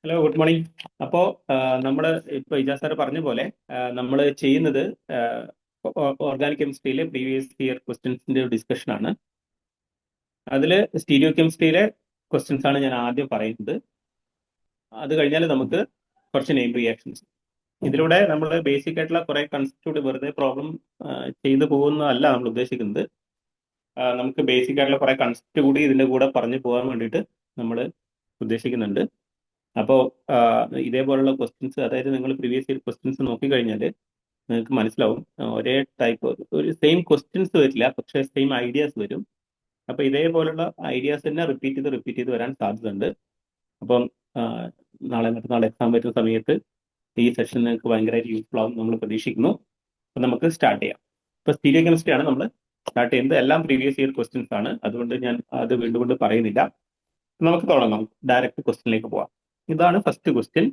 Hello, good morning. അപ്പോൾ നമ്മൾ ഇപ്പോൾ ഇജാസ് സാർ പറഞ്ഞ പോലെ നമ്മൾ ചെയ്യുന്നത് ഓർഗാനിക് കെമിസ്ട്രിയിലെ പ്രീവിയസ് ഇയർ ക്വസ്റ്റ്യൻസിന്റെ ഡിസ്കഷൻ ആണ്. അതിൽ സ്റ്റീരിയോ കെമിസ്ട്രിയിലെ ക്വസ്റ്റ്യൻസ് ആണ് ഞാൻ ആദ്യം പറയുന്നത്. അത് കഴിഞ്ഞാൽ നമുക്ക് കുറച്ച് നെയിം റിയാക്ഷൻസ്. ഇതിലൂടെ നമ്മൾ ബേസിക് ആയിട്ടുള്ള കുറെ കൺസെപ്റ്റ് കൂടി വെറുതെ പ്രോബ്ലം ചെയ്തു പോകുന്നതല്ല നമ്മൾ ഉദ്ദേശിക്കുന്നത്. നമുക്ക് ബേസിക് ആയിട്ടുള്ള കുറെ കൺസെപ്റ്റ് കൂടി ഇതിന്റെ കൂടെ പറഞ്ഞു പോകാൻ വേണ്ടിയിട്ട് നമ്മൾ ഉദ്ദേശിക്കുന്നുണ്ട്. അപ്പോൾ ഇതേപോലുള്ള ക്വസ്റ്റ്യൻസ്, അതായത് നിങ്ങൾ പ്രീവിയസ് ഇയർ ക്വസ്റ്റ്യൻസ് നോക്കിക്കഴിഞ്ഞാൽ നിങ്ങൾക്ക് മനസ്സിലാവും. ഒരേ ടൈപ്പ് ഒരു സെയിം ക്വസ്റ്റ്യൻസ് വരില്ല, പക്ഷേ സെയിം ഐഡിയാസ് വരും. അപ്പൊ ഇതേപോലുള്ള ഐഡിയാസ് തന്നെ റിപ്പീറ്റ് ചെയ്ത് വരാൻ സാധ്യതയുണ്ട്. അപ്പം ആ, നാളെ മറ്റന്നാൾ എക്സാം വരുന്ന സമയത്ത് ഈ സെഷൻ നിങ്ങൾക്ക് ഭയങ്കരമായിട്ട് യൂസ്ഫുൾ ആവും നമ്മൾ പ്രതീക്ഷിക്കുന്നു. അപ്പൊ നമുക്ക് സ്റ്റാർട്ട് ചെയ്യാം. ഇപ്പൊ സ്റ്റീരിയോ കെമിസ്ട്രി ആണ് നമ്മൾ സ്റ്റാർട്ട് ചെയ്യുന്നത്. എല്ലാം പ്രീവിയസ് ഇയർ ക്വസ്റ്റ്യൻസ് ആണ്, അതുകൊണ്ട് ഞാൻ അത് വീണ്ടും പറയുന്നില്ല. നമുക്ക് തുടങ്ങാം. ഡയറക്റ്റ് ക്വസ്റ്റ്യനിലേക്ക് പോവാം. ഇതാണ് ഫസ്റ്റ് ക്വസ്റ്റ്യൻ.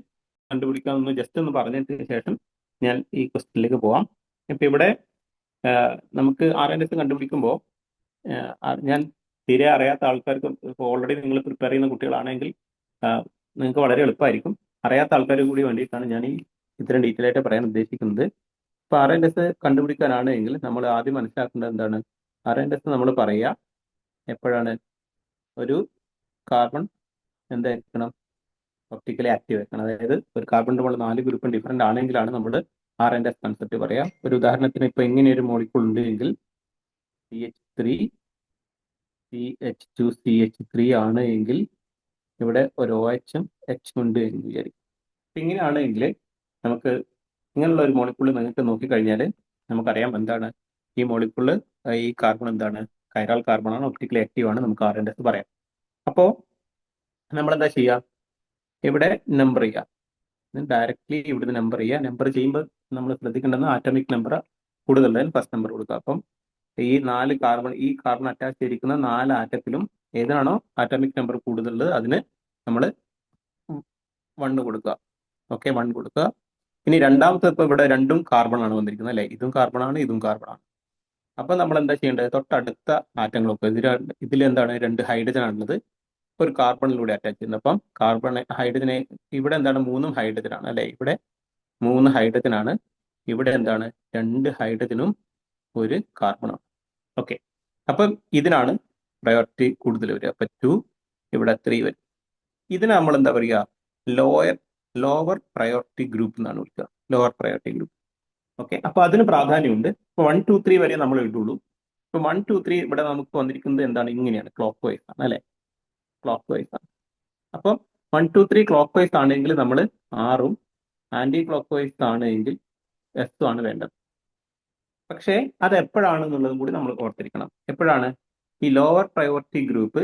കണ്ടുപിടിക്കാമെന്ന് ജസ്റ്റ് ഒന്ന് പറഞ്ഞതിന് ശേഷം ഞാൻ ഈ ക്വസ്റ്റ്യനിലേക്ക് പോവാം. ഇപ്പൊ ഇവിടെ നമുക്ക് RNS കണ്ടുപിടിക്കുമ്പോൾ ഞാൻ തീരെ അറിയാത്ത ആൾക്കാർക്ക്, ഇപ്പോൾ ഓൾറെഡി നിങ്ങൾ പ്രിപ്പയർ ചെയ്യുന്ന കുട്ടികളാണെങ്കിൽ നിങ്ങൾക്ക് വളരെ എളുപ്പമായിരിക്കും. അറിയാത്ത ആൾക്കാർ കൂടി വേണ്ടിയിട്ടാണ് ഞാൻ ഈ ഇത്രയും ഡീറ്റെയിൽ ആയിട്ട് പറയാൻ ഉദ്ദേശിക്കുന്നത്. ഇപ്പൊ RNS കണ്ടുപിടിക്കാനാണ് എങ്കിൽ നമ്മൾ ആദ്യം മനസ്സിലാക്കേണ്ടത് എന്താണ്? RNS നമ്മൾ പറയുക എപ്പോഴാണ്? ഒരു കാർബൺ എന്തായിരിക്കണം? ഒപ്റ്റിക്കലി ആക്റ്റീവ് ആയിരിക്കണം. അതായത് ഒരു കാർബൺ നമ്മൾ 4 ഗ്രൂപ്പും ഡിഫറെന്റ് ആണെങ്കിലാണ് നമ്മൾ RNS കൺസെപ്റ്റ് പറയാം. ഒരു ഉദാഹരണത്തിന് ഇപ്പൊ ഇങ്ങനെ ഒരു മോളിക്കൂൾ ഉണ്ട് എങ്കിൽ CH3 CH2 CH3 ആണ് എങ്കിൽ ഇവിടെ ഒരു OH H ഉണ്ട് എന്ന് വിചാരിക്കും. അപ്പൊ ഇങ്ങനെയാണെങ്കിൽ നമുക്ക് ഇങ്ങനെയുള്ള ഒരു മോളിക്കൂൾ നിങ്ങൾക്ക് നോക്കിക്കഴിഞ്ഞാൽ നമുക്കറിയാം എന്താണ് ഈ മോളിക്കൂള്. ഈ കാർബൺ എന്താണ്? കൈറാൾ കാർബൺ ആണ്, ഒപ്റ്റിക്കലി ആക്റ്റീവ് ആണ്, നമുക്ക് RNS പറയാം. അപ്പോ നമ്മൾ എന്താ ചെയ്യുക? ഇവിടെ നമ്പർ ചെയ്യുക. ഡയറക്ട്ലി ഇവിടുന്ന് നമ്പർ ചെയ്യുക. നമ്പർ ചെയ്യുമ്പോൾ നമ്മൾ ശ്രദ്ധിക്കേണ്ടത് ആറ്റോമിക് നമ്പർ കൂടുതലുള്ളതിന് ഫസ്റ്റ് നമ്പർ കൊടുക്കുക. അപ്പം ഈ കാർബൺ അറ്റാച്ച് ചെയ്തിരിക്കുന്ന 4 ആറ്റത്തിലും ഏതാണോ ആറ്റോമിക് നമ്പർ കൂടുതലുള്ളത് അതിന് നമ്മൾ 1 കൊടുക്കുക. ഓക്കെ, 1 കൊടുക്കുക. ഇനി രണ്ടാമത്തെ, ഇപ്പൊ ഇവിടെ രണ്ടും കാർബൺ ആണ് വന്നിരിക്കുന്നത് അല്ലെ? ഇതും കാർബൺ ആണ്, ഇതും കാർബൺ ആണ്. അപ്പൊ നമ്മൾ എന്താ ചെയ്യേണ്ടത്? തൊട്ടടുത്ത ആറ്റങ്ങളൊക്കെ ഇതിൽ എന്താണ്? 2 ഹൈഡ്രജൻ ആണുള്ളത്. ഒരു കാർബണിലൂടെ അറ്റാച്ച് ചെയ്യുന്നത്. അപ്പം ഹൈഡ്രജനെ ഇവിടെ എന്താണ്? 3 ഹൈഡ്രജൻ ആണ് അല്ലെ? ഇവിടെ 3 ഹൈഡ്രജൻ ആണ്. ഇവിടെ എന്താണ്? 2 ഹൈഡ്രജനും ഒരു കാർബണും. ഓക്കെ, അപ്പം ഇതിനാണ് പ്രയോറിറ്റി കൂടുതൽ വരിക. അപ്പൊ 2, ഇവിടെ 3 വരും. ഇതിന് നമ്മൾ എന്താ പറയുക? ലോവർ പ്രയോറിറ്റി ഗ്രൂപ്പ് എന്നാണ് വിളിക്കുക. Lower priority group. ഓക്കെ, അപ്പൊ അതിന് പ്രാധാന്യമുണ്ട്. ഇപ്പൊ 1, 2, 3 വരെ നമ്മൾ ഇടുള്ളൂ. ഇപ്പൊ 1, 2, 3 ഇവിടെ നമുക്ക് വന്നിരിക്കുന്നത് എന്താണ്? ഇങ്ങനെയാണ്, ക്ലോക്ക് വൈസ് ആണ് അല്ലെ? ക്ലോക്ക് വൈസ് ആണ്. അപ്പം 1, 2, 3 ക്ലോക്ക് വൈസ് ആണെങ്കിൽ നമ്മൾ ആറും, ആന്റി ക്ലോക്ക് വൈസ് ആണെങ്കിൽ എസും ആണ് വേണ്ടത്. പക്ഷേ അത് എപ്പോഴാണെന്നുള്ളതും കൂടി നമ്മൾ ഓർത്തിരിക്കണം. എപ്പോഴാണ് ഈ ലോവർ പ്രയോറിറ്റി ഗ്രൂപ്പ്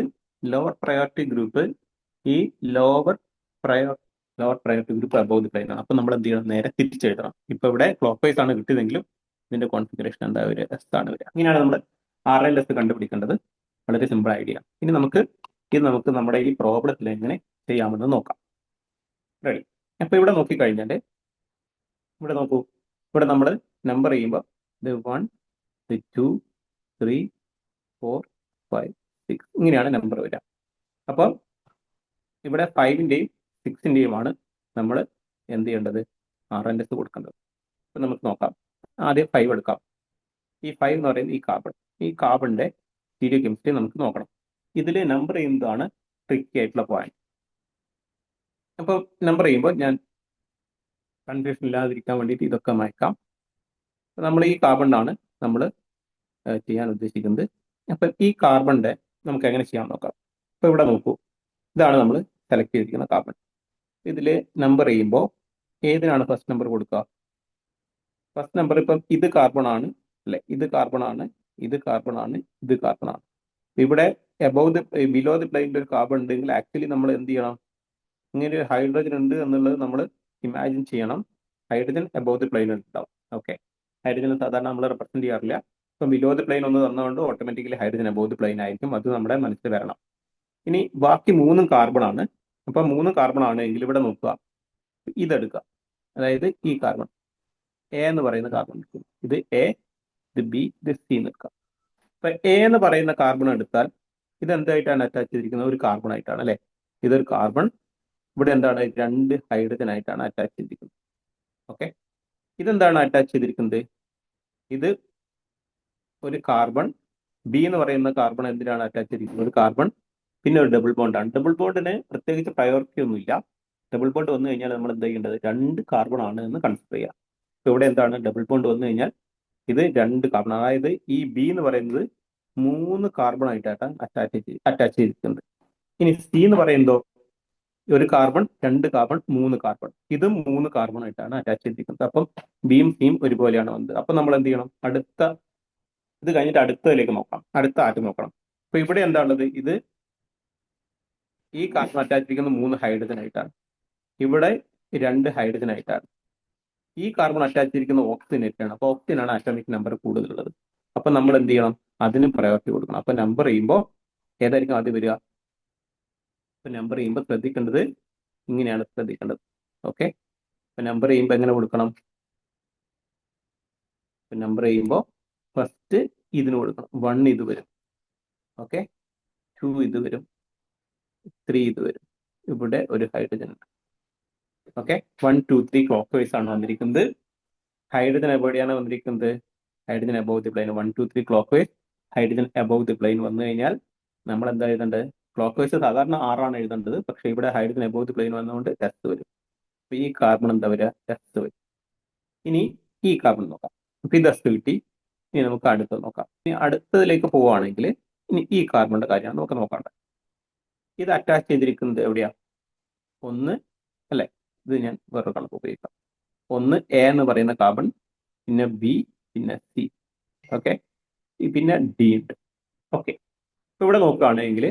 ഈ lower prio lower priority group above the plane ആണ്. അപ്പൊ നമ്മൾ എന്ത് ചെയ്യണം? നേരെ തിരിച്ചെഴുതണം. ഇപ്പൊ ഇവിടെ ക്ലോക്ക് വൈസ് ആണ് കിട്ടിയതെങ്കിലും ഇതിന്റെ കോൺഫിഗറേഷൻ എന്താ വരിക? എസ് ആണ് വരിക. ഇങ്ങനെയാണ് നമ്മൾ RLS കണ്ടുപിടിക്കേണ്ടത്. വളരെ സിമ്പിൾ ഐഡിയ. ഇനി നമുക്ക് നമ്മുടെ ഈ പ്രോബ്ലത്തിൽ എങ്ങനെ ചെയ്യാമെന്ന് നോക്കാം. റെഡി? അപ്പൊ ഇവിടെ നോക്കിക്കഴിഞ്ഞാൽ ഇവിടെ നോക്കൂ. ഇവിടെ നമ്മൾ നമ്പർ ചെയ്യുമ്പോൾ ഇത് 1, ഇത് 2, 3, 4, 5, 6 ഇങ്ങനെയാണ് നമ്പർ വരിക. അപ്പം ഇവിടെ 5ന്റെയും 6ന്റെയും ആണ് നമ്മൾ എന്ത് ചെയ്യേണ്ടത്? RNS കൊടുക്കേണ്ടത്. അപ്പൊ നമുക്ക് നോക്കാം. ആദ്യം 5 എടുക്കാം. ഈ 5 എന്ന് പറയുന്നത് ഈ കാർബണിന്റെ സ്റ്റീരിയോ കെമിസ്ട്രി നമുക്ക് നോക്കണം. ഇതിൽ നമ്പർ ചെയ്യുന്നതാണ് ട്രിക്കി ആയിട്ടുള്ള പോയിന്റ്. അപ്പൊ നമ്പർ ചെയ്യുമ്പോൾ ഞാൻ കൺഫ്യൂഷൻ ഇല്ലാതിരിക്കാൻ വേണ്ടിയിട്ട് ഇതൊക്കെ മായ്ക്കാം. നമ്മൾ ഈ കാർബണിനാണ് നമ്മൾ ചെയ്യാൻ ഉദ്ദേശിക്കുന്നത്. അപ്പൊ ഈ കാർബണിന്റെ നമുക്ക് എങ്ങനെ ചെയ്യാൻ നോക്കാം. അപ്പൊ ഇവിടെ നോക്കൂ, ഇതാണ് നമ്മൾ സെലക്ട് ചെയ്തിരിക്കുന്ന കാർബൺ. ഇതിൽ നമ്പർ ചെയ്യുമ്പോൾ ഏതിനാണ് ഫസ്റ്റ് നമ്പർ കൊടുക്കുക? ഫസ്റ്റ് നമ്പർ ഇപ്പം ഇത് കാർബൺ ആണ് അല്ലെ? ഇത് കാർബൺ ആണ്, ഇത് കാർബൺ ആണ്, ഇത് കാർബൺ ആണ്. ഇവിടെ ബിലോ ദി പ്ലെയിനിൽ ഒരു കാർബൺ ഉണ്ടെങ്കിൽ ആക്ച്വലി നമ്മൾ എന്ത് ചെയ്യണം? ഇങ്ങനെ ഒരു ഹൈഡ്രജൻ ഉണ്ട് എന്നുള്ളത് നമ്മൾ ഇമാജിൻ ചെയ്യണം. ഹൈഡ്രജൻ അബോവ് ദി പ്ലെയിൻ ഉണ്ടാവും. ഓക്കെ, ഹൈഡ്രജൻ സാധാരണ നമ്മൾ റെപ്രസെന്റ് ചെയ്യാറില്ല. ഇപ്പം ബിലോ ദി പ്ലെയിൻ ഒന്ന് തന്നുകൊണ്ട് automatically hydrogen above the plane ആയിരിക്കും. അത് നമ്മുടെ മനസ്സിൽ വരണം. ഇനി ബാക്കി 3 കാർബൺ ആണ്. അപ്പൊ 3 കാർബൺ ആണ് എങ്കിൽ ഇവിടെ നോക്കുക, ഇതെടുക്കുക. അതായത് ഈ കാർബൺ എ എന്ന് പറയുന്ന കാർബൺ എടുക്കും. ഇത് എ, ഇത് ബി, ഇത് സി എന്ന് എടുക്കാം. അപ്പൊ എ എന്ന് പറയുന്ന കാർബൺ എടുത്താൽ ഇത് എന്തായിട്ടാണ് അറ്റാച്ച് ചെയ്തിരിക്കുന്നത്? ഒരു കാർബൺ ആയിട്ടാണ് അല്ലെ? ഇതൊരു കാർബൺ, ഇവിടെ എന്താണ് രണ്ട് ഹൈഡ്രജൻ ആയിട്ടാണ് അറ്റാച്ച് ചെയ്തിരിക്കുന്നത്. ഓക്കെ, ഇതെന്താണ് അറ്റാച്ച് ചെയ്തിരിക്കുന്നത്? ഇത് ഒരു കാർബൺ, ബി എന്ന് പറയുന്ന കാർബൺ എന്തിനാണ് അറ്റാച്ച് ചെയ്തിരിക്കുന്നത്? ഒരു കാർബൺ, പിന്നെ ഒരു ഡബിൾ ബോണ്ടാണ്. ഡബിൾ ബോണ്ടിന് പ്രത്യേകിച്ച് പ്രയോറിറ്റി ഒന്നുമില്ല. ഡബിൾ ബോണ്ട് വന്നു കഴിഞ്ഞാൽ നമ്മൾ എന്താ ചെയ്യേണ്ടത്? രണ്ട് കാർബൺ ആണ് എന്ന് കൺസിഡർ ചെയ്യാം. ഇപ്പൊ ഇവിടെ എന്താണ് ഡബിൾ ബോണ്ട് വന്നു കഴിഞ്ഞാൽ ഇത് രണ്ട് കാർബൺ, അതായത് ഈ ബി എന്ന് പറയുന്നത് 3 കാർബൺ ആയിട്ടാണ് അറ്റാച്ച് ചെയ്തിരിക്കുന്നത്. ഇനി സി എന്ന് പറയുന്നതോ ഒരു കാർബൺ, 2 കാർബൺ, 3 കാർബൺ, ഇതും 3 കാർബൺ ആയിട്ടാണ് അറ്റാച്ച് ചെയ്തിരിക്കുന്നത്. അപ്പം ബിയും സിയും ഒരുപോലെയാണ് വന്നത്. അപ്പൊ നമ്മൾ എന്ത് ചെയ്യണം? ഇത് കഴിഞ്ഞിട്ട് അടുത്തതിലേക്ക് നോക്കാം, അടുത്ത ആറ്റം നോക്കണം. അപ്പൊ ഇവിടെ എന്താ ഉള്ളത്? ഈ കാർബൺ അറ്റാച്ച് ചെയ്തിരിക്കുന്നത് 3 ഹൈഡ്രജൻ ആയിട്ടാണ്, ഇവിടെ 2 ഹൈഡ്രജൻ ആയിട്ടാണ്. ഈ കാർബൺ അറ്റാച്ച് ചെയ്തിരിക്കുന്ന ഓക്സിജനായിട്ടാണ്. അപ്പൊ ഓക്സിജനാണ് ആറ്റോമിക് നമ്പർ കൂടുതലുള്ളത്. അപ്പൊ നമ്മൾ എന്ത് ചെയ്യണം? അതിന് പ്രയോറിറ്റി കൊടുക്കണം. അപ്പൊ നമ്പർ ചെയ്യുമ്പോൾ ഏതായിരിക്കും ആദ്യം വരിക? അപ്പൊ നമ്പർ ചെയ്യുമ്പോൾ ശ്രദ്ധിക്കേണ്ടത് ഇങ്ങനെയാണ് ശ്രദ്ധിക്കേണ്ടത്. ഓക്കെ, അപ്പൊ നമ്പർ ചെയ്യുമ്പോൾ എങ്ങനെ കൊടുക്കണം? നമ്പർ ചെയ്യുമ്പോൾ ഫസ്റ്റ് ഇതിന് കൊടുക്കണം. 1 ഇത് വരും, ഓക്കെ, 2 ഇത് വരും, 3 ഇത് വരും. ഇവിടെ ഒരു ഹൈഡ്രജൻ ഉണ്ട്. ഓക്കെ, 1 2 3 ക്ലോക്ക് വൈസ് ആണ് വന്നിരിക്കുന്നത്. ഹൈഡ്രജൻ എവിടെയാണ് വന്നിരിക്കുന്നത്? Hydrogen above the plain. 1 2 3 clock vice, hydrogen above the plain വന്നു കഴിഞ്ഞാൽ നമ്മൾ എന്താ എഴുതേണ്ടത്? ക്ലോക്ക് വൈസ് സാധാരണ 6 ആണ് എഴുതേണ്ടത്, പക്ഷെ ഇവിടെ ഹൈഡ്രജൻ അബവ് ദി പ്ലെയിൻ വന്നുകൊണ്ട് എസ് വരും. അപ്പൊ ഈ കാർബൺ എന്താ വരിക? എസ് വരും. ഇനി ഈ കാർബൺ നോക്കാം. അപ്പൊ ഇത് എസ് കിട്ടി. ഇനി നമുക്ക് അടുത്തത് നോക്കാം. ഇനി അടുത്തതിലേക്ക് പോവുകയാണെങ്കിൽ ഇനി ഈ കാർബണിന്റെ കാര്യമാണ് നമുക്ക് നോക്കേണ്ടത്. ഇത് അറ്റാച്ച് ചെയ്തിരിക്കുന്നത് എവിടെയാ? ഒന്ന് അല്ലെ, ഇത് ഞാൻ വേറൊരു കണക്ക് ഉപയോഗിക്കാം. ഒന്ന് എ എന്ന് പറയുന്ന കാർബൺ, പിന്നെ ബി, പിന്നെ സി, ഓക്കെ, പിന്നെ ഡി ഉണ്ട്. ഓക്കെ, ഇപ്പൊ ഇവിടെ നോക്കുകയാണെങ്കിൽ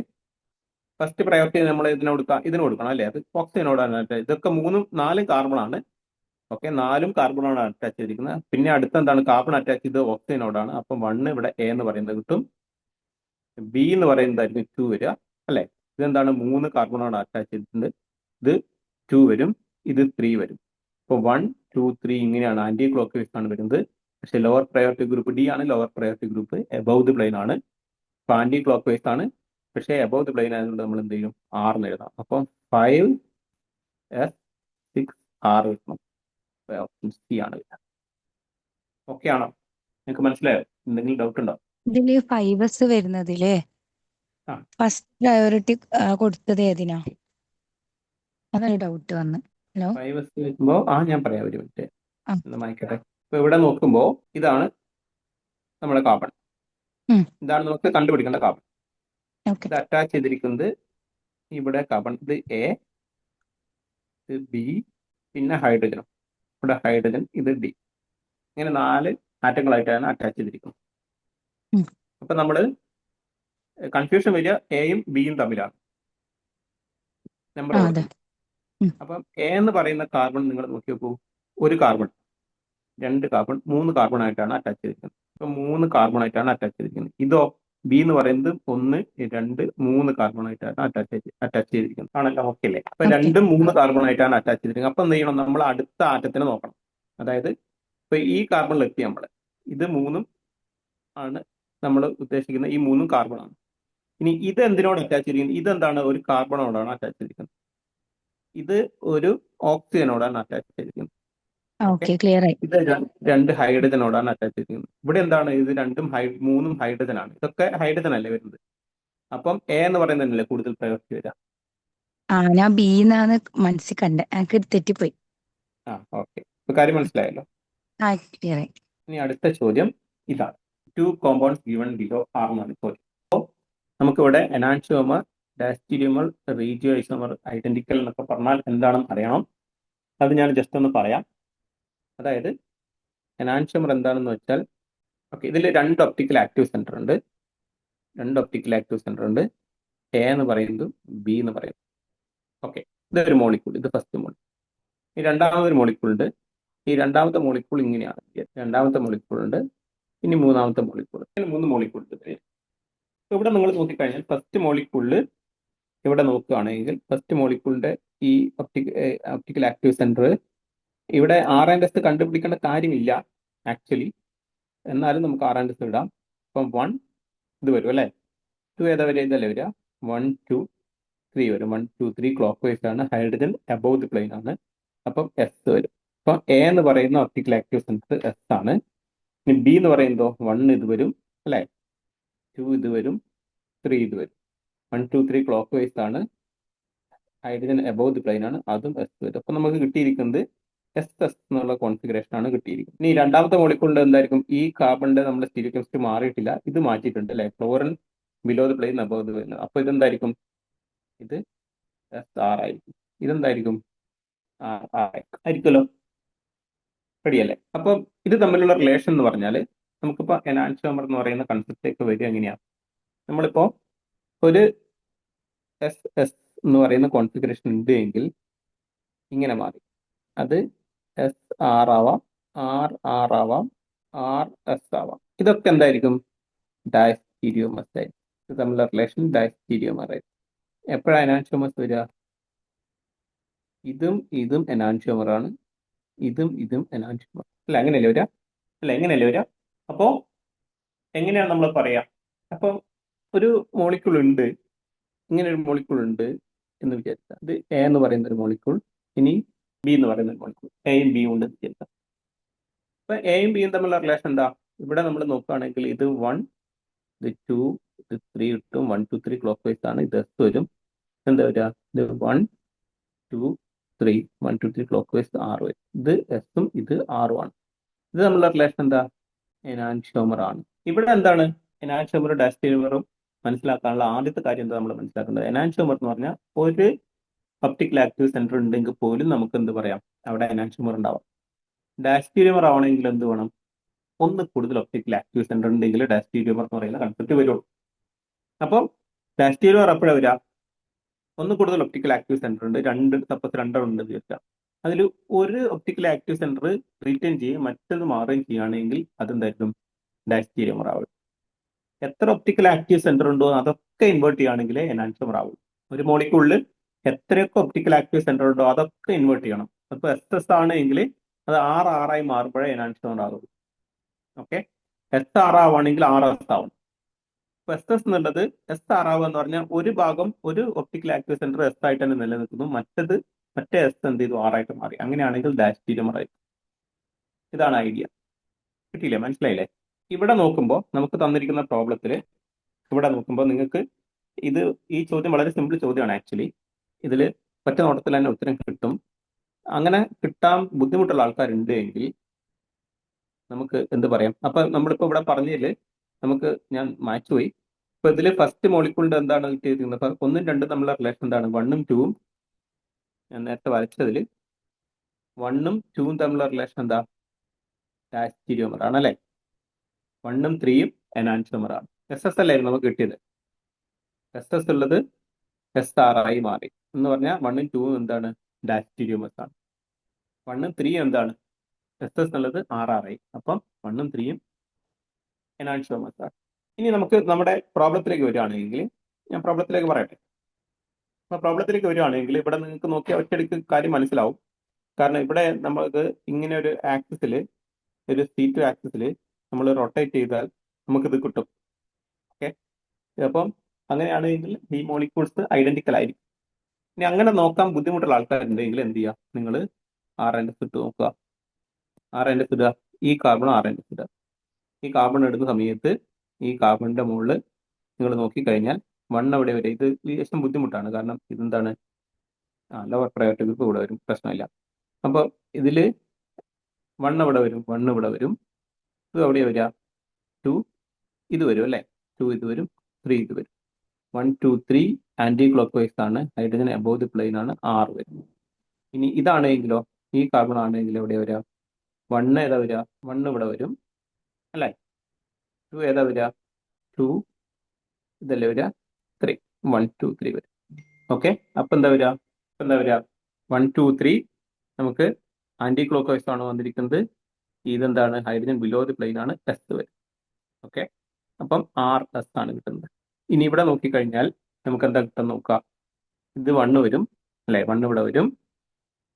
ഫസ്റ്റ് പ്രയോറിറ്റി നമ്മൾ ഇതിന് കൊടുക്കണം അല്ലേ? അത് ഓക്സിജനോടാണ്. ഇതൊക്കെ 3 4 കാർബൺ ആണ്. ഓക്കെ, 4 കാർബണോടാണ് അറ്റാച്ച് ചെയ്തിരിക്കുന്നത്. പിന്നെ അടുത്ത എന്താണ്? കാർബൺ അറ്റാച്ച് ചെയ്ത് ഓക്സിജനോടാണ്. അപ്പം 1 ഇവിടെ എ എന്ന് പറയുന്നത് കിട്ടും, ബി എന്ന് പറയുന്നതായിരിക്കും 2 വരിക അല്ലെ? ഇതെന്താണ്? 3 കാർബണോട് അറ്റാച്ച് ചെയ്തിട്ടുണ്ട്. ഇത് 2 വരും, ഇത് 3 വരും. അപ്പോൾ 1 2 3 ഇങ്ങനെയാണ് ആന്റി ക്ലോക്ക് വൈസ് ആണ് വരുന്നത്. പക്ഷെ ലോവർ പ്രയോറിറ്റി ഗ്രൂപ്പ് ഡി ആണ്. Lower priority group above the plane ആണ്. അപ്പൊ ആന്റി ക്ലോക്ക് വൈസ് ആണ്, പക്ഷേ എബവ് ദി പ്ലെയിൻ ആയതുകൊണ്ട് നമ്മൾ എന്ത് ചെയ്യും? 6 എന്ന് എഴുതാം. അപ്പം 5 S 6 6 കിട്ടണം. ഓപ്ഷൻ സി ആണ് വരുന്നത്. ഓക്കെ ആണോ? നിങ്ങൾക്ക് മനസ്സിലായോ? എന്തെങ്കിലും ഡൗട്ട് ഉണ്ടോ? ഇതില് 5S വരുന്നതില് ആ. ഫസ്റ്റ് പ്രയോറിറ്റി കൊടുത്തത് ഏതിനാ? അതൊരു ഡൗട്ട് വന്ന്. ഹലോ, 5S വരുമ്പോൾ ഞാൻ പറയാം, ഒരു മിനിറ്റ് ആ, ഒന്ന് വായിക്കട്ടെ. ഇപ്പൊ ഇവിടെ നോക്കുമ്പോൾ ഇതാണ് നമ്മുടെ കാർബൺ. ഉം, ഇതാണ് നമുക്ക് കണ്ടുപിടിക്കേണ്ട കാർബൺ. ഓക്കെ, ഇത് അറ്റാച്ച് ചെയ്തിരിക്കുന്നത് ഇവിടെ കാർബൺ, ഇത് എ, ഇത് ബി, പിന്നെ ഹൈഡ്രജനും. ഇവിടെ ഹൈഡ്രജൻ, ഇത് ഡി. ഇങ്ങനെ 4 ആറ്റങ്ങളായിട്ടാണ് അറ്റാച്ച് ചെയ്തിരിക്കുന്നത്. ഉം, അപ്പൊ നമ്മൾ കൺഫ്യൂഷൻ വരിക എയും ബിയും തമ്മിലാണ് നമ്പർ അതെ, കൊടുക്കുന്നത്. ഉം, അപ്പം എ എന്ന് പറയുന്ന കാർബൺ നിങ്ങൾ നോക്കി നോക്കൂ. ഒരു കാർബൺ, 2 കാർബൺ, 3 കാർബൺ ആയിട്ടാണ് അറ്റാച്ച് ചെയ്തിരിക്കുന്നത്. ഇപ്പൊ 3 കാർബൺ ആയിട്ടാണ് അറ്റാച്ച് ചെയ്തിരിക്കുന്നത്. ഇതോ ബി എന്ന് പറയുന്നത് 1 2 3 കാർബൺ ആയിട്ടാണ് അറ്റാച്ച് ചെയ്തിരിക്കുന്നത്. ആണല്ലോ? ഓക്കെ അല്ലേ? അപ്പൊ ഓക്കെ, 2 3 കാർബൺ ആയിട്ടാണ് അറ്റാച്ച് ചെയ്തിരിക്കുന്നത്. അപ്പൊ എന്ത് ചെയ്യണം? നമ്മൾ അടുത്ത ആറ്റത്തിന് നോക്കണം. അതായത് ഇപ്പൊ ഈ കാർബണിലെത്തി നമ്മൾ, ഇത് 3 ആണ് നമ്മൾ ഉദ്ദേശിക്കുന്ന, ഈ 3 കാർബൺ ആണ്. ഇനി ഇത് എന്തിനോട് അറ്റാച്ച് ചെയ്തിരിക്കുന്നത്? ഇതെന്താണ്? ഒരു കാർബണോടാണ് അറ്റാച്ച് ചെയ്തിരിക്കുന്നത്. ഇത് ഒരു ഓക്സിജനോടാണ് അറ്റാച്ച് ചെയ്തിരിക്കുന്നത്. ഓക്കെ, ഓക്കെ, ക്ലിയർ ആയി. ഇത് 2 ഹൈഡ്രജനോടാണ് അറ്റാച്ച് ചെയ്തിരിക്കുന്നത്. ഇവിടെ എന്താണ്? ഇത് 3 ഹൈഡ്രജൻ ആണ്. ഇതൊക്കെ ഹൈഡ്രജൻ അല്ലേ വരുന്നത്? അപ്പം എ എന്ന് പറയുന്നതല്ലേ കൂടുതൽ പ്രയോറിറ്റി വരിക. ഞാൻ ബി എന്നാണ് മനസ്സിൽ കണ്ടത്, എനിക്ക് തെറ്റിപ്പോയി. ഓക്കെ, ഇപ്പൊ കാര്യം മനസ്സിലായല്ലോ. ക്ലിയർ ആയി. ഇനി അടുത്ത ചോദ്യം ഇതാണ്. 2 കോമ്പൗണ്ട്സ് ഗിവൺ ബിലോ ആർ എന്നാണ് ചോദ്യം. അപ്പോൾ നമുക്കിവിടെ എനാൻഷിയോമർ, ഡാസ്റ്റിരിയോമർ, റീജിയോ ഐസോമർ ഐഡന്റിക്കൽ എന്നൊക്കെ പറഞ്ഞാൽ എന്താണെന്ന് അറിയണം. അത് ഞാൻ ജസ്റ്റ് ഒന്ന് പറയാം. അതായത് എനാൻഷിയോമർ എന്താണെന്ന് വെച്ചാൽ, ഓക്കെ, ഇതിൽ 2 ഒപ്റ്റിക്കൽ ആക്റ്റീവ് സെന്റർ ഉണ്ട്. 2 ഒപ്റ്റിക്കൽ ആക്റ്റീവ് സെന്റർ ഉണ്ട്. എ എന്ന് പറയുന്നതും ബി എന്ന് പറയുന്നത്. ഓക്കെ, ഇതൊരു മോളിക്കൂൾ, ഇത് ഫസ്റ്റ് മോളിക്കൂൾ. ഈ രണ്ടാമതൊരു മോളിക്കൂൾ ഉണ്ട്. ഈ രണ്ടാമത്തെ മോളിക്കൂൾ ഇങ്ങനെയാണ്. രണ്ടാമത്തെ മോളിക്കൂൾ ഉണ്ട്, ഇനി മൂന്നാമത്തെ മോളിക്കൂൾ. ഇങ്ങനെ 3 മോളിക്കൂൾ ഉണ്ട്. ഇവിടെ നിങ്ങൾ നോക്കിക്കഴിഞ്ഞാൽ ഫസ്റ്റ് മോളിക്കൂളിൽ ഇവിടെ നോക്കുകയാണെങ്കിൽ ഫസ്റ്റ് മോളിക്കൂളിന്റെ ഈ ഒപ്റ്റിക്കൽ ആക്റ്റീവ് സെന്റർ ഇവിടെ R&S കണ്ടുപിടിക്കേണ്ട കാര്യമില്ല ആക്ച്വലി. എന്നാലും നമുക്ക് R&S ഇടാം. അപ്പം 1 ഇത് വരും അല്ലേ? 2 ഏതാ വരിക? ഇതല്ലേ വരിക? 1 2 ത്രീ വരും. 1 2 3 ക്ലോക്ക് വൈസ് ആണ്. ഹൈഡ്രജൻ അബവ് ദി പ്ലെയിൻ ആണ്. അപ്പം എസ് വരും. അപ്പൊ എ എന്ന് പറയുന്ന ഒപ്റ്റിക്കൽ ആക്റ്റീവ് സെന്റർ എസ് ആണ്. ഇനി ബി എന്ന് പറയുന്നതോ 1 ഇത് വരും അല്ലെ, 2 ഇത് വരും, 3 ഇത് വരും. 1 2 3 ക്ലോക്ക് വൈസ് ആണ്. ഹൈഡ്രജൻ അബവ് ദി പ്ലെയിൻ ആണ്, അതും എസ് വരും. അപ്പൊ നമുക്ക് കിട്ടിയിരിക്കുന്നത് എസ് എസ് എന്നുള്ള കോൺഫിഗറേഷൻ ആണ് കിട്ടിയിരിക്കുന്നത്. ഇനി രണ്ടാമത്തെ മോളിക്കൂളിന്റെ എന്തായിരിക്കും? ഈ കാർബണിന്റെ നമ്മുടെ സ്റ്റീരിയോ കെമിസ്ട്രി മാറിയിട്ടില്ല, ഇത് മാറ്റിയിട്ടുണ്ട് അല്ലെ. Florin below the plain above the plain. അപ്പൊ ഇതെന്തായിരിക്കും? ഇത് എസ് ആർ ആയിരിക്കും. ഇതെന്തായിരിക്കും? ആർ ആർ ആയിരിക്കുമല്ലോ. റെഡിയല്ലേ? അപ്പൊ ഇത് തമ്മിലുള്ള റിലേഷൻ എന്ന് പറഞ്ഞാൽ നമുക്കിപ്പോ എനാൻഷോമർ എന്ന് പറയുന്ന കൺസെപ്റ്റേക്ക് വരിക എങ്ങനെയാണ്? നമ്മളിപ്പോ ഒരു എസ് എസ് എന്ന് പറയുന്ന കോൺഫിഗറേഷൻ ഉണ്ട് എങ്കിൽ ഇങ്ങനെ മാറി. അത് എസ് ആർ ആവാം, ആർ ആർ ആവാം, ആർ എസ് ആവാം. ഇതൊക്കെ എന്തായിരിക്കും? ഡയസ്റ്റീരിയോമസ് ആയിരിക്കും. ഇത് തമ്മിലുള്ള റിലേഷൻ ഡയസ്റ്റീരിയോമർ ആയിരിക്കും. എപ്പോഴാണ് എനാൻഷോമസ് വരിക? ഇതും ഇതും എനാൻഷോമർ ആണ്, ഇതും ഇതും എനാൻഷോമർ അല്ല, എങ്ങനെയല്ലേ വരിക? അല്ല, എങ്ങനെയല്ലേ വരിക? അപ്പോ എങ്ങനെയാണ് നമ്മൾ പറയാ? അപ്പൊ ഒരു മോളിക്യൂൾ ഉണ്ട്, ഇങ്ങനെ ഒരു മോളിക്യൂൾ ഉണ്ട് എന്ന് വിചാരിക്കാം. ഇത് എ എന്ന് പറയുന്ന ഒരു മോളിക്യൂൾ, ഇനി ബി എന്ന് പറയുന്ന ഒരു മോളിക്യൂൾ, എയും ബിയും ഉണ്ട് എന്ന് വിചാരിക്കാം. അപ്പൊ എയും ബിയും തമ്മിലുള്ള റിലേഷൻ എന്താ? ഇവിടെ നമ്മൾ നോക്കുകയാണെങ്കിൽ ഇത് 1 ഇത് 2 ഇത് 3 കിട്ടും. 1 2 3 ക്ലോക്ക് വൈസ് ആണ്. ഇത് എസ് വരും. എന്താ വരിക? ഇത് 1 2 3 1 2 3 ക്ലോക്ക് വൈസ് 6 വരും. ഇത് എസും ഇത് ആറും ആണ്. ഇത് തമ്മിലുള്ള റിലേഷൻ എന്താ? എനാൻഷോമർ ആണ്. ഇവിടെ എന്താണ്? എനാൻഷോമറും ഡാസ്റ്റോമറും മനസ്സിലാക്കാനുള്ള ആദ്യത്തെ കാര്യം എന്താ നമ്മൾ മനസ്സിലാക്കേണ്ടത്? എനാൻഷോമർ എന്ന് പറഞ്ഞാൽ ഒരു ഒപ്റ്റിക്കൽ ആക്റ്റീവ് സെന്റർ ഉണ്ടെങ്കിൽ പോലും നമുക്ക് എന്ത് പറയാം? അവിടെ എനാൻഷോമർ ഉണ്ടാവാം. ഡാസ്റ്റോമർ ആവണമെങ്കിൽ എന്ത് വേണം? ഒന്ന് കൂടുതൽ ഒപ്റ്റിക്കൽ ആക്റ്റീവ് സെന്റർ ഉണ്ടെങ്കിൽ ഡാസ്റ്റോമർ എന്ന് പറയുന്ന കൺസെപ്റ്റ് വരുള്ളൂ. അപ്പം ഡാസ്റ്റോമർ എപ്പോഴാണ് വരിക? ഒന്ന് കൂടുതൽ ഒപ്റ്റിക്കൽ ആക്റ്റീവ് സെന്റർ ഉണ്ട്, സപ്പോസ് രണ്ടെണ്ണം ഉണ്ട് ചോദിച്ചാൽ അതിൽ ഒരു ഒപ്റ്റിക്കൽ ആക്റ്റീവ് സെന്റർ റീറ്റെയിൻ ചെയ്യുകയും മറ്റത് മാറുകയും ചെയ്യുകയാണെങ്കിൽ അതെന്തായിരിക്കും? ഡാസ്റ്റോമർ ആവും. എത്ര ഒപ്റ്റിക്കൽ ആക്റ്റീവ് സെന്റർ ഉണ്ടോ അതൊക്കെ ഇൻവേർട്ട് ചെയ്യുകയാണെങ്കിലേ എനാൻഷോമർ ആവും. ഒരു മോളിക്യൂളിൽ എത്രയൊക്കെ ഒപ്റ്റിക്കൽ ആക്റ്റീവ് സെന്റർ ഉണ്ടോ അതൊക്കെ ഇൻവേർട്ട് ചെയ്യണം. അപ്പൊ എസ് എസ് ആണെങ്കിൽ അത് ആർ ആറായി മാറുമ്പോഴേ എനാൻഷോമർ ആകും. ഓക്കെ, എസ് ആർ ആവുകയാണെങ്കിൽ ആർ എസ് ആവും. ഇപ്പൊ എസ് എസ് എന്നുള്ളത് എസ് ആർ ആവുക എന്ന് പറഞ്ഞാൽ ഒരു ഭാഗം ഒരു ഒപ്റ്റിക്കൽ ആക്റ്റീവ് സെന്റർ എസ് ആയിട്ട് തന്നെ നിലനിൽക്കുന്നു, മറ്റേ എസ് എന്ത് ചെയ്തു? ആറായിട്ട് മാറി. അങ്ങനെയാണെങ്കിൽ ഡാസ്റ്റോമർ ആയി. ഇതാണ് ഐഡിയ. കിട്ടിയില്ലേ? മനസ്സിലായില്ലേ? ഇവിടെ നോക്കുമ്പോൾ നമുക്ക് തന്നിരിക്കുന്ന പ്രോബ്ലത്തിൽ ഇവിടെ നോക്കുമ്പോൾ നിങ്ങൾക്ക് ഈ ചോദ്യം വളരെ സിമ്പിൾ ചോദ്യമാണ് ആക്ച്വലി. ഇതിൽ ഒറ്റ നോട്ടത്തിൽ തന്നെ ഉത്തരം കിട്ടും. അങ്ങനെ കിട്ടാൻ ബുദ്ധിമുട്ടുള്ള ആൾക്കാരുണ്ട് എങ്കിൽ നമുക്ക് എന്ത് പറയാം? അപ്പൊ നമ്മളിപ്പോ ഇവിടെ പറഞ്ഞതിൽ ഞാൻ മാറ്റുപോയി. ഇപ്പൊ ഇതിൽ ഫസ്റ്റ് മോളിക്യൂളിന്റെ എന്താണ് കിട്ടിയിരിക്കുന്നത്? അപ്പൊ 1ഉം 2ഉം തമ്മിലുള്ള റിലേഷൻ എന്താണ്? 1ഉം 2ഉം ഞാൻ നേരത്തെ വരച്ചതിൽ 1ഉം 2ഉം തമ്മിലുള്ള റിലേഷൻ എന്താ? ഡാസ്റ്റോമർ ആണ് അല്ലെ. 1ഉം 3ഉം എനാൻഷോമർ ആണ്. എസ് എസ് അല്ലായിരുന്നു നമുക്ക് കിട്ടിയത്. എസ് എസ് ഉള്ളത് എസ് ആർ ആയി മാറി എന്ന് പറഞ്ഞാൽ 1ഉം 2ഉം എന്താണ്? ഡാസ്റ്റോമേഴ്സ് ആണ്. 1ഉം 3ഉം എന്താണ്? എസ് എസ് എന്നുള്ളത് ആർ ആർ ആയി. അപ്പം 1ഉം 3ഉം എനാൻഷോമേഴ്സ് ആണ്. ഇനി നമുക്ക് നമ്മുടെ പ്രോബ്ലത്തിലേക്ക് വരികയാണെങ്കിൽ ഞാൻ പ്രോബ്ലത്തിലേക്ക് പറയട്ടെ. അപ്പൊ പ്രോബ്ലത്തിലേക്ക് വരികയാണെങ്കിൽ ഇവിടെ നിങ്ങൾക്ക് നോക്കിയാൽ ഒറ്റയടിക്ക് കാര്യം മനസ്സിലാവും. കാരണം ഇവിടെ നമ്മൾക്ക് ഇങ്ങനെ ഒരു ആക്സിസിൽ, ഒരു C2 ആക്സിസിൽ നമ്മൾ റൊട്ടേറ്റ് ചെയ്താൽ നമുക്കിത് കിട്ടും. ഓക്കെ, അപ്പം അങ്ങനെയാണെങ്കിൽ ഈ മോളിക്യൂൾസ് ഐഡന്റിക്കൽ ആയിരിക്കും. ഇനി അങ്ങനെ നോക്കാൻ ബുദ്ധിമുട്ടുള്ള ആൾക്കാരുണ്ടെങ്കിൽ എന്ത് ചെയ്യുക? നിങ്ങൾ R&S ഇട്ട് നോക്കുക. R&S ഇടുക. ഈ കാർബൺ R&S ഇടുക. ഈ കാർബൺ ഇടുന്ന സമയത്ത് ഈ കാർബണിന്റെ മുകളിൽ നിങ്ങൾ നോക്കിക്കഴിഞ്ഞാൽ 1 അവിടെ വരെ. ഇത് ലേശം ബുദ്ധിമുട്ടാണ്, കാരണം ഇതെന്താണ്? ലോവർ പ്രയോറിറ്റി ഗ്രൂപ്പ് ഇവിടെ വരും, പ്രശ്നമില്ല. അപ്പോൾ ഇതിൽ 1 അവിടെ വരും, 1 ഇവിടെ വരും. ഇത് എവിടെയാ വരിക? 2 ഇത് വരും അല്ലേ. 2 ഇത് വരും, 3 ഇത് വരും. 1 2 3 ആന്റി ക്ലോക്ക് വൈസ് ആണ്. ഹൈഡ്രജൻ അബോവ് ദി പ്ലെയിൻ ആണ്, 6 വരും. ഇനി ഇതാണെങ്കിലോ, ഈ കാർബൺ ആണെങ്കിൽ എവിടെ വരിക? 1 ഏതാ വരിക? 1 ഇവിടെ വരും അല്ലേ. 2 ഏതാ വരിക? 2 ഇതല്ലേ വരിക? 3 1 2 3 വരും. ഓക്കെ, അപ്പൊ എന്താ വരിക? 1 2 3 നമുക്ക് ആന്റി ക്ലോക്ക് വൈസ് ആണ് വന്നിരിക്കുന്നത്. ഇതെന്താണ്? ഹൈഡ്രജൻ ബിലോ ദി പ്ലെയിൻ ആണ്, എസ് വരും. ഓക്കെ, അപ്പം ആർ എസ് ആണ് കിട്ടുന്നത്. ഇനി ഇവിടെ നോക്കിക്കഴിഞ്ഞാൽ നമുക്ക് എന്താ കിട്ടുന്ന നോക്കാം. ഇത് 1 വരും അല്ലെ. 1 ഇവിടെ വരും.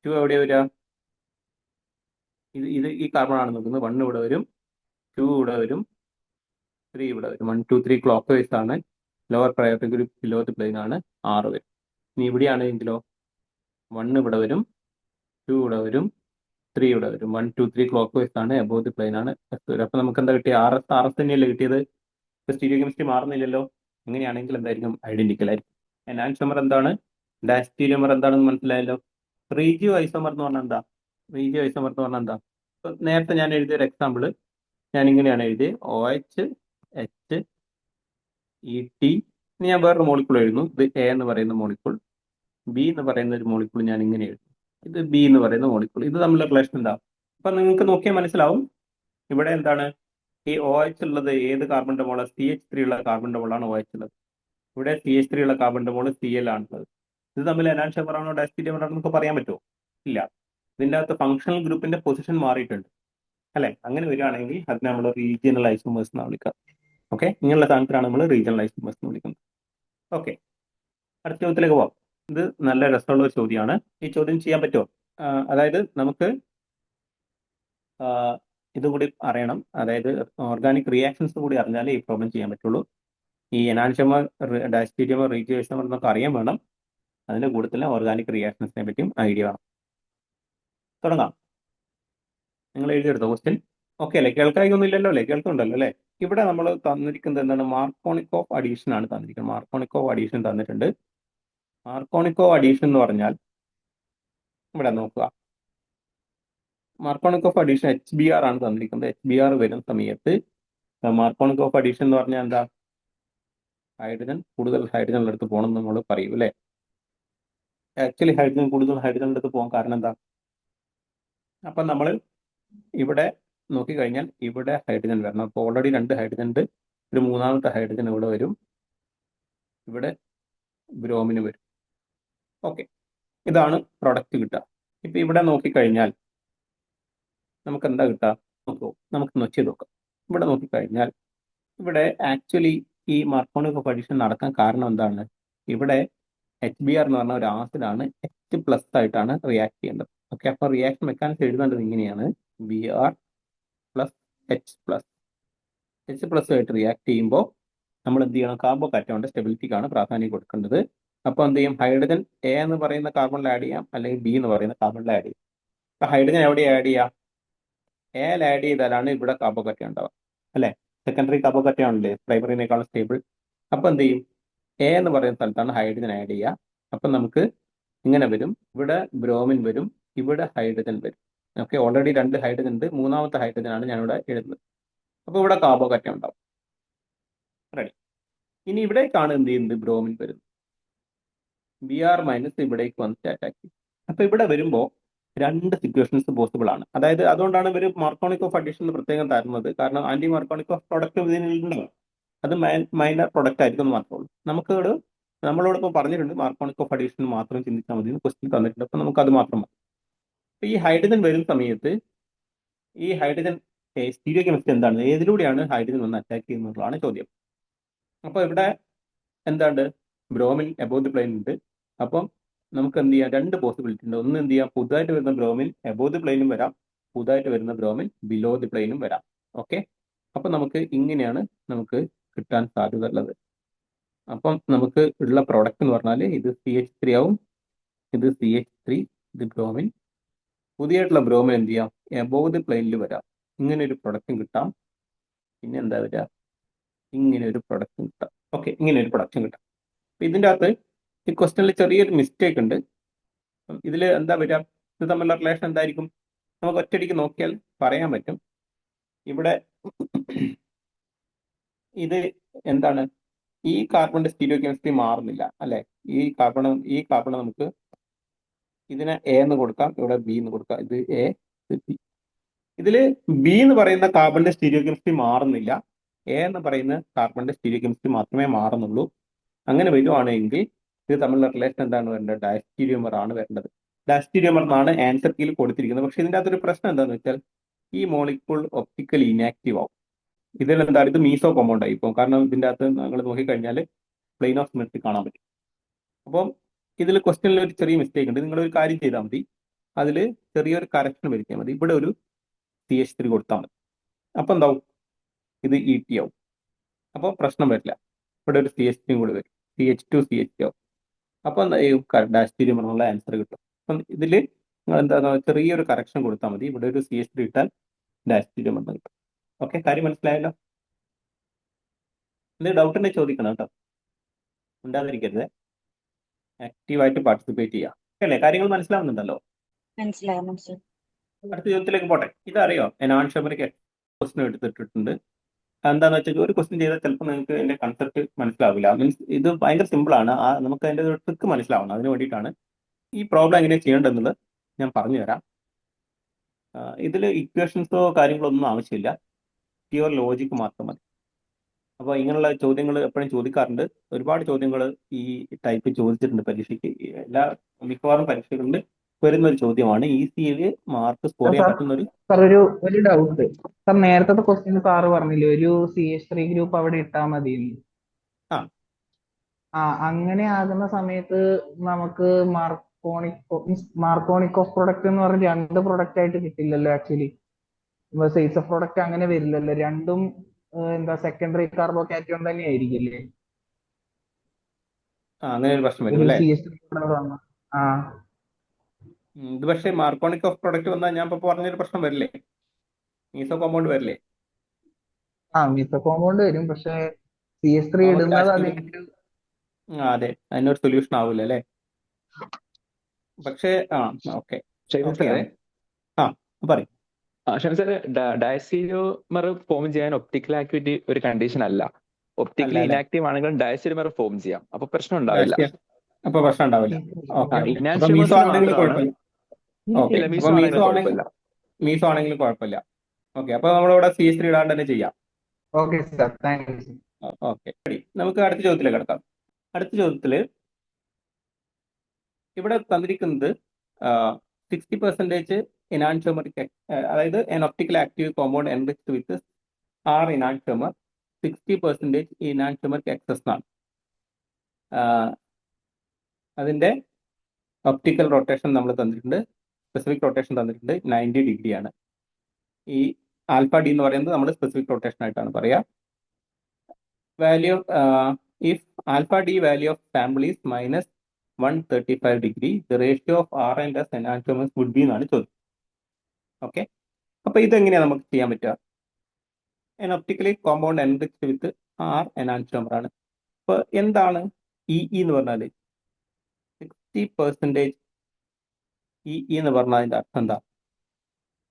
2 എവിടെയാ വരിക? ഈ കാർബൺ ആണ് നോക്കുന്നത്. 1 ഇവിടെ വരും, 2 ഇവിടെ വരും, 3 ഇവിടെ വരും. 1 2 3 ക്ലോക്ക് വൈസ് ആണ്. Lower priority group below the plane ആണ്, 6 വരും. ഇനി ഇവിടെയാണെങ്കിലോ 1 ഇവിടെ വരും, 2 ഇവിടെ വരും, 3 ഇവിടെ വരും. 1 2 3 ക്ലോക്ക് വൈസ് ആണ്, എബോവ് ദി പ്ലെയിൻ ആണ് എസ് വരും. അപ്പൊ നമുക്ക് എന്താ കിട്ടിയ? ആർ എസ് തന്നെയല്ലേ കിട്ടിയത്? Stereo chemistry മാറുന്നില്ലല്ലോ. എങ്ങനെയാണെങ്കിൽ എന്തായിരിക്കും? ഐഡന്റിക്കൽ ആയിരിക്കും. എനാൻഷമർ എന്താണ്? ഡാസ്റ്റീരിയമർ എന്താണെന്ന് മനസ്സിലായല്ലോ. റീജിയോ ഐസോമർ എന്ന് പറഞ്ഞാൽ എന്താ? റീജിയോ ഐസോമർ എന്ന് പറഞ്ഞാൽ എന്താ? ഇപ്പൊ നേരത്തെ ഞാൻ എഴുതിയ ഒരു എക്സാമ്പിൾ ഞാൻ ഇങ്ങനെയാണ് എഴുതിയത്: OH H ET. ഇനി ഞാൻ വേറൊരു മോളിക്കൂൾ എഴുതുന്നു. ഇത് എ എന്ന് പറയുന്ന മോളിക്കൂൾ, ബി എന്ന് പറയുന്ന ഒരു മോളിക്കൂൾ ഞാൻ ഇങ്ങനെ എഴുതുന്നു. ഇത് ബി എന്ന് പറയുന്ന മോളിക്കൂൾ. ഇത് തമ്മിലുള്ള റിലേഷൻ എന്താ? അപ്പൊ നിങ്ങൾക്ക് നോക്കിയാൽ മനസ്സിലാവും ഇവിടെ എന്താണ് ഈ OH ഉള്ളത് ഏത് കാർബണിന്റെ മോള്? CH3 ഉള്ള കാർബണിന്റെ മോളാണ് OH ഉള്ളത്. ഇവിടെ CH3 ഉള്ള കാർബണിന്റെ മോള് Cl ആണുള്ളത്. ഇത് തമ്മിൽ എനാൻഷമർ ആണോ ഡാസ്റ്റീരിയമർ ആണോ നമുക്ക് പറയാൻ പറ്റുമോ? ഇല്ല. ഇതിന്റെ അകത്ത് ഫങ്ഷണൽ ഗ്രൂപ്പിന്റെ പൊസിഷൻ മാറിയിട്ടുണ്ട് അല്ലെ? അങ്ങനെ വരികയാണെങ്കിൽ അതിനെ നമ്മൾ റീജിയണൽ ഐസോമേഴ്സ് എന്നാണ് വിളിക്കുക. ഓക്കെ, ഇങ്ങനെയുള്ള സാധനത്തിനാണ് നമ്മൾ റീജിയണൽ ഐസോമേഴ്സ് എന്ന് വിളിക്കുന്നത്. ഓക്കെ, അടുത്ത ചോദ്യത്തിലേക്ക് പോവാം. ഇത് നല്ല രസമുള്ള ഒരു ചോദ്യമാണ്. ഈ ചോദ്യം ചെയ്യാൻ പറ്റുമോ? അതായത് നമുക്ക് ഇതും കൂടി അറിയണം. അതായത് ഓർഗാനിക് റിയാക്ഷൻസ് കൂടി അറിഞ്ഞാലേ ഈ പ്രോബ്ലം ചെയ്യാൻ പറ്റുള്ളൂ. ഈ എനാൻഷമർ, ഡാസ്റ്റീരിയമർ, റീജിയോഐസോമർ എന്നൊക്കെ അറിയാൻ വേണം. അതിന്റെ കൂട്ടത്തിൽ ഓർഗാനിക് റിയാക്ഷൻസിനെ പറ്റിയും ഐഡിയ വേണം. തുടങ്ങാം. നിങ്ങൾ എഴുതിയെടുത്തോ ക്വസ്റ്റ്യൻ? ഓക്കെ അല്ലേ? കേൾക്കാനൊന്നും ഇല്ലല്ലോ അല്ലേ? കേൾക്കുന്നുണ്ടല്ലോ അല്ലേ? ഇവിടെ നമ്മൾ തന്നിരിക്കുന്നത് എന്താണ്? മാർക്കോണിക്കോവ് അഡീഷൻ ആണ് തന്നിരിക്കുന്നത്. മാർക്കോണിക്കോവ് അഡീഷൻ തന്നിട്ടുണ്ട്. മാർക്കോണിക്കോവ് അഡീഷൻ എന്ന് പറഞ്ഞാൽ ഇവിടെ നോക്കുക. മാർക്കോണിക്കോവ് അഡീഷൻ HBr ആണ് തന്നിരിക്കുന്നത്. HBr വരുന്ന സമയത്ത് മാർക്കോണിക്കോവ് അഡീഷൻ എന്ന് പറഞ്ഞാൽ എന്താ? ഹൈഡ്രജൻ കൂടുതൽ ഹൈഡ്രജൻ അടുത്ത് പോകണം എന്ന് നമ്മൾ പറയും അല്ലേ? ആക്ച്വലി ഹൈഡ്രജൻ കൂടുതൽ ഹൈഡ്രജൻ അടുത്ത് പോകാൻ കാരണം എന്താ? അപ്പം നമ്മൾ ഇവിടെ നോക്കിക്കഴിഞ്ഞാൽ ഇവിടെ ഹൈഡ്രജൻ വരണം. അപ്പോൾ ഓൾറെഡി 2 ഹൈഡ്രജൻ ഉണ്ട്. ഒരു മൂന്നാമത്തെ ഹൈഡ്രജൻ ഇവിടെ വരും, ഇവിടെ ബ്രോമിന് വരും. ഓക്കെ, ഇതാണ് പ്രൊഡക്റ്റ് കിട്ടുക. ഇപ്പൊ ഇവിടെ നോക്കിക്കഴിഞ്ഞാൽ നമുക്ക് എന്താ കിട്ടുക? നമുക്ക് ചെയ്ത് നോക്കാം. ഇവിടെ നോക്കിക്കഴിഞ്ഞാൽ ഇവിടെ ആക്ച്വലി ഈ മാർക്കോണിക്കോവ് അഡീഷൻ നടക്കാൻ കാരണം എന്താണ്? ഇവിടെ HBr എന്ന് പറഞ്ഞ ഒരു ആസിഡാണ് H+ ആയിട്ടാണ് റിയാക്ട് ചെയ്യേണ്ടത്. ഓക്കെ, അപ്പൊ റിയാക്ഷൻ മെക്കാനിസം എഴുതേണ്ടത് ഇങ്ങനെയാണ്: Br പ്ലസ് H+ ആയിട്ട് റിയാക്ട് ചെയ്യുമ്പോൾ നമ്മൾ എന്ത് ചെയ്യണം? കാർബോകാറ്റോണിന്റെ സ്റ്റെബിലിറ്റിക്കാണ് പ്രാധാന്യം കൊടുക്കേണ്ടത്. അപ്പോൾ എന്ത് ചെയ്യും? ഹൈഡ്രജൻ A എന്ന് പറയുന്ന കാർബണിൽ ആഡ് ചെയ്യാം, അല്ലെങ്കിൽ B എന്ന് പറയുന്ന കാർബണിൽ ആഡ് ചെയ്യാം. അപ്പൊ ഹൈഡ്രജൻ എവിടെ ആഡ് ചെയ്യാം? Aൽ ആഡ് ചെയ്താലാണ് ഇവിടെ കാർബോകാറ്റോൺ ഉണ്ടാവുക അല്ലെ? സെക്കൻഡറി കാർബോകാറ്റോൺ ആണല്ലേ പ്രൈമറിനേക്കാളും സ്റ്റേബിൾ. അപ്പൊ എന്ത് ചെയ്യും? A എന്ന് പറയുന്ന സ്ഥലത്താണ് ഹൈഡ്രജൻ ആഡ് ചെയ്യുക. അപ്പൊ നമുക്ക് ഇങ്ങനെ വരും: ഇവിടെ ബ്രോമിൻ വരും, ഇവിടെ ഹൈഡ്രജൻ വരും. ഓക്കെ, ഓൾറെഡി 2 ഹൈഡ്രജൻ ഉണ്ട്, മൂന്നാമത്തെ ഹൈഡ്രജൻ ആണ് ഞാനിവിടെ എഴുതുന്നത്. അപ്പൊ ഇവിടെ കാർബോകാറ്റോൺ ഉണ്ടാവും. റെഡി. ഇനി ഇവിടേക്കാണ് എന്ത് ചെയ്യുന്നത്? ബ്രോമിൻ വരുന്നത്. Br- ഇവിടേക്ക് വന്ന് അറ്റാക്ക് ചെയ്യും. അപ്പൊ ഇവിടെ വരുമ്പോൾ 2 സിറ്റുവേഷൻസ് പോസിബിൾ ആണ്. അതായത് അതുകൊണ്ടാണ് ഇവർ മാർക്കോണിക്കോവ് അഡീഷൻ പ്രത്യേകം തരുന്നത്. കാരണം ആന്റി മാർക്കോണിക്കോവ് പ്രൊഡക്റ്റ് ഇതിനുണ്ടാവും. അത് മൈനർ പ്രൊഡക്റ്റ് ആയിരിക്കും എന്ന് മാത്രമേ ഉള്ളൂ. നമ്മളോടൊപ്പം പറഞ്ഞിട്ടുണ്ട് മാർക്കോണിക്കോവ് അഡീഷൻ മാത്രം ചിന്തിച്ചാൽ മതി എന്ന് ക്വസ്റ്റ്യൻ തന്നിട്ടുണ്ട്. അപ്പൊ നമുക്ക് അത് മാത്രം മതി. അപ്പൊ ഈ ഹൈഡ്രജൻ വരുന്ന സമയത്ത് ഈ ഹൈഡ്രജൻ സ്റ്റീരിയോ കെമിസ്ട്രി എന്താണ്? ഏതിലൂടെയാണ് ഹൈഡ്രജൻ വന്ന് അറ്റാക്ക് ചെയ്യുന്നതാണ് ചോദ്യം. അപ്പൊ ഇവിടെ എന്താണ്? ബ്രോമിൻ എബോവ് ദി പ്ലെയിൻ ഉണ്ട്. അപ്പം നമുക്ക് എന്ത് ചെയ്യാം? 2 പോസിബിലിറ്റി ഉണ്ട്. ഒന്ന് എന്ത് ചെയ്യാം? പുതുതായിട്ട് വരുന്ന ബ്രോമിൻ എബോവ് ദി പ്ലെയിനും വരാം, പുതുതായിട്ട് വരുന്ന ബ്രോമിൻ ബിലോ ദി പ്ലെയിനും വരാം. ഓക്കെ, അപ്പൊ നമുക്ക് ഇങ്ങനെയാണ് നമുക്ക് കിട്ടാൻ സാധ്യത ഉള്ളത്. അപ്പം നമുക്ക് ഉള്ള പ്രോഡക്റ്റ് എന്ന് പറഞ്ഞാൽ ഇത് CH3 ആവും, ഇത് CH3, ഇത് ബ്രോമിൻ. പുതിയായിട്ടുള്ള ബ്രോമിൻ എന്ത് ചെയ്യാം? എബോവ് ദി പ്ലെയിനിൽ വരാം. ഇങ്ങനെ ഒരു പ്രൊഡക്റ്റും കിട്ടാം. പിന്നെ എന്താ വരിക? ഇങ്ങനെ ഒരു പ്രൊഡക്റ്റും കിട്ടാം. ഓക്കെ, ഇങ്ങനെ ഒരു പ്രൊഡക്റ്റും കിട്ടാം. അപ്പൊ ഇതിൻ്റെ അകത്ത് ഈ ക്വസ്റ്റനിൽ ചെറിയൊരു മിസ്റ്റേക്ക് ഉണ്ട്. ഇതിൽ എന്താ വരിക? ഇത് തമ്മിലുള്ള റിലേഷൻ എന്തായിരിക്കും? നമുക്ക് ഒറ്റയടിക്ക് നോക്കിയാൽ പറയാൻ പറ്റും. ഇവിടെ ഇത് എന്താണ്? ഈ കാർബണിന്റെ സ്റ്റീരിയോ കെമിസ്ട്രി മാറുന്നില്ല അല്ലെ? ഈ കാർബൺ നമുക്ക് ഇതിനെ A എന്ന് കൊടുക്കാം, ഇവിടെ B എന്ന് കൊടുക്കാം. ഇത് A, ഇത് B. ഇതില് B എന്ന് പറയുന്ന കാർബണിന്റെ സ്റ്റീരിയോ കെമിസ്ട്രി മാറുന്നില്ല. A എന്ന് പറയുന്ന കാർബണിന്റെ സ്റ്റീരിയോ കെമിസ്ട്രി മാത്രമേ മാറുന്നുള്ളൂ. അങ്ങനെ വരുവാണെങ്കിൽ ഇത് തമ്മിലുള്ള റിലേഷൻ എന്താണ് വരേണ്ടത്? ഡയസ്റ്റീരിയോമർ ആണ് വരേണ്ടത്. ഡയസ്റ്റീരിയോമർ എന്നാണ് ആൻസർ കീയിൽ കൊടുത്തിരിക്കുന്നത്. പക്ഷെ ഇതിന്റെ അകത്തൊരു പ്രശ്നം എന്താണെന്ന് വെച്ചാൽ ഈ മോളിക്കൂൾ ഒപ്റ്റിക്കലി ഇനാക്റ്റീവ് ആവും. ഇതിലെന്താണ്? ഇത് മീസോ കോമ്പൗണ്ട് ആയി പോകും. കാരണം ഇതിന്റെ അകത്ത് നിങ്ങൾ നോക്കിക്കഴിഞ്ഞാൽ പ്ലെയിൻ ഓഫ് സിമെട്രി കാണാൻ പറ്റും. അപ്പം ഇതിൽ ക്വസ്റ്റ്യനിൽ ഒരു ചെറിയ മിസ്റ്റേക്ക് ഉണ്ട്. നിങ്ങൾ ഒരു കാര്യം ചെയ്താൽ മതി, അതിൽ ചെറിയൊരു കറക്ഷൻ വരുത്തിയാൽ മതി. ഇവിടെ ഒരു CH3 കൊടുത്താൽ മതി. അപ്പം എന്താവും? ഇത് ET ആവും. അപ്പോൾ പ്രശ്നം വരില്ല. ഇവിടെ ഒരു CH3 കൂടി വരും, CH2 CH ആവും. അപ്പോൾ എന്താ ഈ ഡാഷ് തിരിയും എന്നുള്ള ആൻസർ കിട്ടും. അപ്പം ഇതിൽ നിങ്ങൾ എന്താ ചെറിയൊരു കറക്ഷൻ കൊടുത്താൽ മതി. ഇവിടെ ഒരു CH3 ഇട്ടാൽ ഡാഷ് തിരിയും എന്ന് കിട്ടും. ഓക്കെ, കാര്യം മനസ്സിലായല്ലോ? എന്തെങ്കിലും ഡൗട്ട് ഉണ്ടെങ്കിൽ ചോദിക്കണം കേട്ടോ, ഉണ്ടാതിരിക്കരുത്. ആക്റ്റീവായിട്ട് പാർട്ടിസിപ്പേറ്റ് ചെയ്യുക. അല്ലേ, കാര്യങ്ങൾ മനസ്സിലാവുന്നുണ്ടല്ലോ? മനസ്സിലായി മനസ്സിലായി. അടുത്ത ചോദ്യത്തിലേക്ക് പോട്ടെ. ഇതറിയോ, നോൺ ഷെമറിക്ക് ക്വസ്റ്റ്യൻ എടുത്തിട്ടുണ്ട്. എന്താന്ന് വെച്ചാൽ ഒരു ക്വസ്റ്റ്യൻ ചെയ്താൽ ചിലപ്പോൾ നിങ്ങൾക്ക് അതിന്റെ കൺസെപ്റ്റ് മനസ്സിലാവില്ല. മീൻസ് ഇത് ഭയങ്കര സിമ്പിൾ ആണ്. നമുക്ക് അതിന്റെ ഒരു ട്രിക്ക് മനസ്സിലാവണം. അതിന് വേണ്ടിയിട്ടാണ് ഈ പ്രോബ്ലം എങ്ങനെയാണ് ചെയ്യേണ്ടതെന്നുള്ളത് ഞാൻ പറഞ്ഞു തരാം. ഇതിൽ ഇക്വേഷൻസോ കാര്യങ്ങളോ ഒന്നും ആവശ്യമില്ല, പ്യുവർ ലോജിക്ക് മാത്രം മതി. അപ്പോൾ ഇങ്ങനെയുള്ള ചോദ്യങ്ങൾ എപ്പോഴും ചോദിക്കാറുണ്ട്. ഒരുപാട് ചോദ്യങ്ങൾ ഈ ടൈപ്പ് ചോദിച്ചിട്ടുണ്ട് പരീക്ഷയ്ക്ക്. മിക്കവാറും പരീക്ഷകളിൽ വരുന്ന ഒരു ചോദ്യമാണ്. ഈസിയിൽ മാർക്ക് സ്കോർ ചെയ്യാൻ സാർ പറ്റുന്ന ഒരു സാർ ഒരു ഡൗട്ട്. സാർ നേരത്തെ ക്വസ്റ്റ്യൻ സാറ് പറഞ്ഞില്ലേ ഒരു CH3 ഗ്രൂപ്പ് അവിടെ ഇട്ടാൽ മതി എന്ന്. ആ അങ്ങനെ ആകുന്ന സമയത്ത് നമുക്ക് മാർക്കോണിക് ഓഫ് പ്രൊഡക്റ്റ് എന്ന് പറഞ്ഞ രണ്ട് പ്രൊഡക്റ്റ് ആയിട്ട് കിട്ടില്ലല്ലോ. ആക്ച്വലി സൈസ് ഓഫ് പ്രൊഡക്റ്റ് അങ്ങനെ വരില്ലല്ലോ. രണ്ടും എന്താ സെക്കൻഡറി കാർബോ കാറ്റയോൺ തന്നെ ആയിരിക്കില്ലേ അങ്ങനെ ഒരു പ്രശ്നം വരും ഒരു അല്ലേ? CH3 ആ ഇത് പക്ഷേ മാർക്കോണിക് ഓഫ് പ്രൊഡക്റ്റ് വന്നാൽ ഞാൻ ഇപ്പോൾ പറഞ്ഞൊരു പ്രശ്നം വരില്ലേ? മീസോ കോമ്പൗണ്ട് വരില്ലേ? മീസോ കോമ്പൗണ്ട് വരും. പക്ഷെ CH3 നമുക്ക് ഇടുന്നത് ഡാഷ് അതിന്റെ ഒരു അതെ, അതിനൊരു സൊല്യൂഷൻ ആവില്ല അല്ലേ? പക്ഷേ ഓക്കെ ഷൈൻ ഓക്കെ സാറേ, ആ പറയും. ഷൈൻ സാറേ, ഡയസ്റ്റീരിയോമർ ഫോം ചെയ്യാൻ ഒപ്റ്റിക്കൽ ആക്ടിവിറ്റി ഒരു കണ്ടീഷൻ അല്ല. അല്ല ഒപ്റ്റിക്കലി അല്ലേ? ഇനാക്റ്റീവ് ആണെങ്കിലും ഡയസ്റ്റീരിയോമർ ഫോം ചെയ്യാം. അപ്പൊ പ്രശ്നം ഉണ്ടാവില്ല. അപ്പൊ പ്രശ്നം ഉണ്ടാവില്ല. Okay okay. അപ്പൊ മീസോ ഇനാൻഷ്യൂമേഴ്സിന് ആണെങ്കിലും മാത്രമാണ്. കുഴപ്പമില്ല. ഓക്കെ, ഇല്ല, അപ്പൊ മീസോ ആണെങ്കിലും കുഴപ്പമില്ല. മീസോ ആണെങ്കിലും കുഴപ്പമില്ല. ഓക്കെ, അപ്പൊ നമ്മളിവിടെ CH3 ഇടാണ്ട് തന്നെ ചെയ്യാം. Okay sir, thank you. Okay, നമുക്ക് അടുത്ത ചോദ്യത്തിലേക്ക് കിടക്കാം. അടുത്ത ചോദ്യത്തില് ഇവിടെ തന്നിരിക്കുന്നത് 60% ഇനാൻഷോമറിക്, അതായത് an optical active compound enriched with R enantiomer, 60% enantiomeric excess എന്നാണ്. അതിന്റെ ഒപ്റ്റിക്കൽ റൊട്ടേഷൻ നമ്മൾ തന്നിട്ടുണ്ട്, സ്പെസിഫിക് റൊട്ടേഷൻ തന്നിട്ടുണ്ട്, 90 ഡിഗ്രിയാണ്. ഈ ആൽഫ ഡി എന്ന് പറയുന്നത് നമ്മൾ സ്പെസിഫിക് റൊട്ടേഷൻ ആയിട്ടാണ് പറയാ. Value if alpha D value of sample is -135 degree, the ratio of R and S enantiomers would be എന്നാണ് ചോദ്യം. ഓക്കെ, അപ്പൊ ഇതെങ്ങനെയാണ് നമുക്ക് ചെയ്യാൻ പറ്റുക? Optically compound enriched with R enantiomer ആണ്. അപ്പൊ എന്താണ് എന്ന് പറഞ്ഞാൽ 60% എന്ന് പറഞ്ഞാൽ അതിന്റെ അർത്ഥം എന്താ?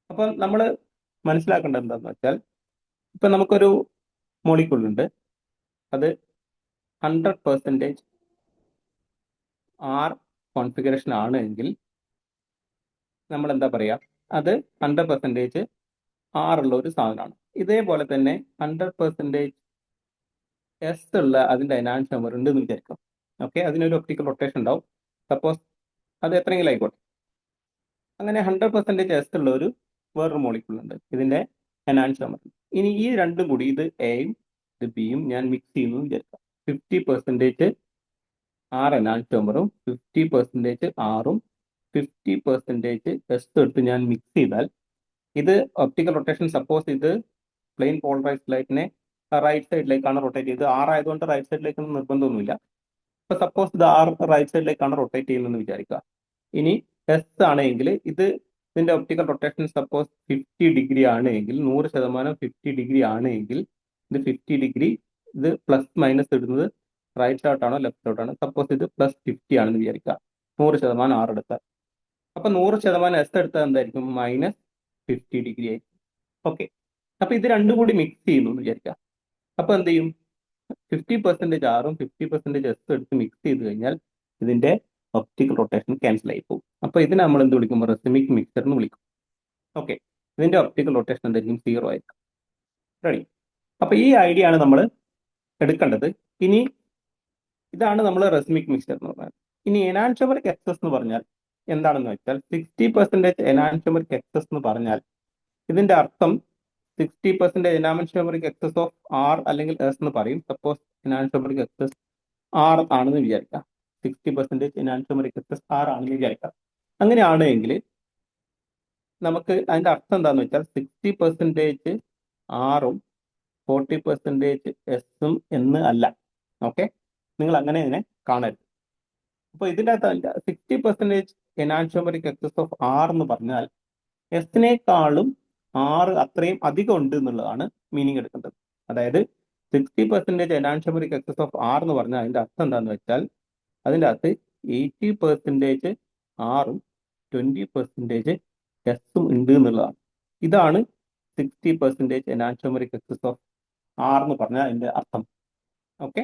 അപ്പൊ നമ്മൾ മനസ്സിലാക്കേണ്ടത് എന്താന്ന് വെച്ചാൽ, ഇപ്പൊ നമുക്കൊരു മോളിക്യൂൾ ഉണ്ട്, അത് 100% R കോൺഫിഗറേഷൻ ആണ് എങ്കിൽ നമ്മൾ എന്താ പറയാ, അത് 100% R ഉള്ള ഒരു സാധനമാണ്. ഇതേപോലെ തന്നെ 100% S ഉള്ള അതിന്റെ എനാൻഷ്യോമർ ഉണ്ട് എന്ന് വിചാരിക്കും. ഓക്കെ, അതിനൊരു ഒപ്റ്റിക്കൽ റൊട്ടേഷൻ ഉണ്ടാവും. സപ്പോസ് അത് എത്രയെങ്കിലും ആയിക്കോട്ടെ. അങ്ങനെ 100% S ഉള്ള ഒരു വേറൊരു മോളിക്യൂൾ ഉണ്ട്, ഇതിന്റെ എനാൻഷ്യോമർ. ഇനി ഈ രണ്ടും കൂടി, ഇത് എയും ഇത് ബിയും ഞാൻ മിക്സ് ചെയ്യുന്നു വിചാരിക്കാം. 50% R എനാൻഷ്യോമറും 50% ആറും 50% S എടുത്ത് ഞാൻ മിക്സ് ചെയ്താൽ, ഇത് ഒപ്റ്റിക്കൽ റൊട്ടേഷൻ, സപ്പോസ് ഇത് പ്ലെയിൻ പോളറൈസ്ഡ് ലൈറ്റിനെ റൈറ്റ് സൈഡിലേക്കാണ് റൊട്ടേറ്റ് ചെയ്ത്, R ആയതുകൊണ്ട് റൈറ്റ് സൈഡിലേക്ക് നിർബന്ധമൊന്നുമില്ല. ഇപ്പൊ സപ്പോസ് ഇത് R റൈറ്റ് സൈഡിലേക്കാണ് റൊട്ടേറ്റ് ചെയ്യുന്നതെന്ന് വിചാരിക്കുക. ഇനി S ആണെങ്കിൽ ഇതിന്റെ ഒപ്റ്റിക്കൽ റൊട്ടേഷൻ സപ്പോസ് 50 ഡിഗ്രി ആണ് എങ്കിൽ, 100% 50 ഡിഗ്രി ആണ് എങ്കിൽ, ഇത് 50 ഡിഗ്രി, ഇത് പ്ലസ് മൈനസ് ഇടുന്നത് റൈറ്റിലോട്ടാണോ ലെഫ്റ്റിലോട്ടാണ്? സപ്പോസ് ഇത് +50 ആണെന്ന് വിചാരിക്കുക, 100% R എടുത്താൽ. അപ്പൊ 100% S എടുത്താൽ എന്തായിരിക്കും? -50 ഡിഗ്രി ആയിരിക്കും. ഓക്കെ, അപ്പൊ ഇത് രണ്ടും കൂടി മിക്സ് ചെയ്യുന്നു എന്ന് വിചാരിക്കുക. അപ്പൊ എന്ത് ചെയ്യും? 50% ആറും 50% S എടുത്ത് മിക്സ് ചെയ്ത് കഴിഞ്ഞാൽ ഇതിന്റെ ഒപ്റ്റിക്കൽ റൊട്ടേഷൻ ക്യാൻസൽ ആയി പോകും. അപ്പൊ ഇതിനെ നമ്മൾ എന്ത് വിളിക്കും? റെസിമിക് മിക്സർ എന്ന് വിളിക്കും. ഓക്കെ, ഇതിന്റെ ഒപ്റ്റിക്കൽ റൊട്ടേഷൻ എന്തായിരിക്കും? 0 ആയിരിക്കും. റെഡി? അപ്പൊ ഈ ഐഡിയ ആണ് നമ്മൾ എടുക്കേണ്ടത്. ഇനി ഇതാണ് നമ്മൾ റെസിമിക് മിക്സർ എന്ന് പറഞ്ഞാൽ. ഇനി എനാൻഷ്യോമറിക് എക്സസ് എന്ന് പറഞ്ഞാൽ എന്താണെന്ന് വെച്ചാൽ, 60% എനാൻഷ്യോമറിക് എക്സസ് എന്ന് പറഞ്ഞാൽ ഇതിന്റെ അർത്ഥം 60% എനാൻഷ്യോമറിക് എക്സസ് ഓഫ് R അല്ലെങ്കിൽ S എന്ന് പറയും. സപ്പോസ് എനാൻഷ്യോമറിക് എക്സസ് R ആണെന്ന് വിചാരിക്കാം. 60% എനാൻഷ്യോമറിക് എക്സസ് R ആണെന്ന് വിചാരിക്കാം. അങ്ങനെയാണെങ്കിൽ നമുക്ക് അതിന്റെ അർത്ഥം എന്താണെന്ന് വെച്ചാൽ, 60% ആറും 40% എസും എന്ന് അല്ല. ഓക്കെ, നിങ്ങൾ അങ്ങനെ അതിനെ കാണരുത്. അപ്പോൾ ഇതിൻ്റെ അകത്ത് 60% എനാൻഷോമറിക് എക്സസ് ഓഫ് ആർ എന്ന് പറഞ്ഞാൽ എസിനേക്കാളും ആറ് അത്രയും അധികം ഉണ്ട് എന്നുള്ളതാണ് മീനിങ് എടുക്കേണ്ടത്. അതായത് 60% എനാൻഷോമറിക് എക്സസ് ഓഫ് ആർ എന്ന് പറഞ്ഞാൽ അതിന്റെ അർത്ഥം എന്താണെന്ന് വെച്ചാൽ അതിൻ്റെ അകത്ത് 80% ആറും 20% എസും ഉണ്ട് എന്നുള്ളതാണ്. ഇതാണ് 60% എനാൻഷോമറിക് എക്സസ് ഓഫ് ആർ എന്ന് പറഞ്ഞാൽ അതിന്റെ അർത്ഥം. ഓക്കെ,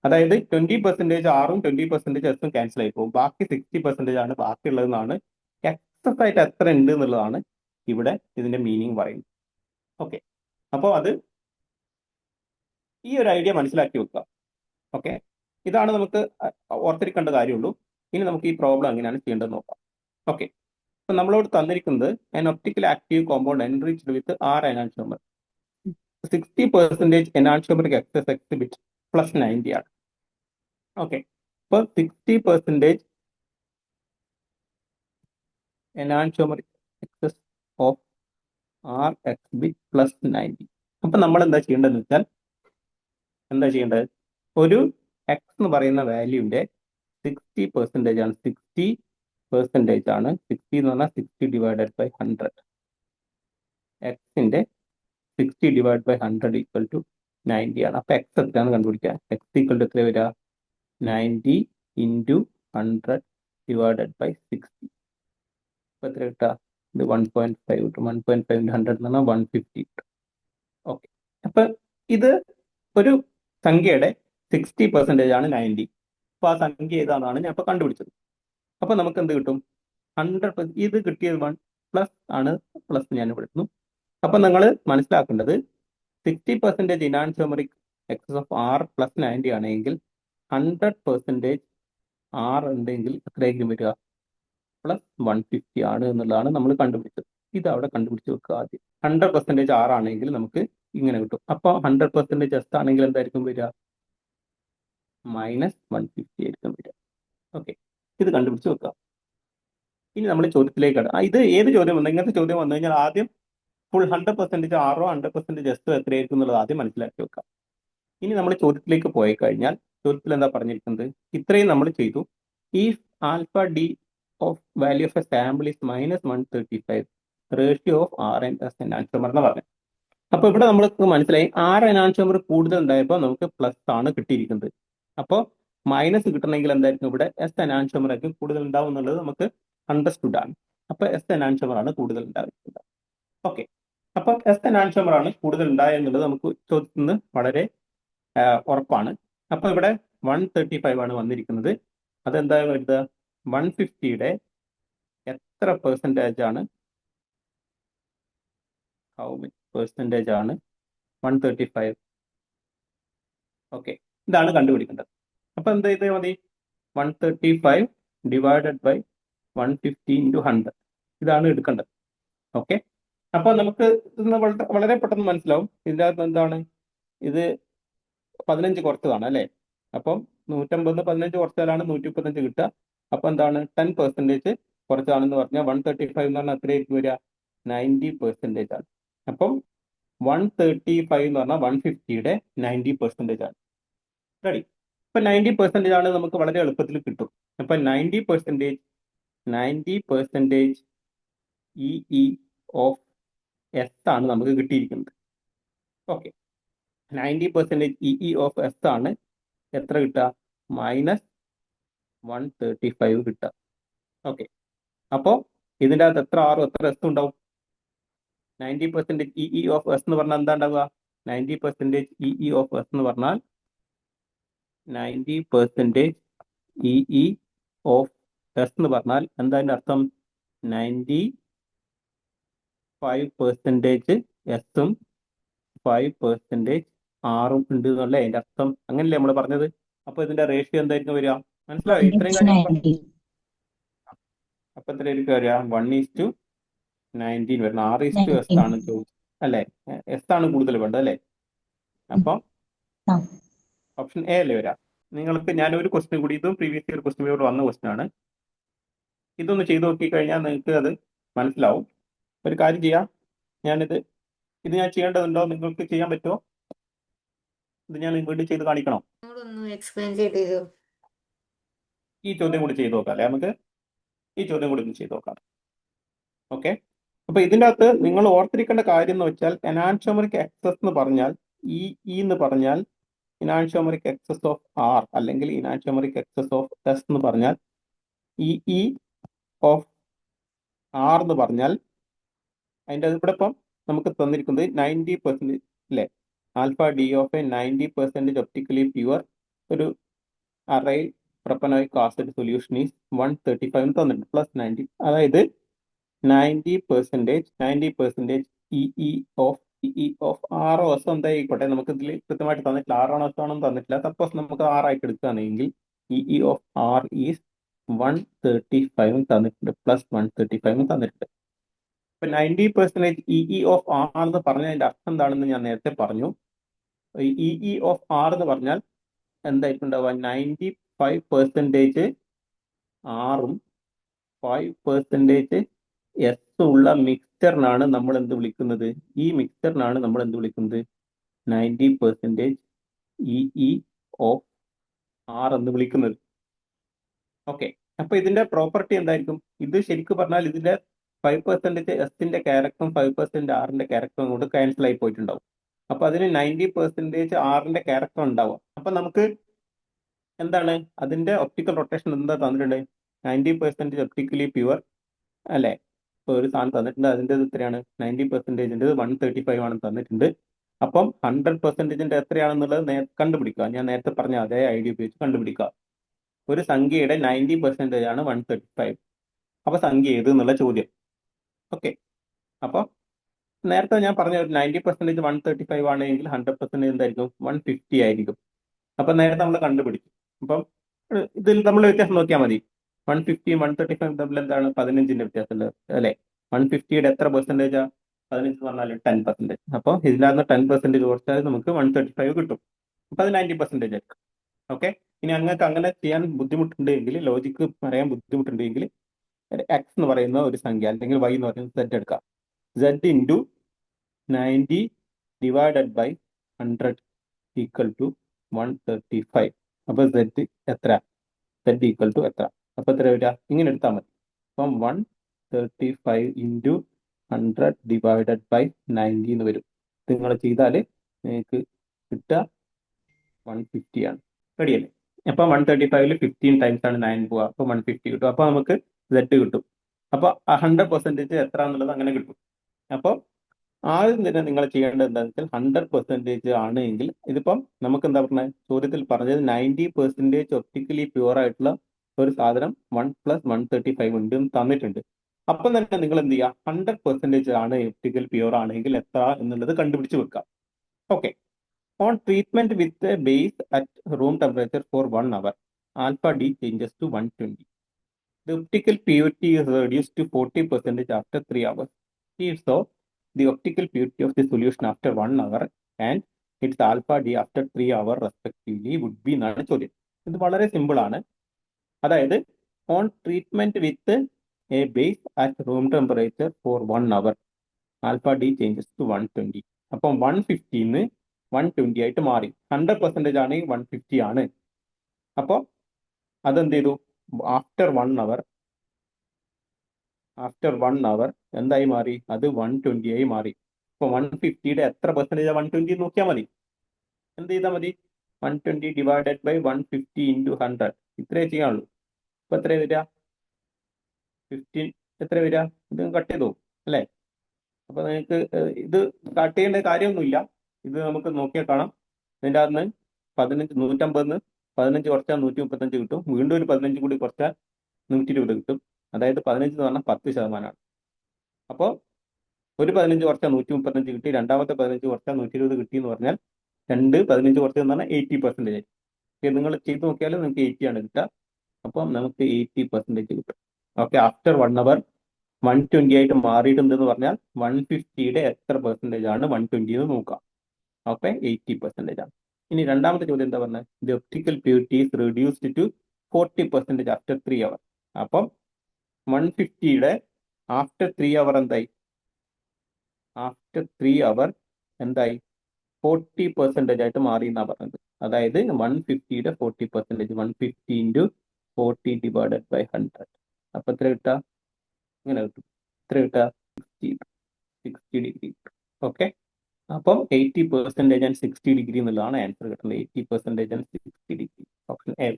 അതായത് 20% ആറും 20% എസും ക്യാൻസൽ ആയി പോകും. ബാക്കി 60% ആണ് ബാക്കിയുള്ളതെന്നാണ്. എക്സസ് ആയിട്ട് എത്ര ഉണ്ട് എന്നുള്ളതാണ് ഇവിടെ ഇതിന്റെ മീനിങ് പറയുന്നത്. ഓക്കെ, അപ്പോൾ അത് ഈ ഒരു ഐഡിയ മനസ്സിലാക്കി വെക്കുക. ഓക്കെ, ഇതാണ് നമുക്ക് ഓർത്തിരിക്കേണ്ട കാര്യമുള്ളൂ. ഇനി നമുക്ക് ഈ പ്രോബ്ലം എങ്ങനെയാണ് ചെയ്യേണ്ടത് നോക്കാം. ഓക്കെ, അപ്പൊ നമ്മളോട് തന്നിരിക്കുന്നത് an optical active compound enriched with R enantiomer 60% enantiomeric excess exhibit plus 90 ആണ്. ഓക്കെ, അപ്പോൾ 60% enantiomeric excess of R exhibit plus 90. അപ്പൊ നമ്മൾ എന്താ ചെയ്യേണ്ടതെന്ന് വെച്ചാൽ ഒരു എക്സ് എന്ന് പറയുന്ന വാല്യൂവിന്റെ 60% ആണ്. 60% ആണ്. 60 എന്ന് പറഞ്ഞാൽ 60 ഡിവൈഡഡ് ബൈ 100. എക്സിന്റെ 60 ഡിവൈഡ് ബൈ 100 ഈക്വൽ ടു 90 ആണ്. അപ്പൊ എക്സ് എത്രയാണ് കണ്ടുപിടിക്കുക? എക്സ് ഈക്വൽ ടു എത്ര വരിക? 90 ഇൻറ്റു 100 ഡിവൈഡഡ് ബൈ 60. അപ്പൊ എത്ര കിട്ടുക? ഇത് 1.5 കിട്ടും. 1.5 ഇൻറ്റു 100 എന്ന് പറഞ്ഞാൽ 150 കിട്ടും. ഓക്കെ, അപ്പൊ ഇത് ഒരു സംഖ്യയുടെ 60% ആണ് 90. അപ്പൊ ആ സംഖ്യ ഏതാണെന്നാണ് ഞാൻ ഇപ്പൊ കണ്ടുപിടിച്ചത്. അപ്പൊ നമുക്ക് എന്ത് കിട്ടും? 100%. ഇത് കിട്ടിയത് 1 പ്ലസ് ആണ്. പ്ലസ് ഞാൻ വിടുന്നു. അപ്പൊ നിങ്ങൾ മനസ്സിലാക്കേണ്ടത് 60% ഇനാൻഷോമറിക് എക്സസ് ഓഫ് ആർ പ്ലസ് 90 ആണെങ്കിൽ 100% ആർ ഉണ്ടെങ്കിൽ എത്രയായിരിക്കും വരിക? പ്ലസ് 150 ആണ് എന്നുള്ളതാണ് നമ്മൾ കണ്ടുപിടിച്ചത്. ഇത് അവിടെ കണ്ടുപിടിച്ച് വെക്കുക ആദ്യം. 100% ആർ ആണെങ്കിൽ നമുക്ക് ഇങ്ങനെ കിട്ടും. അപ്പോൾ 100% എസ് ആണെങ്കിൽ എന്തായിരിക്കും വരിക? -150 ആയിരിക്കും വരിക. ഓക്കെ, ഇത് കണ്ടുപിടിച്ച് വെക്കുക. ഇനി നമ്മൾ ചോദ്യത്തിലേക്ക് ഇത് ഏത് ചോദ്യം വന്നു? ഇങ്ങനത്തെ ചോദ്യം വന്നു കഴിഞ്ഞാൽ ആദ്യം ഫുൾ 100% ആറോ 100% എസ്സോ എത്രയായിരിക്കും എന്നുള്ളത് ആദ്യം മനസ്സിലാക്കി വെക്കാം. ഇനി നമ്മൾ ചോദ്യത്തിലേക്ക് പോയി കഴിഞ്ഞാൽ ചോദ്യത്തിൽ എന്താ പറഞ്ഞിരിക്കുന്നത്? ഇത്രയും നമ്മൾ ചെയ്തു. If alpha D of value of a sample is -135 ratio of R and S enantiomer എന്ന് പറഞ്ഞു. അപ്പൊ ഇവിടെ നമ്മൾക്ക് മനസ്സിലായി ആർ എനാൻഷോമർ കൂടുതൽ ഉണ്ടായപ്പോൾ നമുക്ക് പ്ലസ് ആണ് കിട്ടിയിരിക്കുന്നത്. അപ്പോൾ മൈനസ് കിട്ടണമെങ്കിൽ എന്തായിരിക്കും? ഇവിടെ എസ് എനാൻഷോമർ ആയിരിക്കും കൂടുതൽ ഉണ്ടാവും എന്നുള്ളത് നമുക്ക് അണ്ടർസ്റ്റുഡ് ആണ്. അപ്പൊ എസ് എനാൻഷോമർ ആണ് കൂടുതൽ ഉണ്ടാകുന്നത്. ഓക്കെ, അപ്പൊ എസ് എനാൻഷോമർ ആണ് കൂടുതൽ ഉണ്ടായത് എന്നുള്ളത് നമുക്ക് ചോദ്യത്തിൽ നിന്ന് വളരെ ഉറപ്പാണ്. അപ്പൊ ഇവിടെ 135 ആണ് വന്നിരിക്കുന്നത്. അതെന്താ വരുന്നത്? 150യുടെ എത്ര പെർസെൻറ്റേജ് ആണ്? ഹൗ മച്ച് പെർസെൻറ്റേജ് ആണ് 135? ഓക്കെ, ഇതാണ് കണ്ടുപിടിക്കേണ്ടത്. അപ്പൊ എന്ത് ചെയ്താൽ മതി? 135 ഡിവൈഡഡ് ബൈ 150 ഇൻറ്റു 100 ഇതാണ് എടുക്കേണ്ടത്. ഓക്കെ, അപ്പൊ നമുക്ക് ഇന്ന് വളരെ പെട്ടെന്ന് മനസ്സിലാവും. ഇതിൻ്റെ അകത്ത് എന്താണ്? ഇത് 15 കുറച്ചതാണ് അല്ലേ? അപ്പം 150 15 കുറച്ചാലാണ് 135 കിട്ടുക. അപ്പൊ എന്താണ്? 10% കുറച്ചാണെന്ന് പറഞ്ഞാൽ 135 എന്ന് പറഞ്ഞാൽ എത്രയായിരിക്കും വരിക? 90% ആണ്. അപ്പം 135 എന്ന് പറഞ്ഞാൽ 150യുടെ 90% ആണ്. റെഡി? ഇപ്പൊ 90% ആണ് നമുക്ക് വളരെ എളുപ്പത്തിൽ കിട്ടും. അപ്പൊ 90% ഇ ഓഫ് എസ് ആണ് നമുക്ക് കിട്ടിയിരിക്കുന്നത്. ഓക്കെ, 90% ഇ ഓഫ് എസ് ആണ് എത്ര കിട്ടുക? -135 കിട്ടുക. ഓക്കെ, അപ്പോൾ ഇതിൻ്റെ അകത്ത് എത്ര ആറും എത്ര എസ് ഉണ്ടാവും? 90% ഇ ഓഫ് എസ് എന്ന് പറഞ്ഞാൽ എന്താ ഉണ്ടാവുക? 90% ഇ ഓഫ് എസ് എന്ന് പറഞ്ഞാൽ 90% ഇ ഓഫ് എസ് എന്ന് പറഞ്ഞാൽ എന്താ അതിൻ്റെ അർത്ഥം? 95% എസും 5% ആറും ഉണ്ട് എന്നല്ലേ അതിന്റെ അർത്ഥം? അങ്ങനല്ലേ നമ്മൾ പറഞ്ഞത്? അപ്പൊ ഇതിന്റെ റേഷ്യോ എന്തായിരിക്കും വരിക? മനസ്സിലായോ? ഇത്രയും കാര്യങ്ങൾ 90. അപ്പൊ എത്രയായിരിക്കും വരിക? 1:19 വരണം. 6:s ആണ് ചോദിച്ചത് അല്ലേ? എസ് ആണ് കൂടുതൽ വേണ്ടത് അല്ലേ? അപ്പം ആ. ഓപ്ഷൻ എ അല്ലേ വരാം. നിങ്ങൾക്ക് ഞാൻ ഒരു ക്വസ്റ്റ്യൻ കൂടി, ഇതും പ്രീവിയസ് ഇയർ ക്വസ്റ്റ്യൻ പേപ്പർ വന്ന ക്വസ്റ്റ്യൻ ആണ്. ഇതൊന്ന് ചെയ്ത് നോക്കി കഴിഞ്ഞാൽ നിങ്ങൾക്ക് അത് മനസ്സിലാവും. ഒരു കാര്യം ചെയ്യാം, ഇത് ഞാൻ ചെയ്യേണ്ടതുണ്ടോ? നിങ്ങൾക്ക് ചെയ്യാൻ പറ്റുമോ? ഇത് ഞാൻ വീണ്ടും ചെയ്ത് കാണിക്കണോ? ഒന്ന് എക്സ്പ്ലെയിൻ ചെയ്തു. ഈ ചോദ്യം കൂടി ചെയ്ത് നോക്കാം അല്ലെ? നമുക്ക് ഈ ചോദ്യം കൂടി ഒന്ന് ചെയ്ത് നോക്കാം. ഓക്കെ, അപ്പൊ ഇതിൻ്റെ അകത്ത് നിങ്ങൾ ഓർത്തിരിക്കേണ്ട കാര്യം എന്ന് വെച്ചാൽ എനാൻഷോമറിക് എക്സസ് എന്ന് പറഞ്ഞാൽ ഈ എന്ന് പറഞ്ഞാൽ ഇനാൻഷോമറിക് എക്സസ് ഓഫ് ആർ അല്ലെങ്കിൽ ഇനാൻഷോമറിക് എക്സസ് ഓഫ് എസ് എന്ന് പറഞ്ഞാൽ ഇ ഓഫ് ആർ എന്ന് പറഞ്ഞാൽ അതിൻ്റെ ഇവിടെ ഇപ്പം നമുക്ക് തന്നിരിക്കുന്നത് 90% അല്ലേ? Alpha D of a 90% optically pure ഒരു aryl propanoic acid solution is 135 തന്നിട്ടുണ്ട് പ്ലസ് 90, അതായത് 90% e of R or S എന്തായിക്കോട്ടെ, നമുക്ക് ഇതിൽ കൃത്യമായിട്ട് തന്നിട്ടില്ല, ആറാണോ എസ് ആണോ തന്നിട്ടില്ല. സപ്പോസ് നമുക്ക് ആറായിട്ട് എടുക്കുകയാണെങ്കിൽ ഇ ഓഫ് ആർ ഈസ് 135 തന്നിട്ടുണ്ട് പ്ലസ് 135 തന്നിട്ടുണ്ട്. ഇപ്പൊ 90% ഇ ഓഫ് ആർ എന്ന് പറഞ്ഞതിന്റെ അർത്ഥം എന്താണെന്ന് ഞാൻ നേരത്തെ പറഞ്ഞു. ഇ ഓഫ് ആർ എന്ന് പറഞ്ഞാൽ എന്തായിരിക്കും ഉണ്ടാവുക? 95% ആറും 5% എസ് ഉള്ള മിക്സ്ചറിനാണ് നമ്മൾ എന്ത് വിളിക്കുന്നത്? ഈ മിക്സ്ചറിനാണ് നമ്മൾ എന്ത് വിളിക്കുന്നത്? 90% ഇ ഓഫ് ആർ എന്ന് വിളിക്കുന്നത്. ഓക്കെ, അപ്പൊ ഇതിന്റെ പ്രോപ്പർട്ടി എന്തായിരിക്കും? ഇത് ശരിക്കും പറഞ്ഞാൽ ഇതിന്റെ 5% എസിന്റെ ക്യാരക്ടറും 5% ആറിന്റെ ക്യാരക്ടറും കൊണ്ട് ക്യാൻസൽ ആയി പോയിട്ടുണ്ടാവും. അപ്പൊ അതിന് 90% ആറിന്റെ ക്യാരക്ടർ ഉണ്ടാവും. അപ്പൊ നമുക്ക് എന്താണ് അതിന്റെ ഒപ്റ്റിക്കൽ റൊട്ടേഷൻ എന്താ തന്നിട്ടുണ്ട്? 90% ഒപ്റ്റിക്കലി പ്യുവർ അല്ലെ? ഇപ്പൊ ഒരു സാധനം തന്നിട്ടുണ്ട്, അതിന്റെ എത്രയാണ്? 90% 135 ആണ് തന്നിട്ടുണ്ട്. അപ്പം 100% എത്രയാണെന്നുള്ളത് കണ്ടുപിടിക്കുക. ഞാൻ നേരത്തെ പറഞ്ഞ അതേ ഐഡിയ ഉപയോഗിച്ച് കണ്ടുപിടിക്കുക. ഒരു സംഖ്യയുടെ 90% ആണ് 135. അപ്പൊ സംഖ്യ ഏത് എന്നുള്ള ചോദ്യം. ഓക്കെ, അപ്പൊ നേരത്തെ ഞാൻ പറഞ്ഞ ഒരു 90% 135 ആണെങ്കിൽ 100% എന്തായിരിക്കും? 150 ആയിരിക്കും. അപ്പൊ നേരത്തെ നമ്മൾ കണ്ടുപിടിച്ചു. അപ്പം ഇതിൽ നമ്മൾ വ്യത്യാസം നോക്കിയാൽ മതി. 150 135 തമ്മിൽ എന്താണ്? 15ന്റെ വ്യത്യാസം അല്ലെ? 150യുടെ എത്ര പെർസെന്റേജാ? 15 എന്ന് പറഞ്ഞാൽ 10%. അപ്പോൾ ഇതിനകത്ത് 10% കുറച്ചാൽ നമുക്ക് 135 കിട്ടും. അപ്പൊ അത് 90% ആയിരിക്കും. ഓക്കെ, ഇനി അങ്ങക്ക് അങ്ങനെ ചെയ്യാൻ ബുദ്ധിമുട്ടുണ്ടെങ്കിൽ, ലോജിക്ക് പറയാൻ ബുദ്ധിമുട്ടുണ്ടെങ്കിൽ എക്സ് എന്ന് പറയുന്ന ഒരു സംഖ്യ അല്ലെങ്കിൽ വൈ എന്ന് പറയുന്ന സെറ്റ് എടുക്കാം. Z into 90 divided by 100 equal to 135. അപ്പൊ സെഡ് എത്ര? സെഡ് ഈക്വൽ ടു എത്ര? അപ്പൊ എത്ര വരിക? ഇങ്ങനെ എടുത്താൽ മതി. അപ്പം 135 ഇൻറ്റു 100 ഡിവൈഡഡ് ബൈ 90 എന്ന് വരും. നിങ്ങൾ ചെയ്താൽ നിങ്ങൾക്ക് കിട്ടുക 150 ആണ്. റെഡിയല്ലേ? അപ്പൊ 135 15 ടൈംസ് ആണ് 9 പോവുക. അപ്പൊ 150 കിട്ടും. അപ്പൊ നമുക്ക് സെഡ് കിട്ടും. അപ്പൊ 100% എത്ര എന്നുള്ളത് അങ്ങനെ കിട്ടും. അപ്പോൾ ആദ്യം തന്നെ നിങ്ങൾ ചെയ്യേണ്ടത് എന്താണെന്ന് വെച്ചാൽ 100% ആണ് എങ്കിൽ, ഇതിപ്പം നമുക്ക് എന്താ പറഞ്ഞത്? ചോദ്യത്തിൽ പറഞ്ഞത് 90% ഒപ്റ്റിക്കലി പ്യുവർ ആയിട്ടുള്ള ഒരു സാധനം 1 + 135 ഉണ്ട് എന്ന് തന്നിട്ടുണ്ട്. അപ്പം തന്നെ നിങ്ങൾ എന്ത് ചെയ്യുക? 100% ആണ് ഒപ്റ്റിക്കൽ പ്യുവർ ആണെങ്കിൽ എത്ര എന്നുള്ളത് കണ്ടുപിടിച്ച് വെക്കുക. Okay, on treatment with a base at room temperature for 1 hour, alpha D changes to 120. The optical purity is reduced to 40% after 3 hours. If so, the optical purity of the solution after 1 hour and its alpha d after 3 hours respectively would be എന്നാണ് ചോദ്യം. ഇത് വളരെ simple ആണ്. അതായത് on treatment with a base at room temperature for 1 hour, alpha D changes to 120. അപ്പം 150 120 ആയിട്ട് മാറി. 100% ആണെങ്കിൽ 150 ആണ്. അപ്പോൾ അതെന്ത് ചെയ്തു? ആഫ്റ്റർ 1 hour എന്തായി മാറി? അത് 120 ആയി മാറി. അപ്പൊ 150യുടെ എത്ര പെർസെന്റേജ് 120 നോക്കിയാൽ മതി. എന്ത് ചെയ്താൽ മതി? 120 ഡിവൈഡഡ് ബൈ 150 ഇൻറ്റു 100 ഇത്രേ ചെയ്യാനുള്ളൂ. ഇപ്പൊ എത്ര വരിക? 15 എത്ര വരിക? ഇത് കട്ട് ചെയ്തു അല്ലേ? അപ്പൊ നിങ്ങൾക്ക് ഇത് കട്ട് ചെയ്യേണ്ട കാര്യമൊന്നുമില്ല. ഇത് നമുക്ക് നോക്കിയാൽ കാണാം. ഇതിൻ്റെ അകത്ത് 15 150 15 കുറച്ചാൽ 135 കിട്ടും. വീണ്ടും ഒരു 15 കൂടി കുറച്ചാൽ 120 കിട്ടും. അതായത് 15 എന്ന് പറഞ്ഞാൽ 10%. അപ്പോൾ ഒരു 15 കുറച്ചാൽ 135 കിട്ടി, രണ്ടാമത്തെ 15 കുറച്ചാൽ 120 കിട്ടി എന്ന് പറഞ്ഞാൽ 15 കുറച്ച് എന്ന് പറഞ്ഞാൽ 80%. നിങ്ങൾ ചെയ്ത് നോക്കിയാൽ നിങ്ങൾക്ക് 80 ആണ് കിട്ടുക. അപ്പം നമുക്ക് 80% കിട്ടും. ഓക്കെ, ആഫ്റ്റർ 1 hour 120 ആയിട്ട് മാറിയിട്ടുണ്ടെന്ന് പറഞ്ഞാൽ 150യുടെ എത്ര പെർസെന്റേജ് ആണ് 120 എന്ന് നോക്കാം. ഓക്കെ, 80% ആണ്. ഇനി രണ്ടാമത്തെ ചോദ്യം എന്താ പറഞ്ഞത്? The optical purity is reduced to 40% after 3 hours. അപ്പം 150യുടെ ആഫ്റ്റർ 3 hour എന്തായി? ആഫ്റ്റർ 3 hour എന്തായി? 40% ആയിട്ട് മാറി എന്നാ പറഞ്ഞത്. അതായത് 150യുടെ 40%, 150 ഇൻറ്റു 40 ഡിവൈഡഡ് ബൈ 100. അപ്പൊ എത്ര കിട്ടുക? ഇങ്ങനെ കിട്ടും. എത്ര കിട്ടുക? 60 ഓക്കെ. അപ്പം 80% ആൻഡ് 60 എന്നുള്ളതാണ് ആൻസർ കിട്ടുന്നത്. 80% ആൻഡ് 60. Option A.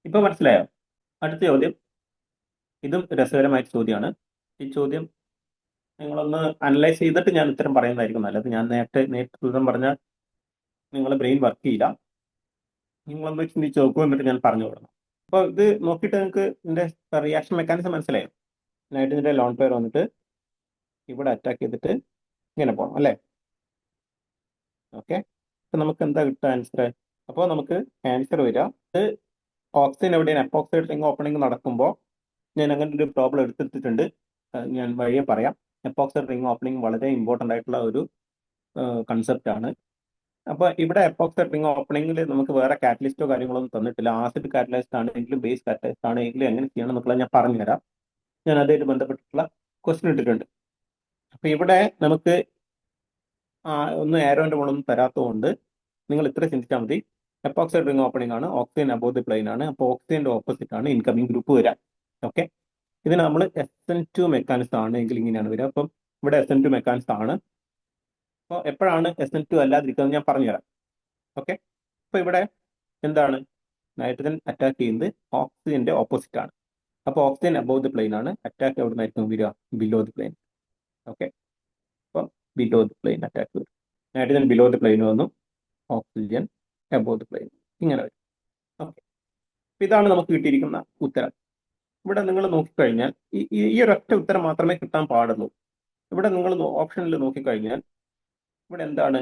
ഇപ്പൊ മനസ്സിലായോ? അടുത്ത ചോദ്യം, ഇതും രസകരമായ ചോദ്യമാണ്. ഈ ചോദ്യം നിങ്ങളൊന്ന് അനലൈസ് ചെയ്തിട്ട് ഞാൻ ഉത്തരം പറയുന്നതായിരിക്കും നല്ലത്. ഞാൻ നേരത്തെ ഉത്തരം പറഞ്ഞാൽ നിങ്ങളെ ബ്രെയിൻ വർക്ക് ചെയ്യില്ല. നിങ്ങളൊന്ന് ചിന്തിച്ച് നോക്കൂ, എന്നിട്ട് ഞാൻ പറഞ്ഞു കൊടുക്കണം. അപ്പോൾ ഇത് നോക്കിയിട്ട് നിങ്ങൾക്ക് ഇതിന്റെ റിയാക്ഷൻ മെക്കാനിസം മനസ്സിലായോ? നൈട്രജന്റെ ലോൺ പെയർ വന്നിട്ട് ഇവിടെ അറ്റാക്ക് ചെയ്തിട്ട് ഇങ്ങനെ പോകണം അല്ലേ? ഓക്കെ. അപ്പൊ നമുക്ക് എന്താ കിട്ടുക ആൻസർ? അപ്പോൾ നമുക്ക് ആൻസർ വരിക, ഇത് ഓക്സിജൻ എവിടെയാണ് എപ്പോക്സൈഡ് റിംഗ് ഓപ്പണിംഗ് നടക്കുമ്പോൾ ഞാൻ അങ്ങനെ ഒരു പ്രോബ്ലം എടുത്തിട്ടുണ്ട്. ഞാൻ വഴിയെ പറയാം. എപ്പോക്സൈഡ് റിംഗ് ഓപ്പണിംഗ് വളരെ ഇമ്പോർട്ടൻ്റ് ആയിട്ടുള്ള ഒരു കൺസെപ്റ്റ് ആണ്. അപ്പോൾ ഇവിടെ എപ്പോക്സൈഡ് റിംഗ് ഓപ്പണിംഗിൽ നമുക്ക് വേറെ കാറ്റലിസ്റ്റോ കാര്യങ്ങളൊന്നും തന്നിട്ടില്ല. ആസിഡ് കാറ്റലൈസ്റ്റ് ആണെങ്കിലും ബേസ് കാറ്റലൈസ്റ്റ് ആണെങ്കിലും എങ്ങനെ ചെയ്യണം എന്നുള്ളത് ഞാൻ പറഞ്ഞുതരാം. ഞാൻ അതുമായിട്ട് ബന്ധപ്പെട്ടിട്ടുള്ള ക്വസ്റ്റ്യൻ ഇട്ടിട്ടുണ്ട്. അപ്പൊ ഇവിടെ നമുക്ക് ഒന്ന് ആരോന്റെ മുകളൊന്നും തരാത്തതുകൊണ്ട് നിങ്ങൾ ഇത്ര ചിന്തിച്ചാൽ മതി. എപ്പോക്സൈഡ് റിംഗ് ഓപ്പണിംഗ് ആണ്, ഓക്സിജൻ അബോവ് ദി പ്ലെയിൻ ആണ്. അപ്പോൾ ഓക്സിജന്റെ ഓപ്പോസിറ്റ് ആണ് ഇൻകമിംഗ് ഗ്രൂപ്പ് വരിക. ഓക്കെ. ഇതിന് നമ്മൾ SN2 മെക്കാനിസം ആണെങ്കിൽ ഇങ്ങനെയാണ് വരിക. അപ്പം ഇവിടെ SN2 മെക്കാനിസം ആണ്. അപ്പോൾ എപ്പോഴാണ് SN2 അല്ലാതിരിക്കുന്നത് ഞാൻ പറഞ്ഞുതരാം. ഓക്കെ. അപ്പൊ ഇവിടെ എന്താണ്, നൈട്രജൻ അറ്റാക്ക് ചെയ്യുന്നത് ഓക്സിജന്റെ ഓപ്പോസിറ്റ് ആണ്. അപ്പോൾ ഓക്സിജൻ അബോവ് ദി പ്ലെയിൻ ആണ്, അറ്റാക്ക് എവിടെ നിന്നായിരിക്കും വരിക? Below the plain. ഓക്കെ. അപ്പം ബിലോ ദി പ്ലെയിൻ അറ്റാക്ക് വരും. നൈട്രജൻ ബിലോ ദി പ്ലെയിൻ വന്നു, ഓക്സിജൻ അബോവ് ദി പ്ലെയിൻ, ഇങ്ങനെ വരും. ഓക്കെ. ഇതാണ് നമുക്ക് കിട്ടിയിരിക്കുന്ന ഉത്തരം. ഇവിടെ നിങ്ങൾ നോക്കിക്കഴിഞ്ഞാൽ ഈ ഒരൊറ്റ ഉത്തരം മാത്രമേ കിട്ടാൻ പാടുള്ളൂ. ഇവിടെ നിങ്ങൾ ഓപ്ഷനിൽ നോക്കിക്കഴിഞ്ഞാൽ ഇവിടെ എന്താണ്,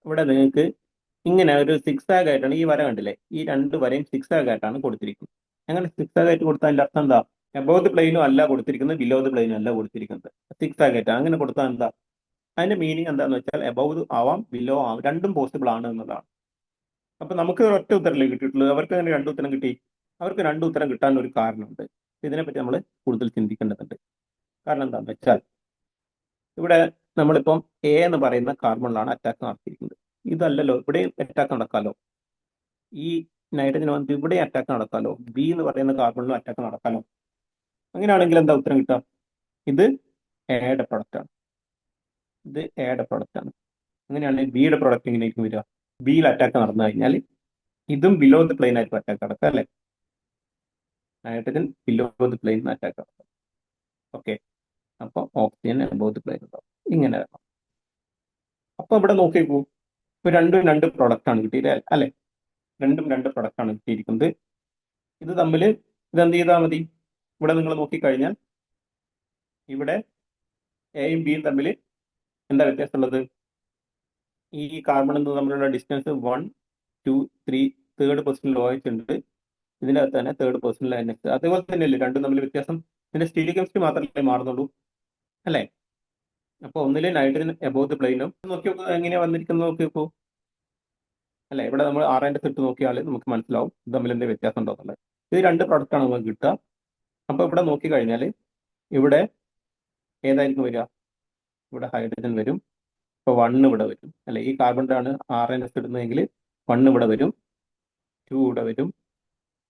ഇവിടെ നിങ്ങൾക്ക് ഇങ്ങനെ ഒരു സിക്സ് ആഗ് ആയിട്ടാണ് ഈ വര കണ്ടില്ലേ, ഈ രണ്ട് വരയും സിക്സ് ആഗ് ആയിട്ടാണ് കൊടുത്തിരിക്കുന്നത്. അങ്ങനെ സിക്സ് ആഗ് ആയിട്ട് കൊടുത്താൽ അതിന്റെ അർത്ഥം എന്താ? അബോവ് ദി പ്ലെയിനും അല്ല കൊടുത്തിരിക്കുന്നത്, ബിലോ ദി പ്ലെയിനും അല്ല കൊടുത്തിരിക്കുന്നത്. സിക്സ് ആഗ് ആയിട്ട് അങ്ങനെ കൊടുത്താൽ എന്താ? അതിന്റെ മീനിങ് എന്താന്ന് വെച്ചാൽ അബോവ് ആവാം, ബിലോ ആവാം, രണ്ടും പോസിബിൾ ആണ് എന്നതാണ്. അപ്പൊ നമുക്ക് ഒറ്റ ഉത്തരമല്ലേ കിട്ടിയിട്ടുള്ളത്, അവർക്ക് അങ്ങനെ രണ്ടു ഉത്തരം കിട്ടി. അവർക്ക് രണ്ടു ഉത്തരം കിട്ടാൻ ഒരു കാരണമുണ്ട്. ഇതിനെപ്പറ്റി നമ്മൾ കൂടുതൽ ചിന്തിക്കേണ്ടതുണ്ട്. കാരണം എന്താണെന്ന് വെച്ചാൽ ഇവിടെ നമ്മളിപ്പം എ എന്ന് പറയുന്ന കാർബണിലാണ് അറ്റാക്ക് നടത്തിയിരിക്കുന്നത്. ഇതല്ലല്ലോ, ഇവിടെയും അറ്റാക്ക് നടക്കാലോ. ഈ നൈട്രജൻ വന്നിട്ട് ഇവിടെ അറ്റാക്ക് നടക്കാലോ. ബി എന്ന് പറയുന്ന കാർബണിലും അറ്റാക്ക് നടക്കാലോ. അങ്ങനെയാണെങ്കിൽ എന്താ ഉത്തരം കിട്ടുക? ഇത് എയുടെ പ്രൊഡക്റ്റ് ആണ്, ഇത് എയുടെ പ്രൊഡക്റ്റ് ആണ്. അങ്ങനെയാണെങ്കിൽ ബിയുടെ പ്രൊഡക്റ്റ് എങ്ങനെയായിരിക്കും വരിക? ബിയിൽ അറ്റാക്ക് നടന്നു കഴിഞ്ഞാൽ ഇതും ബിലോ ദി പ്ലെയിൻ ആയിരിക്കും അറ്റാക്ക് നടക്കുക അല്ലേ? Nitrogen below the plain attack നടക്കുക. ഓക്കെ. അപ്പൊ ഓക്സിജൻ അബോവ് ദി പ്ലെയിൻ ഉണ്ടാവും. ഇങ്ങനെ വരണം. അപ്പൊ ഇവിടെ നോക്കിക്കൂ, ഇപ്പൊ രണ്ടും രണ്ട് പ്രൊഡക്റ്റ് ആണ് കിട്ടിയത് അല്ലെ? രണ്ടും രണ്ട് പ്രൊഡക്റ്റ് ആണ് കിട്ടിയിരിക്കുന്നത്. ഇത് തമ്മിൽ ഇതെന്ത് ചെയ്താൽ മതി? ഇവിടെ നിങ്ങൾ നോക്കിക്കഴിഞ്ഞാൽ ഇവിടെ എയും ബിയും തമ്മിൽ എന്താ വ്യത്യാസമുള്ളത്? ഈ കാർബണിൽ നിന്ന് തമ്മിലുള്ള ഡിസ്റ്റൻസ് 1, 2, 3, തേർഡ് പൊസിഷനിൽ OH ഉണ്ട്. ഇതിന്റെ അകത്ത് തന്നെ തേർഡ് പൊസിഷനിൽ NH. അതേപോലെ തന്നെയല്ലേ രണ്ടും തമ്മിൽ വ്യത്യാസം? ഇതിന്റെ സ്റ്റീരിയോകെമിസ്ട്രി മാത്രമല്ലേ മാറുന്നുള്ളൂ അല്ലേ? അപ്പൊ ഒന്നില് നൈട്രജൻ അബോവ് ദി പ്ലെയിനും നോക്കി നോക്കൂ, എങ്ങനെയാ വന്നിരിക്കുന്നത് നോക്കി നോക്കൂ അല്ലെ? ഇവിടെ നമ്മൾ RNS ഇട്ട് നോക്കിയാൽ നമുക്ക് മനസ്സിലാവും ഇത് തമ്മിൽ എന്തെങ്കിലും വ്യത്യാസം ഉണ്ടോ എന്നുള്ളത്. ഇത് രണ്ട് പ്രൊഡക്റ്റ് ആണ് നമുക്ക് കിട്ടുക. അപ്പൊ ഇവിടെ നോക്കി കഴിഞ്ഞാൽ ഇവിടെ ഏതായിരിക്കും വരിക? ഇവിടെ ഹൈഡ്രജൻ വരും. ഇപ്പൊ 1 ഇവിടെ വരും അല്ലെ? ഈ കാർബണിന്റെ ആണ് RNS ഇടുന്നതെങ്കിൽ 1 ഇവിടെ വരും, 2 ഇവിടെ വരും,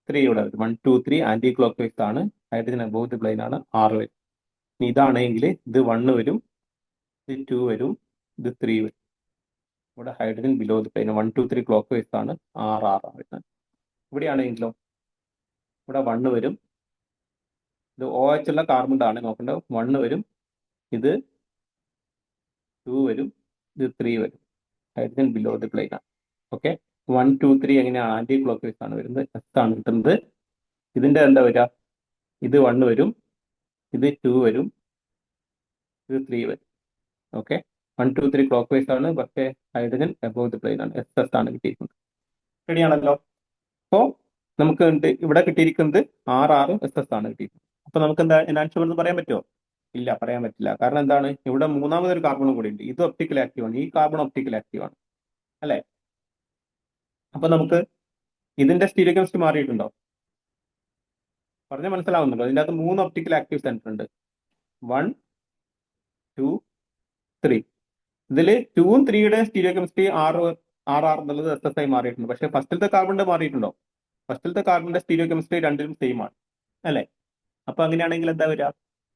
3 ഇവിടെ വരും. 1, 2, 3 ആന്റി ക്ലോക്ക് വൈസ് ആണ്. ഹൈഡ്രജൻ അബോവ് ദി പ്ലെയിൻ ആണ്, 6 വരും. ഇനി ഇതാണെങ്കിൽ ഇത് 1 വരും, ഇത് 2 വരും, ഇത് 3 വരും. ഇവിടെ hydrogen below the plain 1, 2, 3 clock vice ആണ്, 6, 6 വരുന്നത്. ഇവിടെയാണെങ്കിലോ ഇവിടെ 1 വരും, ഇത് OH ഉള്ള കാർബണിന്റെ ആണ് നോക്കേണ്ടത്. 1 വരും, ഇത് 2 വരും, ഇത് 3 വരും. ഹൈഡ്രജൻ ബിലോ ദി പ്ലെയിൻ ആണ്. ഓക്കെ. 1, 2, 3 എങ്ങനെയാണ്? ആന്റി ക്ലോക്ക് വൈസ് ആണ് വരുന്നത്, എസ് ആണ് കിട്ടുന്നത്. ഇതിന്റെ എന്താ വരിക? ഇത് 1 വരും, ഇത് 2 വരും, ഇത് 3 വരും. ഓക്കെ. 1, 2, 3 ക്ലോക്ക് വൈസ് ആണ്, പക്ഷേ ഹൈഡ്രജൻ അബോവ് ദി പ്ലെയിൻ ആണ്, എസ് ആണ് കിട്ടിയിരിക്കുന്നത്. ശരിയാണല്ലോ? അപ്പോ നമുക്ക് ഇവിടെ കിട്ടിയിരിക്കുന്നത് 6, 6, SS ആണ് കിട്ടിയിരിക്കുന്നത്. അപ്പൊ നമുക്ക് എന്താ ആൻസർ എന്ന് പറയാൻ പറ്റുമോ? ഇല്ല, പറയാൻ പറ്റില്ല. കാരണം എന്താണ്? ഇവിടെ മൂന്നാമതൊരു കാർബണും കൂടി ഉണ്ട്. ഇത് ഒപ്റ്റിക്കൽ ആക്റ്റീവ് ആണ്, ഈ കാർബൺ ഒപ്റ്റിക്കൽ ആക്റ്റീവ് ആണ് അല്ലെ? അപ്പൊ നമുക്ക് ഇതിന്റെ സ്റ്റീരിയോകെമിസ്ട്രി മാറിയിട്ടുണ്ടോ? പറഞ്ഞാൽ മനസ്സിലാവുന്നുണ്ടോ? ഇതിന്റെ അകത്ത് 3 ഒപ്റ്റിക്കൽ ആക്റ്റീവ് സെന്റർ ഉണ്ട്. 1, 2, 3. ഇതിൽ 2ഉം 3യുടെ സ്റ്റീരിയോകെമിസ്ട്രി 6, 6 എന്നുള്ളത് SS ആയി മാറിയിട്ടുണ്ട്. പക്ഷെ ഫസ്റ്റിലത്തെ കാർബണിന്റെ മാറിയിട്ടുണ്ടോ? ഫസ്റ്റിലത്തെ കാർബണിന്റെ സ്റ്റീരിയോ കെമിസ്ട്രി രണ്ടിലും സെയിം ആണ് അല്ലേ? അപ്പൊ അങ്ങനെയാണെങ്കിൽ എന്താ വരിക?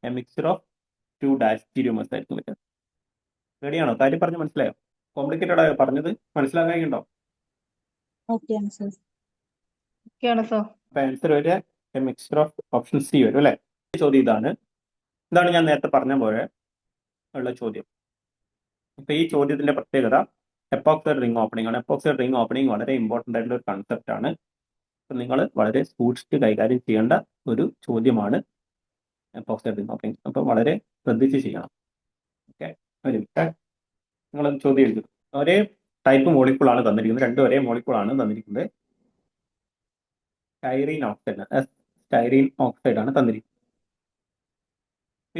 A mixer of two dash stereomers ആയിരിക്കും വരിക. റെഡിയാണോ? കാര്യം പറഞ്ഞ് മനസ്സിലായോ? കോംപ്ലിക്കേറ്റഡ് ആയോ പറഞ്ഞത്? മനസ്സിലാകാനുണ്ടോ? ഓക്കെയാണ് സർ. ഒക്കെയാണ് സർ. അപ്പൊ ആൻസർ വരിക a mixer of option C വരും അല്ലേ? ചോദ്യം ഇതാണ് ഞാൻ നേരത്തെ പറഞ്ഞ പോലെ ഉള്ള ചോദ്യം. ഇപ്പൊ ഈ ചോദ്യത്തിന്റെ പ്രത്യേകത എപ്പോക്സൈഡ് റിംഗ് ഓപ്പണിംഗ് ആണ്. എപ്പോക്സൈഡ് റിംഗ് ഓപ്പണിംഗ് വളരെ ഇമ്പോർട്ടന്റ് ആയിട്ടുള്ള ഒരു കൺസെപ്റ്റ് ആണ്. അപ്പൊ നിങ്ങൾ വളരെ സൂക്ഷിച്ച് കൈകാര്യം ചെയ്യേണ്ട ഒരു ചോദ്യമാണ് എപ്പോക്സൈഡ് റിംഗ് ഓപ്പണിംഗ്. അപ്പൊ വളരെ ശ്രദ്ധിച്ച് ചെയ്യണം. ഓക്കെ, നിങ്ങൾ ചോദ്യം എഴുതും. ഒരേ ടൈപ്പ് മോളിക്കൂൾ ആണ് തന്നിരിക്കുന്നത്, രണ്ടും ഒരേ മോളിക്കൂൾ ആണ് തന്നിരിക്കുന്നത്. സ്റ്റൈറീൻ ഓക്സൈഡ് ആണ് തന്നിരിക്കുന്നത്.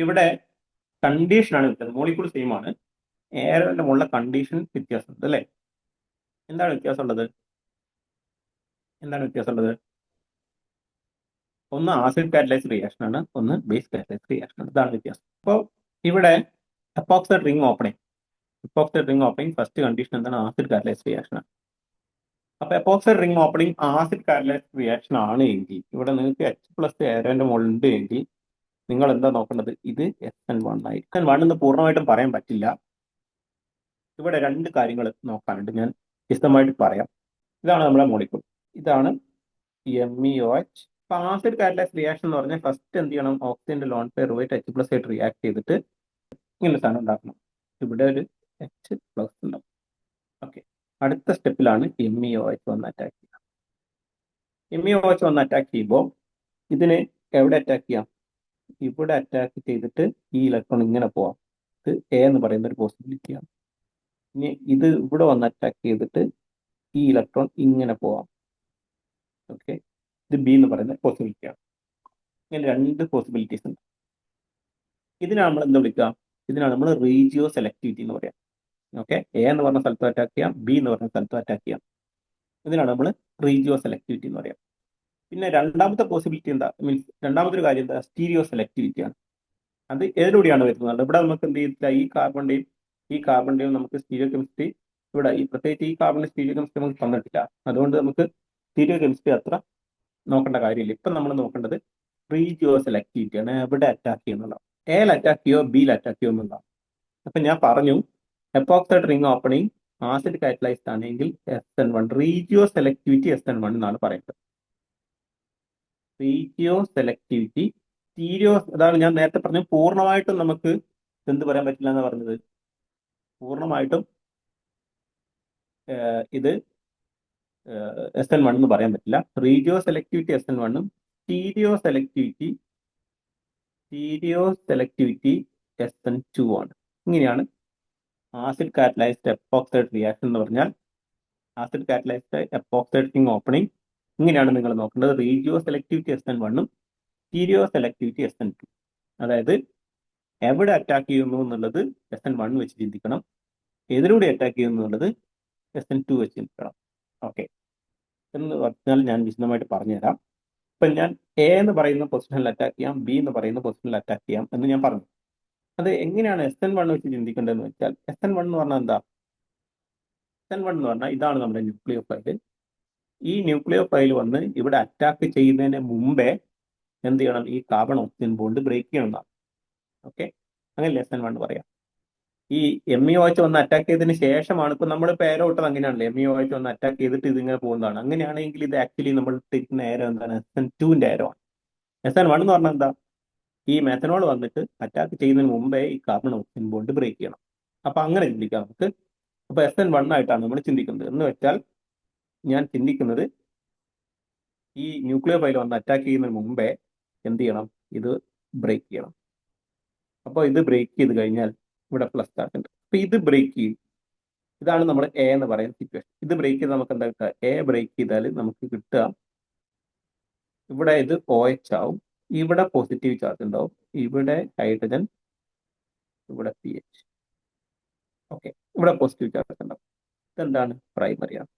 ഇവിടെ കണ്ടീഷനാണ് വ്യത്യാസം. മോളിക്കൂൾ സെയിം ആണ്, എയറിന്റെ മുകളിലെ കണ്ടീഷൻ വ്യത്യാസമുണ്ട് അല്ലേ? എന്താണ് വ്യത്യാസമുള്ളത്? ഒന്ന് ആസിഡ് കാറ്റലൈസ് റിയാക്ഷൻ ആണ്, ഒന്ന് ബേസ് കാറ്റലൈസ് റിയാക്ഷൻ ആണ്. ഇതാണ് വ്യത്യാസം. അപ്പോൾ ഇവിടെ epoxide ring opening first condition എന്താണ്? ആസിഡ് കാറ്റലൈസ് റിയാക്ഷൻ ആണ്. അപ്പൊ epoxide ring opening acid catalyse reaction ആണ് എങ്കിൽ ഇവിടെ നിങ്ങൾക്ക് H+ എയറിന്റെ മുകളിൽ ഉണ്ട് എങ്കിൽ നിങ്ങൾ എന്താ നോക്കേണ്ടത്? ഇത് SN1 ആയിരിക്കും. SN1 എന്ന് പൂർണ്ണമായിട്ടും പറയാൻ പറ്റില്ല. ഇവിടെ രണ്ട് കാര്യങ്ങൾ നോക്കാനുണ്ട്, ഞാൻ വിശദമായിട്ട് പറയാം. ഇതാണ് നമ്മുടെ മോളിക്കൂൾ, ഇതാണ് MEOH. അപ്പൊ ആസിഡ് കാറ്റലൈസ് റിയാക്ഷൻ എന്ന് പറഞ്ഞാൽ ഫസ്റ്റ് എന്ത് ചെയ്യണം? ഓക്സിജന്റെ ലോൺ പെയറുമായിട്ട് H+ ആയിട്ട് റിയാക്ട് ചെയ്തിട്ട് ഇങ്ങനെ സാധനം ഉണ്ടാക്കണം. ഇവിടെ ഒരു H+ ഉണ്ടാവും. ഓക്കെ, അടുത്ത സ്റ്റെപ്പിലാണ് MEOH വന്ന് അറ്റാക്ക് ചെയ്യുക. MEOH വന്ന് അറ്റാക്ക് ചെയ്യുമ്പോൾ ഇതിന് എവിടെ അറ്റാക്ക് ചെയ്യാം? ഇവിടെ അറ്റാക്ക് ചെയ്തിട്ട് ഈ ഇലക്ട്രോൺ ഇങ്ങനെ പോവാം. ഇത് A എന്ന് പറയുന്ന ഒരു പോസിബിലിറ്റിയാണ്. ഇനി ഇത് ഇവിടെ വന്ന് അറ്റാക്ക് ചെയ്തിട്ട് ഈ ഇലക്ട്രോൺ ഇങ്ങനെ പോവാം. ഓക്കെ, ഇത് B എന്ന് പറയുന്ന പോസിബിലിറ്റിയാണ്. ഇങ്ങനെ രണ്ട് പോസിബിലിറ്റീസ് ഉണ്ട്. ഇതിനാണ് നമ്മൾ എന്താ വിളിക്കുക? ഇതിനാണ് നമ്മൾ റീജിയോ സെലക്ടിവിറ്റി എന്ന് പറയാം. ഓക്കെ, A എന്ന് പറഞ്ഞ സ്ഥലത്ത് അറ്റാക്ക് ചെയ്യാം, B എന്ന് പറഞ്ഞ സ്ഥലത്ത് അറ്റാക്ക് ചെയ്യാം. ഇതിനാണ് നമ്മൾ റീജിയോ സെലക്ടിവിറ്റി എന്ന് പറയാം. പിന്നെ രണ്ടാമത്തെ പോസിബിലിറ്റി എന്താ? മീൻസ് രണ്ടാമത്തെ കാര്യം എന്താ? സ്റ്റീരിയോ സെലക്ടിവിറ്റിയാണ്. അത് ഏതിലൂടെയാണ് വരുന്നത്? ഇവിടെ നമുക്ക് എന്ത് ചെയ്തില്ല, ഈ കാർബണിന്റെയും നമുക്ക് സ്റ്റീരിയോ കെമിസ്ട്രി ഇവിടെ പ്രത്യേകിച്ച് ഈ കാർബണിന്റെ സ്റ്റീരിയോ കെമിസ്ട്രി നമുക്ക് തന്നിട്ടില്ല. അതുകൊണ്ട് നമുക്ക് സ്റ്റീരിയോ കെമിസ്ട്രി അത്ര നോക്കേണ്ട കാര്യമില്ല. ഇപ്പം നമ്മൾ നോക്കേണ്ടത് റീജിയോ സെലക്ടിവിറ്റിയാണ്. എവിടെ അറ്റാക്ക് ചെയ്യുന്നതാണ്? എയിൽ അറ്റാക്ക് ചെയ്യോ ബിയിൽ അറ്റാക്ക് ചെയ്യോ എന്നുള്ളതാണ്. അപ്പൊ ഞാൻ പറഞ്ഞു എപ്പോക്സൈഡ് റിംഗ് ഓപ്പണിംഗ് ആസിഡ് കാറ്റലൈസ്ഡ് ആണെങ്കിൽ SN1 റീജിയോ സെലക്ടിവിറ്റി SN1 എന്നാണ് പറയുന്നത്. റീജിയോ സെലക്ടിവിറ്റി സ്റ്റീരിയോ, അതാണ് ഞാൻ നേരത്തെ പറഞ്ഞു പൂർണ്ണമായിട്ടും നമുക്ക് എന്ത് പറയാൻ പറ്റില്ല എന്ന് പറഞ്ഞത്. പൂർണ്ണമായിട്ടും ഇത് SN1 എന്ന് പറയാൻ പറ്റില്ല. റീജിയോ സെലക്ടിവിറ്റി SN1ഉം സ്റ്റീരിയോ സെലക്ടിവിറ്റി SN2 ആണ്. ഇങ്ങനെയാണ് ആസിഡ് കാറ്റലൈസ്ഡ് എപ്പോക്സൈഡ് റിയാക്ഷൻ എന്ന് പറഞ്ഞാൽ. ആസിഡ് കാറ്റലൈസ്ഡ് എപ്പോക്സൈഡ് റിംഗ് ഓപ്പണിംഗ് ഇങ്ങനെയാണ് നിങ്ങൾ നോക്കേണ്ടത്. റീജിയോ സെലക്ടിവിറ്റി SN1ഉം സ്റ്റീരിയോ സെലക്ടിവിറ്റി SN2. അതായത് എവിടെ അറ്റാക്ക് ചെയ്യുന്നു എന്നുള്ളത് SN1 വെച്ച് ചിന്തിക്കണം, എതിലൂടെ അറ്റാക്ക് ചെയ്യുന്നു എന്നുള്ളത് SN2 വെച്ച് ചിന്തിക്കണം. ഓക്കെ, എന്ന് പറഞ്ഞാൽ ഞാൻ വിശദമായിട്ട് പറഞ്ഞുതരാം. ഇപ്പൊ ഞാൻ A എന്ന് പറയുന്ന പൊസിഷനിൽ അറ്റാക്ക് ചെയ്യാം, B എന്ന് പറയുന്ന പൊസിഷനിൽ അറ്റാക്ക് ചെയ്യാം എന്ന് ഞാൻ പറഞ്ഞു. അത് എങ്ങനെയാണ് SN1 വെച്ച് ചിന്തിക്കേണ്ടതെന്ന് വെച്ചാൽ, SN1 എന്ന് പറഞ്ഞാൽ എന്താ? SN1 എന്ന് പറഞ്ഞാൽ ഇതാണ് നമ്മുടെ ന്യൂക്ലിയോ ഫൈൽ. ഈ ന്യൂക്ലിയോ ഫൈൽ വന്ന് ഇവിടെ അറ്റാക്ക് ചെയ്യുന്നതിന് മുമ്പേ എന്ത് ചെയ്യണം? ഈ കാർബൺ ഓക്സിജൻ ബോണ്ട് ബ്രേക്ക് ചെയ്യണം എന്നാണ്. ഓക്കെ, അങ്ങനെ SN1 പറയാം. ഈ MEOH വന്ന് അറ്റാക്ക് ചെയ്തതിന് ശേഷമാണ് ഇപ്പൊ നമ്മൾ പേരോ ഇട്ടത് അങ്ങനെയാണല്ലോ. MEOH വന്ന് അറ്റാക്ക് ചെയ്തിട്ട് ഇതിങ്ങനെ പോകുന്നതാണ്. അങ്ങനെയാണെങ്കിൽ ഇത് ആക്ച്വലി നമ്മൾ ഇട്ടിരിക്കുന്ന എയറോ എന്താണ്? SN2ന്റെ എയറോ ആണ്. SN1 എന്ന് പറഞ്ഞാൽ എന്താ? ഈ മെഥനോൾ വന്നിട്ട് അറ്റാക്ക് ചെയ്യുന്നതിന് മുമ്പേ ഈ കാർബൺ ഓക്സിജൻ ബോണ്ട് ബ്രേക്ക് ചെയ്യണം. അപ്പൊ അങ്ങനെ ചിന്തിക്കാം നമുക്ക്. അപ്പൊ SN1 ആയിട്ടാണ് നമ്മൾ ചിന്തിക്കുന്നത്. എന്ന് വെച്ചാൽ ഞാൻ ചിന്തിക്കുന്നത് ഈ ന്യൂക്ലിയോ ഫൈൽ വന്ന് അറ്റാക്ക് ചെയ്യുന്നതിന് മുമ്പേ എന്ത് ചെയ്യണം? ഇത് ബ്രേക്ക് ചെയ്യണം. അപ്പോൾ ഇത് ബ്രേക്ക് ചെയ്ത് കഴിഞ്ഞാൽ ഇവിടെ പ്ലസ് ചാർജ് ഉണ്ട്. അപ്പൊ ഇത് ബ്രേക്ക് ചെയ്യും. ഇതാണ് നമ്മുടെ A എന്ന് പറയുന്ന സിറ്റുവേഷൻ. ഇത് ബ്രേക്ക് ചെയ്ത് നമുക്ക് എന്താ കിട്ടുക? A ബ്രേക്ക് ചെയ്താൽ നമുക്ക് കിട്ടുക ഇവിടെ ഇത് OH ആവും, ഇവിടെ പോസിറ്റീവ് ചാർജ് ഉണ്ടാവും, ഇവിടെ ഹൈഡ്രജൻ, ഇവിടെ PH. ഓക്കെ, ഇവിടെ പോസിറ്റീവ് ചാർജ് ഉണ്ടാവും. ഇതെന്താണ്? പ്രൈമറി ആണ്.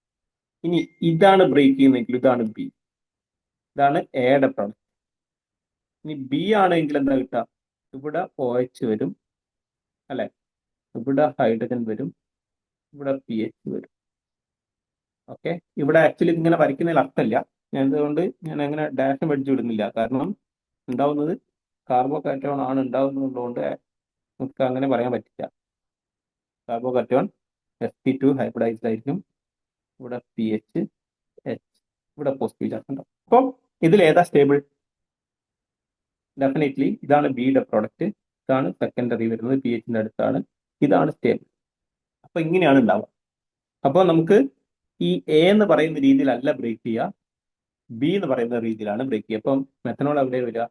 ഇനി ഇതാണ് ബ്രേക്ക് ചെയ്യുന്നതെങ്കിൽ ഇതാണ് B, ഇതാണ് എയുടെ പ്രൊഡക്റ്റ്. ഇനി B ആണെങ്കിൽ എന്താ കിട്ടുക? ഇവിടെ OH വരും അല്ലെ, ഇവിടെ ഹൈഡ്രജൻ വരും, ഇവിടെ PH വരും. ഓക്കെ, ഇവിടെ ആക്ച്വലി ഇങ്ങനെ വരയ്ക്കുന്നതിൽ അർത്ഥമില്ല. അതുകൊണ്ട് ഞാൻ അങ്ങനെ ഡാഷ് പഠിച്ചു വിടുന്നില്ല. കാരണം ഉണ്ടാവുന്നത് കാർബോകാറ്റോൺ ആണ് ഉണ്ടാവുന്നതുകൊണ്ട് നമുക്ക് അങ്ങനെ പറയാൻ പറ്റില്ല. കാർബോകാറ്റോൺ sp2 ഹൈബ്രിഡൈസ്ഡ് ആയിരിക്കും. ഇവിടെ pH H ഇവിടെ പോസിറ്റീവ് ചാർജ് ഉണ്ടാവും. അപ്പം ഇതിൽ ഏതാ സ്റ്റേബിൾ? ഡെഫിനറ്റ്ലി ഇതാണ് ബിയുടെ പ്രോഡക്റ്റ്. ഇതാണ് സെക്കൻഡറി വരുന്നത്, pHന്റെ അടുത്താണ്. ഇതാണ് സ്റ്റേബിൾ. അപ്പൊ ഇങ്ങനെയാണ് ഉണ്ടാവുക. അപ്പോൾ നമുക്ക് ഈ എ എന്ന് പറയുന്ന രീതിയിലല്ല ബ്രേക്ക് ചെയ്യുക, ബി എന്ന് പറയുന്ന രീതിയിലാണ് ബ്രേക്ക് ചെയ്യുക. അപ്പം മെത്തനോൾ എവിടെ വരിക?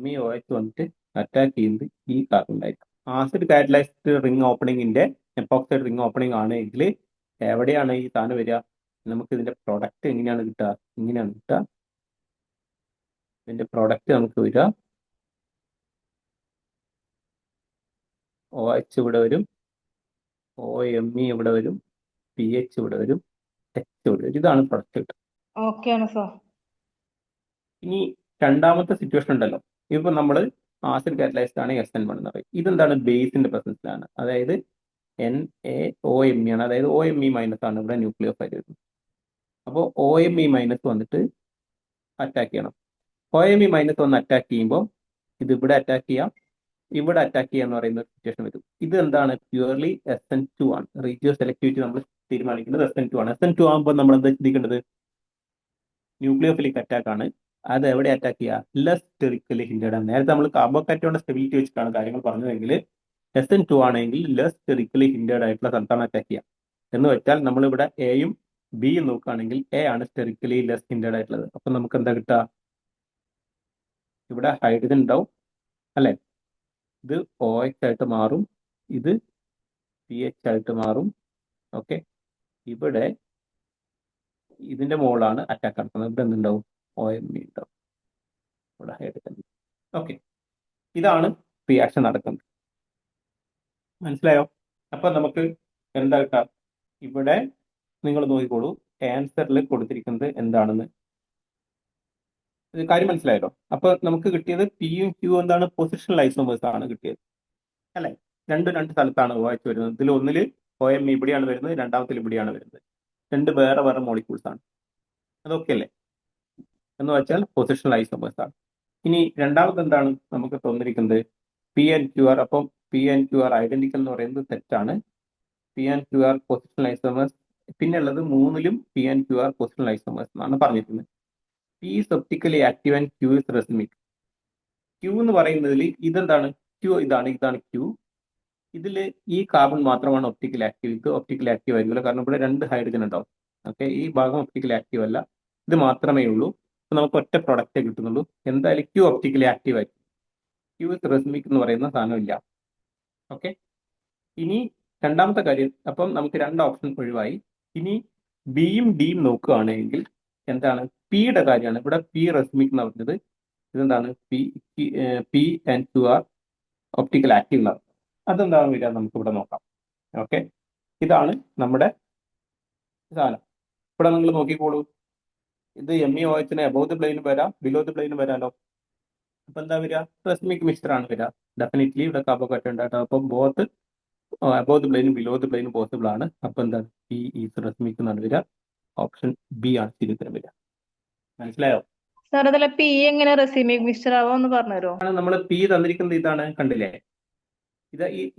MEOH വന്നിട്ട് അറ്റാക്ക് ചെയ്യുന്നത് ഈ കാർബണിലായിരിക്കും. ആസിഡ് കാറ്റലൈസ്ഡ് റിംഗ് ഓപ്പണിങ്ങിന്റെ എപ്പോക്സൈഡ് റിംഗ് ഓപ്പണിംഗ് ആണ് എങ്കിൽ എവിടെയാണ് ഈ സാധനം വരിക? നമുക്ക് ഇതിന്റെ പ്രൊഡക്റ്റ് എങ്ങനെയാണ് കിട്ടുക? ഇങ്ങനെയാണ് കിട്ടുക. ഇതിന്റെ പ്രൊഡക്റ്റ് നമുക്ക് വരിക OH ഇവിടെ വരും, OMe ഇവിടെ വരും, pH ഇവിടെ വരും, H ഇവിടെ വരും. ഇതാണ് പ്രൊഡക്റ്റ് കിട്ടുക. ഓക്കെയാണ് സർ. ഇനി രണ്ടാമത്തെ സിറ്റുവേഷൻ ഉണ്ടല്ലോ, ഇപ്പൊ നമ്മൾ ആസിഡ് കാറ്റലൈസ്ഡ് ആണ് SN1 എന്ന് പറയും. ഇതെന്താണ്? ബേസിന്റെ പ്രസൻസിലാണ്. അതായത് NaOMe ആണ്. അതായത് OMe മൈനസ് ആണ് ഇവിടെ ന്യൂക്ലിയോഫൈൽ വരുന്നത്. അപ്പോൾ OMe മൈനസ് വന്നിട്ട് അറ്റാക്ക് ചെയ്യണം. OMe മൈനസ് വന്ന് അറ്റാക്ക് ചെയ്യുമ്പോൾ ഇത് ഇവിടെ അറ്റാക്ക് ചെയ്യാം, ഇവിടെ അറ്റാക്ക് ചെയ്യുക എന്ന് പറയുന്ന സിറ്റുവേഷൻ വരും. ഇത് എന്താണ്? പ്യുവർലി SN2 ആണ്. റേറ്റിയോ സെലക്ടിവിറ്റി നമ്മൾ തീരുമാനിക്കുന്നത് SN2 ആണ്. SN2 ആകുമ്പോൾ നമ്മൾ എന്താ ചിന്തിക്കേണ്ടത്? ന്യൂക്ലിയോഫിലിക് അറ്റാക്ക് ആണ്. അത് എവിടെ അറ്റാക്ക് ചെയ്യുക? ലെസ് സ്റ്റെറിക്കലി ഹിൻഡേർഡ് ആണ്. നേരത്തെ നമ്മൾ കാർബോകാറ്റോണിന്റെ സ്റ്റെബിലിറ്റി വെച്ചിട്ടാണ് കാര്യങ്ങൾ പറഞ്ഞതെങ്കിൽ SN2 ആണെങ്കിൽ ലെസ് സ്റ്റെറിക്കലി ഹിൻഡേർഡ് ആയിട്ടുള്ള സ്ഥലത്താണ് അറ്റാക്ക് ചെയ്യുക. എന്ന് വെച്ചാൽ നമ്മളിവിടെ എയും ബിയും നോക്കുകയാണെങ്കിൽ എ ആണ് സ്റ്റെറിക്കലി ലെസ് ഹിൻഡേർഡ് ആയിട്ടുള്ളത്. അപ്പം നമുക്ക് എന്താ കിട്ടുക? ഇവിടെ ഹൈഡ്രജൻ ഉണ്ടാവും അല്ലെ? ഇത് OH ആയിട്ട് മാറും, ഇത് pH ആയിട്ട് മാറും. ഓക്കെ, ഇവിടെ ഇതിന്റെ മുകളിലാണ് അറ്റാക്ക് നടക്കുന്നത്. ഇവിടെ എന്തുണ്ടാവും? OMe ഉണ്ടാവും, ഇവിടെ ഹൈഡ്രജൻ. ഓക്കെ, ഇതാണ് റിയാക്ഷൻ നടക്കുന്നത്. മനസ്സിലായോ? അപ്പൊ നമുക്ക് എന്താ കിട്ടുക? ഇവിടെ നിങ്ങൾ നോക്കിക്കോളൂ, ആൻസറിൽ കൊടുത്തിരിക്കുന്നത് എന്താണെന്ന്. ഇത് കാര്യം മനസ്സിലായല്ലോ? അപ്പൊ നമുക്ക് കിട്ടിയത് പിയും ക്യൂ എന്താണ്? പൊസിഷണൽ ഐസോമേഴ്സ് ആണ് കിട്ടിയത് അല്ലെ? രണ്ട് സ്ഥലത്താണ് OH വരുന്നത്. ഇതിൽ ഒന്നിൽ OMe ഇവിടെയാണ് വരുന്നത്, രണ്ടാമത്തിൽ ഇവിടെയാണ് വരുന്നത്. രണ്ട് വേറെ വേറെ മോളിക്യൂൾസ് ആണ്. അതൊക്കെ അല്ലേ? എന്ന് വെച്ചാൽ പൊസിഷണൽ ഐസോമേഴ്സ് ആണ്. ഇനി രണ്ടാമത് എന്താണ് നമുക്ക് തന്നിരിക്കുന്നത്? PnQr. അപ്പം PnQr ഐഡന്റിക്കൽ എന്ന് പറയുന്നത് തെറ്റാണ്. PnQr positional isomers. പിന്നെ ഉള്ളത് മൂന്നിലും PnQr പൊസിഷണൽ ഐസോമേഴ്സ് എന്നാണ് പറഞ്ഞിരിക്കുന്നത്. P is optically active and Q is racemic. Q എന്ന് പറയുന്നതിൽ ഇതെന്താണ്? Q ഇതാണ് Q. ഇതിൽ ഈ കാർബൺ മാത്രമാണ് ഒപ്റ്റിക്കലി ആക്റ്റീവ്. ഇത് ഒപ്റ്റിക്കലി ആക്റ്റീവ് ആയിരിക്കില്ല, കാരണം ഇവിടെ രണ്ട് ഹൈഡ്രജൻ ഉണ്ടാവും. ഓക്കെ, ഈ ഭാഗം ഒപ്റ്റിക്കലി ആക്റ്റീവ് അല്ല, ഇത് മാത്രമേ ഉള്ളൂ. അപ്പൊ നമുക്ക് ഒറ്റ പ്രൊഡക്റ്റേ കിട്ടുന്നുള്ളൂ. എന്തായാലും Q ഒപ്റ്റിക്കലി ആക്റ്റീവ് ആയിരിക്കും. Q is racemic എന്ന് പറയുന്ന സാധനം ഇല്ല. ഓക്കെ, ഇനി രണ്ടാമത്തെ കാര്യം, അപ്പം നമുക്ക് രണ്ട് ഓപ്ഷൻ ഒഴിവായി. ഇനി ബിയും ഡിയും നോക്കുകയാണെങ്കിൽ എന്താണ്? പിയുടെ കാര്യമാണ്. ഇവിടെ P റെസ്മിക് എന്ന് പറഞ്ഞത് ഇതെന്താണ്? P&QR ഒപ്റ്റിക്കൽ ആക്റ്റീവ് എന്നാണ്. അതെന്താണ് വരിക? നമുക്ക് ഇവിടെ നോക്കാം. ഓക്കെ, ഇതാണ് നമ്മുടെ സാധനം. ഇവിടെ നിങ്ങൾ നോക്കിക്കോളൂ, ഇത് MEOH അബോവ് ദി പ്ലെയിനും വരാം, ബിലോ ദി പ്ലെയിനും വരാമല്ലോ. അപ്പൊ എന്താ വരിക? റെസ്മിക് മിക്സ്ചർ ആണ് വരിക. ഡെഫിനറ്റ്ലി ഇവിടെ കാർബോകാറ്റോൺ ഉണ്ടായിട്ട് അപ്പം ബോത്ത് അബോവ് ദി പ്ലെയിനും ബിലോ ദി പ്ലെയിനും പോസിബിൾ ആണ്. അപ്പൊ എന്താണ്? P ഈസ് റെസ്മിക് എന്നാണ് വരിക. ഓപ്ഷൻ ബി ആണ് ശരിയുത്തരം വരിക. മനസ്സിലായോ? സാർ അതിലെ പി എങ്ങനെ റെസിമിക് മിക്സ്ചർ ആവാന്ന് പറഞ്ഞുതരുമോ? നമ്മൾ P തന്നിരിക്കുന്നത് ഇതാണ്, കണ്ടില്ലേ?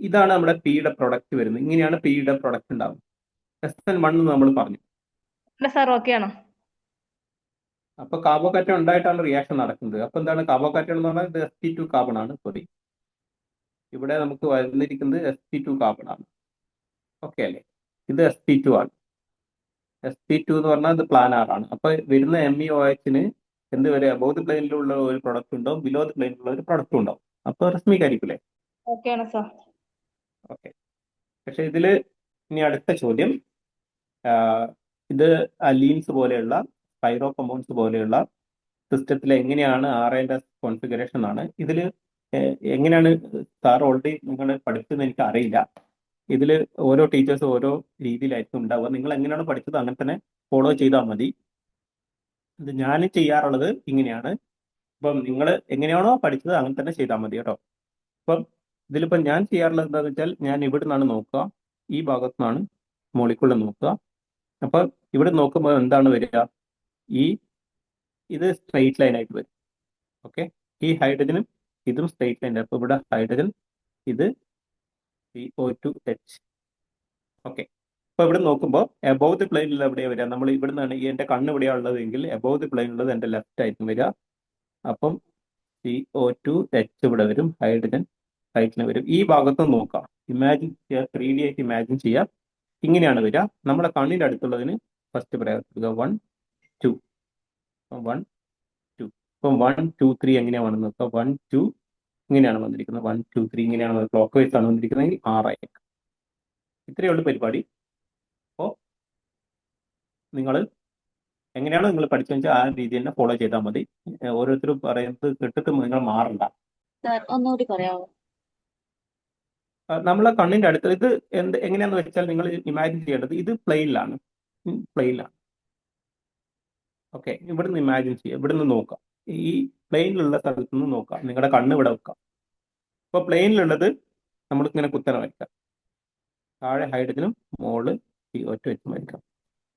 ഇതാണ് നമ്മുടെ പിയുടെ പ്രൊഡക്റ്റ് വരുന്നത്. ഇങ്ങനെയാണ് പിയുടെ പ്രൊഡക്റ്റ് ഉണ്ടാവുന്നത്. SN1 എന്ന് നമ്മൾ പറഞ്ഞു. അല്ല സാർ, ഓക്കെയാണ്. അപ്പൊ കാർബോകാറ്റോൺ ഉണ്ടായിട്ടാണ് റിയാക്ഷൻ നടക്കുന്നത്. അപ്പൊ എന്താണ് കാർബോകാറ്റോൺ എന്ന് പറഞ്ഞാൽ? ഇത് sp2 കാർബൺ ആണ്. സോറി, ഇവിടെ നമുക്ക് വന്നിരിക്കുന്നത് sp2 കാർബൺ ആണ്. ഓക്കെ അല്ലേ? ഇത് sp2 ആണ്. sp2 എന്ന് പറഞ്ഞാൽ ഇത് പ്ലാനാർ ആണ്. അപ്പൊ വരുന്ന MEOH എന്ത് വരെ? അബോവ് ദി പ്ലെയിനിലുള്ള ഒരു പ്രൊഡക്റ്റ് ഉണ്ടാവും, ബിലോ ദി പ്ലെയിനിലുള്ള ഒരു പ്രൊഡക്റ്റ് ഉണ്ടാവും. അപ്പൊ റെസ്മിക് ആയിരിക്കില്ലേ? ഓക്കെയാണ് സാർ. ഓക്കെ, പക്ഷെ ഇതില് ഇനി അടുത്ത ചോദ്യം, ഇത് അലീൻസ് പോലെയുള്ള സ്പൈറോ കമ്പൗണ്ട്സ് പോലെയുള്ള സിസ്റ്റത്തിൽ എങ്ങനെയാണ് RNS കോൺഫിഗറേഷൻ ആണ്. ഇതിൽ എങ്ങനെയാണ് സാർ ഓൾറെഡി നിങ്ങൾ പഠിച്ചതെന്ന് എനിക്ക് അറിയില്ല. ഇതിൽ ഓരോ ടീച്ചേഴ്സ് ഓരോ രീതിയിലായിരിക്കും ഉണ്ടാവുക. നിങ്ങൾ എങ്ങനെയാണ് പഠിച്ചത് അങ്ങനെ തന്നെ ഫോളോ ചെയ്താൽ മതി. ഇത് ഞാൻ ചെയ്യാറുള്ളത് ഇങ്ങനെയാണ്. അപ്പം നിങ്ങൾ എങ്ങനെയാണോ പഠിച്ചത് അങ്ങനെ തന്നെ ചെയ്താൽ മതി കേട്ടോ. അപ്പം ഇതിലിപ്പം ഞാൻ ചെയ്യാറുള്ളത് എന്താണെന്ന് വെച്ചാൽ, ഞാൻ ഇവിടെ നിന്നാണ് നോക്കുക, ഈ ഭാഗത്തു നിന്നാണ് മോളിക്കുള്ളിൽ നോക്കുക. അപ്പം ഇവിടെ നോക്കുമ്പോൾ എന്താണ് വരിക? ഈ ഇത് സ്ട്രെയിറ്റ് ലൈൻ ആയിട്ട് വരും. ഓക്കെ, ഈ ഹൈഡ്രജനും ഇതും സ്ട്രെയിറ്റ് ലൈൻ. അപ്പോൾ ഇവിടെ ഹൈഡ്രജൻ, ഇത് CO2H. ഓക്കെ, അപ്പോൾ ഇവിടെ നോക്കുമ്പോൾ എബോവ് ദി പ്ലെയിനിൽ എവിടെയാണ് വരിക? നമ്മൾ ഇവിടെ നിന്നാണ് ഈ എൻ്റെ കണ്ണ് ഇവിടെയാണ് ഉള്ളതെങ്കിൽ എബോവ് ദി പ്ലെയിൻ ഉള്ളത് എൻ്റെ ലെഫ്റ്റ് ആയിരിക്കും വരിക. അപ്പം CO2H ഇവിടെ വരും, ഹൈഡ്രജൻ റൈറ്റിന് വരും. ഈ ഭാഗത്ത് നോക്കാം, ഇമാജിൻ ചെയ്യുക, 3D ആയിട്ട് ഇമാജിൻ ചെയ്യുക. ഇങ്ങനെയാണ് വരിക. നമ്മുടെ കണ്ണിൻ്റെ അടുത്തുള്ളതിന് ഫസ്റ്റ് പ്രയോഗിക്കുക 1 2. 1 2. ഇപ്പം 1 2 3 എങ്ങനെയാണ് വന്നത്? ഇപ്പം 1 2 ഇങ്ങനെയാണ് വന്നിരിക്കുന്നത്. 1 2 3 ഇങ്ങനെയാണ് ക്ലോക്ക് വൈസ് ആണ് വന്നിരിക്കുന്നതെങ്കിൽ 6 ആയിരിക്കും. ഇത്രയേ ഉള്ളൂ പരിപാടി. അപ്പോൾ നിങ്ങൾ എങ്ങനെയാണോ നിങ്ങൾ പഠിച്ചു വെച്ചാൽ ആ രീതി തന്നെ ഫോളോ ചെയ്താൽ മതി. ഓരോരുത്തരും പറയുന്നത് കേട്ടിട്ട് നിങ്ങൾ മാറണ്ട. സാർ ഒന്നുകൂടി പറയാമോ? നമ്മളെ കണ്ണിന്റെ അടുത്ത് ഇത് എങ്ങനെയാന്ന് വെച്ചാൽ നിങ്ങൾ ഇമാജിൻ ചെയ്യേണ്ടത് ഇത് പ്ലെയിനിലാണ്. പ്ലെയിനിലാണ്. ഓക്കെ, ഇവിടുന്ന് ഇമാജിൻ ചെയ്യുക, ഇവിടുന്ന് നോക്കാം. ഈ പ്ലെയിനിലുള്ള സ്ഥലത്ത് നിന്ന് നോക്കാം. നിങ്ങളുടെ കണ്ണ് ഇവിടെ വെക്കാം. ഇപ്പോൾ പ്ലെയിനിലുള്ളത് നമ്മളിങ്ങനെ കുത്തനെ വയ്ക്കാം. താഴെ ഹൈഡ്രജനും മോള് CO2H വയ്ക്കാം.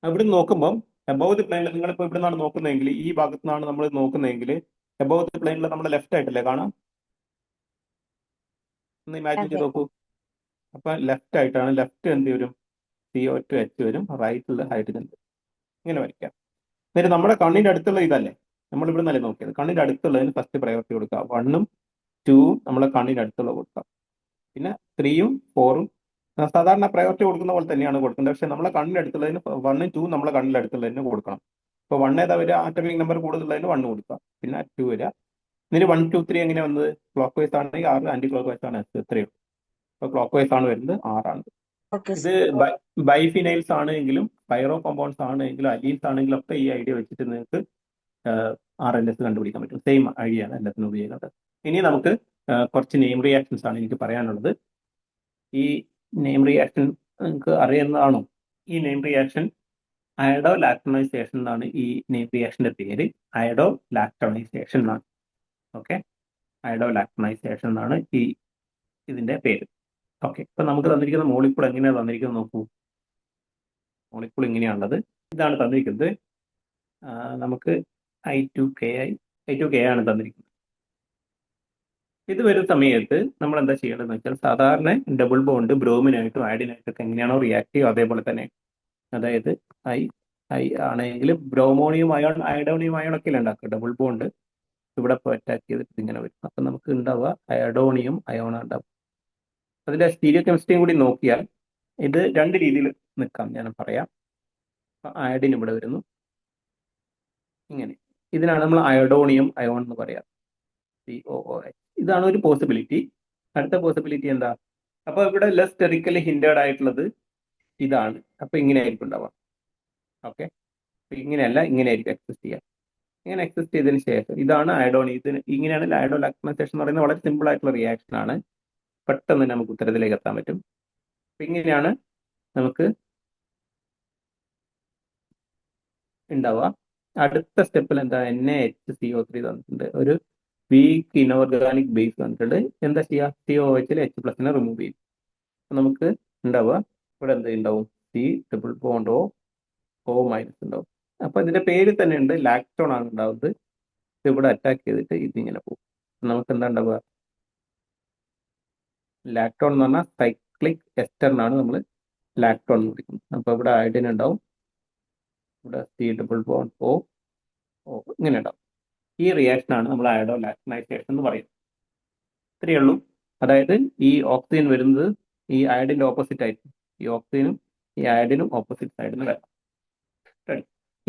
ഇവിടെ നോക്കുമ്പോൾ എബോവ് ദി പ്ലെയിനിൽ നിങ്ങളിപ്പോൾ ഇവിടെ നിന്നാണ് നോക്കുന്നതെങ്കിൽ, ഈ ഭാഗത്തു നിന്നാണ് നമ്മൾ നോക്കുന്നതെങ്കിൽ എബോവ് ദി പ്ലെയിനിൽ നമ്മൾ ലെഫ്റ്റ് ആയിട്ടല്ലേ കാണാം? ഒന്ന് ഇമാജിൻ ചെയ്ത് നോക്കൂ. അപ്പൊ ലെഫ്റ്റ് ആയിട്ടാണ്. ലെഫ്റ്റ് എന്ത് വരും? CO2H വരും, റൈറ്റിൽ ഹൈഡ്രജൻ വരും. ഇങ്ങനെ വരയ്ക്കാം. എന്നിട്ട് നമ്മുടെ കണ്ണിന്റെ അടുത്തുള്ള ഇതല്ലേ, നമ്മൾ ഇവിടെ നിന്നല്ലേ നോക്കിയത്? കണ്ണിന്റെ അടുത്തുള്ളതിന് ഫസ്റ്റ് പ്രയോറിറ്റി കൊടുക്കുക. 1ഉം 2ഉം നമ്മളെ കണ്ണിന്റെ അടുത്തുള്ള കൊടുക്കാം. പിന്നെ 3ഉം 4ഉം സാധാരണ പ്രയോറിറ്റി കൊടുക്കുന്ന പോലെ തന്നെയാണ് കൊടുക്കേണ്ടത്. പക്ഷെ നമ്മളെ കണ്ണിന്റെ അടുത്തുള്ളതിന് 1ഉം 2ഉം നമ്മളെ കണ്ണിന്റെ അടുത്തുള്ളതിന് കൊടുക്കണം. ഇപ്പോൾ 1 ഏതാ വരിക? ആറ്റമിക് നമ്പർ കൂടുതലുള്ളതിന് 1 കൊടുക്കുക, പിന്നെ 2 വരിക. എന്നിട്ട് 1 2 3 എങ്ങനെ വന്നത്? ക്ലോക്ക് വൈസ് ആണെങ്കിൽ 6, ആന്റി ക്ലോക്ക് വൈസ് ആണ് S. എത്രയും ഇപ്പോൾ ക്ലോക്ക് വൈസ് ആണ് വരുന്നത്, 6 ആണ്. ഓക്കെ ഇത് ബൈഫിനൈൽസ് ആണെങ്കിലും പൈറോ കോമ്പൗണ്ട്സ് ആണെങ്കിലും അലീൻസ് ആണെങ്കിലും ഒക്കെ ഈ ഐഡിയ വെച്ചിട്ട് നിങ്ങൾക്ക് RNS കണ്ടുപിടിക്കാൻ പറ്റും. സെയിം ഐഡിയ ആണ് എല്ലാത്തിനും ഉപയോഗിക്കുന്നത്. ഇനി നമുക്ക് കുറച്ച് നെയിം റിയാക്ഷൻസ് ആണ് എനിക്ക് പറയാനുള്ളത്. ഈ നെയിം റിയാക്ഷൻ നിങ്ങൾക്ക് അറിയുന്നതാണോ? ഈ നെയിം റിയാക്ഷൻ അയഡോ ലാക്ടണൈസേഷൻ എന്നാണ് ഈ നെയിം റിയാക്ഷന്റെ പേര്. അയഡോ ലാക്ടണൈസേഷൻ എന്നാണ്. ഓക്കെ, അയഡോ ലാക്ടണൈസേഷൻ എന്നാണ് ഇതിന്റെ പേര്. ഓക്കെ, ഇപ്പൊ നമുക്ക് തന്നിരിക്കുന്ന മോളിക്കൂൾ എങ്ങനെയാണ് തന്നിരിക്കുന്നത് നോക്കൂ. മോളിക്കൂൾ ഇങ്ങനെയാണുള്ളത്. ഇതാണ് തന്നിരിക്കുന്നത്. നമുക്ക് I2Ki ആണ് തന്നിരിക്കുന്നത്. ഇത് വരുന്ന സമയത്ത് നമ്മൾ എന്താ ചെയ്യേണ്ടതെന്ന് വെച്ചാൽ, സാധാരണ ഡബിൾ ബോണ്ട് ബ്രോമിനായിട്ടും അയഡിനായിട്ടൊക്കെ എങ്ങനെയാണോ റിയാക്ട് ചെയ്യുക അതേപോലെ തന്നെ, അതായത് I ആണെങ്കിൽ ബ്രോമോണിയം അയോൺ അയഡോണിയം അയോൺ ഒക്കെ ഉണ്ടാക്കുക. ഡബിൾ ബോണ്ട് ഇവിടെ അറ്റാക്ക് ചെയ്തിട്ട് ഇങ്ങനെ വരും. അപ്പം നമുക്ക് ഉണ്ടാവുക അയഡോണിയം അയോൺ ഉണ്ടാവും. അതിന്റെ സ്റ്റീരിയോ കെമിസ്ട്രിയും കൂടി നോക്കിയാൽ ഇത് 2 രീതിയിൽ നിൽക്കാം. ഞാൻ പറയാം. അയഡിൻ ഇവിടെ വരുന്നു ഇങ്ങനെ. ഇതിനാണ് നമ്മൾ അയഡോണിയം അയോൺ എന്ന് പറയാം, COOH. ഇതാണ് ഒരു പോസിബിലിറ്റി. അടുത്ത പോസിബിലിറ്റി എന്താ? അപ്പോൾ ഇവിടെ ലെസ് സ്റ്റെറിക്കലി ഹിൻഡേർഡ് ആയിട്ടുള്ളത് ഇതാണ്. അപ്പൊ ഇങ്ങനെ ആയിരിക്കും ഉണ്ടാവുക. ഓക്കെ, ഇങ്ങനെയല്ല, ഇങ്ങനെ ആയിരിക്കും എക്സിസ്റ്റ് ചെയ്യുക. ഇങ്ങനെ എക്സിസ്റ്റ് ചെയ്തതിന് ശേഷം ഇതാണ് അയഡോണി. ഇതിന് ഇങ്ങനെയാണ് അയഡോ ലാക്ടണൈസേഷൻ എന്ന് പറയുന്നത്. വളരെ സിമ്പിൾ ആയിട്ടുള്ള റിയാക്ഷൻ ആണ്. പെട്ടെന്ന് നമുക്ക് ഉത്തരത്തിലേക്ക് എത്താൻ പറ്റും. അപ്പൊ ഇങ്ങനെയാണ് നമുക്ക് ഉണ്ടാവുക. അടുത്ത സ്റ്റെപ്പിൽ എന്താ? NaHCO3 തന്നിട്ടുണ്ട്. ഒരു വീക്ക് ഇനോർഗാനിക് ബേസ് തന്നിട്ടുണ്ട്. എന്താ ചെയ്യുക? COOHൽ H+ റിമൂവ് ചെയ്യും. അപ്പൊ നമുക്ക് ഉണ്ടാവുക ഇവിടെ എന്ത് ഉണ്ടാവും? C+O ഉണ്ടാവും. അപ്പൊ ഇതിന്റെ പേര് തന്നെ ഉണ്ട്, ലാക്ടോൺ ആണ് ഉണ്ടാവുന്നത്. ഇവിടെ അറ്റാക്ക് ചെയ്തിട്ട് ഇതിങ്ങനെ പോകും. നമുക്ക് എന്താ ഉണ്ടാവുക? ലാക്ടോൺ എന്ന് പറഞ്ഞാൽ സൈക്ലിക് എസ്റ്ററിനാണ് നമ്മൾ ലാക്ടോൺ എന്ന് വിളിക്കുന്നത്. അപ്പോൾ ഇവിടെ അയഡിൻ ഉണ്ടാവും, ഇവിടെ C+O ഇങ്ങനെ ഉണ്ടാവും. ഈ റിയാക്ഷനാണ് നമ്മൾ അയഡോ ലാക്ടണൈസേഷൻ എന്ന് പറയുന്നത്. ഇത്രയേ ഉള്ളൂ. അതായത് ഈ ഓക്സിജൻ വരുന്നത് ഈ അയഡിന്റെ ഓപ്പോസിറ്റ് ആയിരിക്കും. ഈ ഓക്സിജനും ഈ അയഡിനും ഓപ്പോസിറ്റ് സൈഡിൽ നിന്ന് വരാം.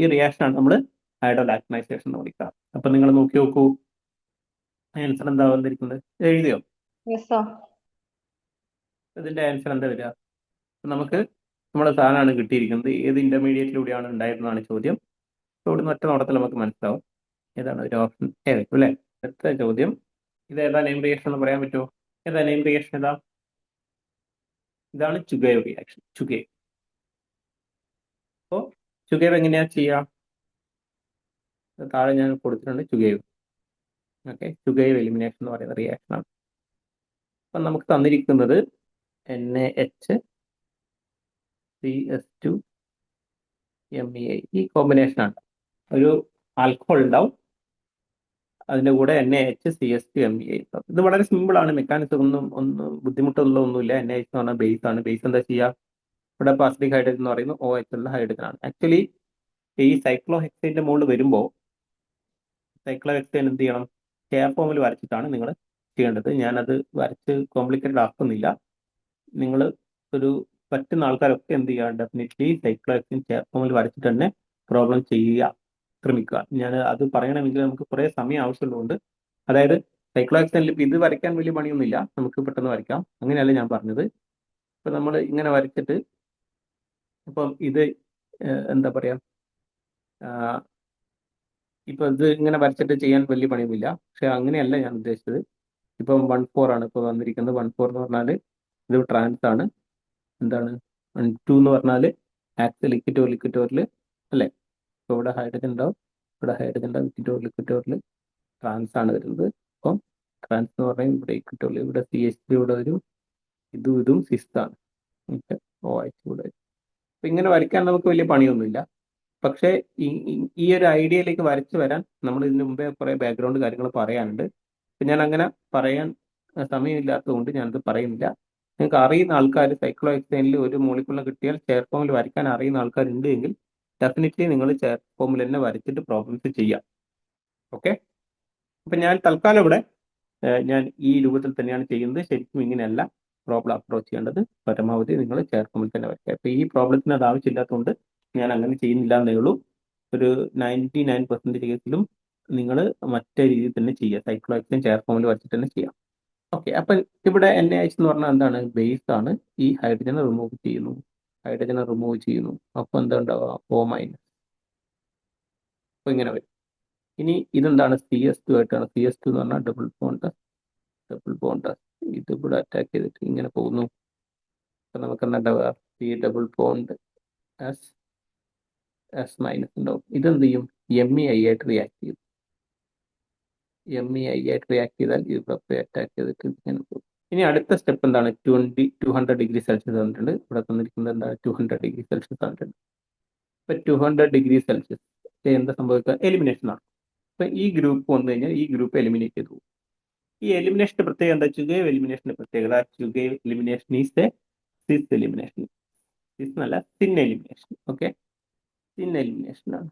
ഈ റിയാക്ഷനാണ് നമ്മൾ അയഡോ ലാക്ടണൈസേഷൻ എന്ന് വിളിക്കുക. അപ്പൊ നിങ്ങൾ നോക്കി നോക്കൂ, ആൻസർ എന്താ വന്നിരിക്കുന്നത്? എഴുതിയോ? യെസ് ഇതിന്റെ ആൻസർ എന്താ വരിക? നമുക്ക് നമ്മുടെ സാധനമാണ് കിട്ടിയിരിക്കുന്നത്. ഏത് ഇന്റർമീഡിയറ്റിലൂടെയാണ് ഉണ്ടായിരുന്നതാണ് ചോദ്യം. അപ്പോൾ ഇവിടുന്ന് ഒറ്റ നോട്ടത്തിൽ നമുക്ക് മനസ്സിലാവും ഏതാണ് ഒരു ഓപ്ഷൻ ഏതായിരിക്കും അല്ലേ. അടുത്ത ചോദ്യം, ഇത് ഏതാ നെയിം റിയാക്ഷൻ എന്ന് പറയാൻ പറ്റുമോ? ഏതാ നെയിം റിയാക്ഷൻ? ഇതാണ് ചുഗേവ് റിയാക്ഷൻ. ചുഗേവ്. അപ്പോൾ ചുഗേവ് എങ്ങനെയാ ചെയ്യാം? താഴെ ഞാൻ കൊടുത്തിട്ടുണ്ട് ചുഗേവ്. ഓക്കെ, ചുഗേവ് എലിമിനേഷൻ എന്ന് പറയുന്ന റിയാക്ഷൻ ആണ്. അപ്പം നമുക്ക് തന്നിരിക്കുന്നത് NaHCS2 MEI ഈ കോമ്പിനേഷൻ ആണ്. ഒരു ആൽക്കഹോൾ ഉണ്ടാവും, അതിന്റെ കൂടെ NaHCH2MeA ഉണ്ടാവും. ഇത് വളരെ സിമ്പിൾ ആണ്, മെക്കാനിസം ഒന്നും ബുദ്ധിമുട്ടുള്ള ഒന്നുമില്ല. NaH എന്ന് പറഞ്ഞാൽ ബേസ് ആണ്. ബേസ് എന്താ ചെയ്യുക, ഇവിടെ അസിഡിക് ഹൈഡ്രജൻ എന്ന് പറയുന്നത് OH ഉള്ള ഹൈഡ്രജൻ ആണ്. ആക്ച്വലി ഈ സൈക്ലോഹെക്സൈന്റെ മുകളിൽ വരുമ്പോൾ സൈക്ലോഹെക്സൈൻ എന്ത് ചെയ്യണം, കെയർ ഫോമിൽ വരച്ചിട്ടാണ് നിങ്ങൾ ചെയ്യേണ്ടത്. ഞാനത് വരച്ച് കോംപ്ലിക്കേറ്റഡ് ആക്കുന്നില്ല. നിങ്ങൾ ഒരു പറ്റുന്ന ആൾക്കാരൊക്കെ എന്ത് ചെയ്യുക, ഡെഫിനറ്റ്ലി സൈക്ലോഹെക്സൈൻ കെയർ ഫോമിൽ വരച്ചിട്ട് തന്നെ പ്രോബ്ലം ചെയ്യുക ശ്രമിക്കുക. ഞാൻ അത് പറയണമെങ്കിൽ നമുക്ക് കുറേ സമയം ആവശ്യമുള്ളതുകൊണ്ട്, അതായത് സൈക്ലോഹെക്സൈനിൽ ഇപ്പം ഇത് വരയ്ക്കാൻ വലിയ പണിയൊന്നുമില്ല, നമുക്ക് പെട്ടെന്ന് വരയ്ക്കാം. അങ്ങനെയല്ല ഞാൻ പറഞ്ഞത്. ഇപ്പം നമ്മൾ ഇങ്ങനെ വരച്ചിട്ട് ഇപ്പം ഇത് എന്താ പറയുക, ഇപ്പം ഇത് ഇങ്ങനെ വരച്ചിട്ട് ചെയ്യാൻ വലിയ പണിയൊന്നുമില്ല. പക്ഷെ അങ്ങനെയല്ല ഞാൻ ഉദ്ദേശിച്ചത്. ഇപ്പം 1,4 ആണ് ഇപ്പോൾ വന്നിരിക്കുന്നത്. 1,4 എന്ന് പറഞ്ഞാൽ ഇത് ട്രാൻസ് ആണ്. എന്താണ് 1,2 എന്ന് പറഞ്ഞാൽ ആക്സ് ലിക്വിറ്റോറിൽ അല്ലേ. ഇപ്പോൾ ഇവിടെ ഹൈഡ്രജൻ ഉണ്ടാവും, ഇവിടെ ഹൈഡ്രജൻ ഉണ്ടാവും, ലിക്വിറ്റോറിൽ ട്രാൻസ് ആണ് വരുന്നത്. അപ്പം ട്രാൻസ് എന്ന് പറഞ്ഞാൽ ഇവിടെ ഇക്വിറ്റോറിൽ ഇവിടെ CH3 ഇവിടെ വരും, ഇതും സിസ്താണ്. ഓക്കെ, OH ഇവിടെ വരും. അപ്പം ഇങ്ങനെ വരയ്ക്കാൻ നമുക്ക് വലിയ പണിയൊന്നുമില്ല. പക്ഷേ ഈ ഒരു ഐഡിയയിലേക്ക് വരച്ചു വരാൻ നമ്മൾ ഇതിന് മുമ്പേ കുറേ ബാക്ക്ഗ്രൗണ്ട് കാര്യങ്ങൾ പറയാനുണ്ട്. അപ്പം ഞാൻ അങ്ങനെ പറയാൻ സമയമില്ലാത്തതുകൊണ്ട് ഞാനത് പറയുന്നില്ല. നിങ്ങൾക്ക് അറിയുന്ന ആൾക്കാർ സൈക്ലോഹെക്സൈനിൽ ഒരു മോളിക്യൂളിനെ കിട്ടിയാൽ ചെയർ ഫോമിൽ വരയ്ക്കാൻ അറിയുന്ന ആൾക്കാരുണ്ട് എങ്കിൽ ഡെഫിനറ്റ്ലി നിങ്ങൾ ചെയർ ഫോമിൽ തന്നെ വരച്ചിട്ട് പ്രോബ്ലംസ് ചെയ്യാം. ഓക്കെ, അപ്പം ഞാൻ തൽക്കാലം ഇവിടെ ഞാൻ ഈ രൂപത്തിൽ തന്നെയാണ് ചെയ്യുന്നത്. ശരിക്കും ഇങ്ങനെയല്ല പ്രോബ്ലം അപ്രോച്ച് ചെയ്യേണ്ടത്. പരമാവധി നിങ്ങൾ ചെയർ ഫോമിൽ തന്നെ വരയ്ക്കുക. അപ്പോൾ ഈ പ്രോബ്ലത്തിന് അത് ആവശ്യമില്ലാത്തതുകൊണ്ട് ഞാൻ അങ്ങനെ ചെയ്യുന്നില്ല എന്നേ ഉള്ളൂ. ഒരു 99% കേസിലും നിങ്ങൾ മറ്റേ രീതിയിൽ തന്നെ ചെയ്യുക, സൈക്ലോഹെക്സൈൻ ചെയർ ഫോമിൽ വരച്ചിട്ട് തന്നെ ചെയ്യാം. ഓക്കെ, അപ്പം ഇവിടെ NaH എന്ന് പറഞ്ഞാൽ എന്താണ്, ബേസ് ആണ്. ഈ ഹൈഡ്രജനെ റിമൂവ് ചെയ്യുന്നു. അപ്പോൾ എന്താ ഉണ്ടാവുക, O-. അപ്പോൾ ഇങ്ങനെ വരും. ഇനി ഇതെന്താണ്, CS2 ആയിട്ടാണ്. CS2 എന്ന് പറഞ്ഞാൽ ഡബിൾ ബോണ്ട് ഇത് ഇവിടെ അറ്റാക്ക് ചെയ്തിട്ട് ഇങ്ങനെ പോകുന്നു. അപ്പം നമുക്ക് എന്താ ഉണ്ടാവുക, ഈ ഡബിൾ ബോണ്ട് S- ഉണ്ടാവും. ഇതെന്ത് ചെയ്യും, MEI ആയിട്ട് റിയാക്ട് ചെയ്യും. MEI ആയിട്ട് റിയാക്ട് ചെയ്താൽ ഇവിടെ അറ്റാക്ക് ചെയ്തിട്ട് ഇങ്ങനെ പോകും. ഇനി അടുത്ത സ്റ്റെപ്പ് എന്താണ്, 200 ഡിഗ്രി സെൽഷ്യസ് തന്നിട്ടുണ്ട്. ഇവിടെ തന്നിരിക്കുന്നത് എന്താണ്, 200 ഡിഗ്രി സെൽഷ്യസ് തന്നിട്ടുണ്ട്. ഇപ്പം 200 ഡിഗ്രി സെൽഷ്യസ് എന്താ സംഭവിക്കുക, എലിമിനേഷൻ ആണ്. അപ്പം ഈ ഗ്രൂപ്പ് വന്നു കഴിഞ്ഞാൽ ഈ ഗ്രൂപ്പ് എലിമിനേറ്റ് ചെയ്തു പോകും. ഈ എലിമിനേഷന്റെ പ്രത്യേകത എന്താ, ചുഗേവ് എലിമിനേഷന്റെ പ്രത്യേകത, Chugaev elimination is a cis elimination. Cis എന്നല്ല, syn elimination. Okay, syn elimination ആണ്.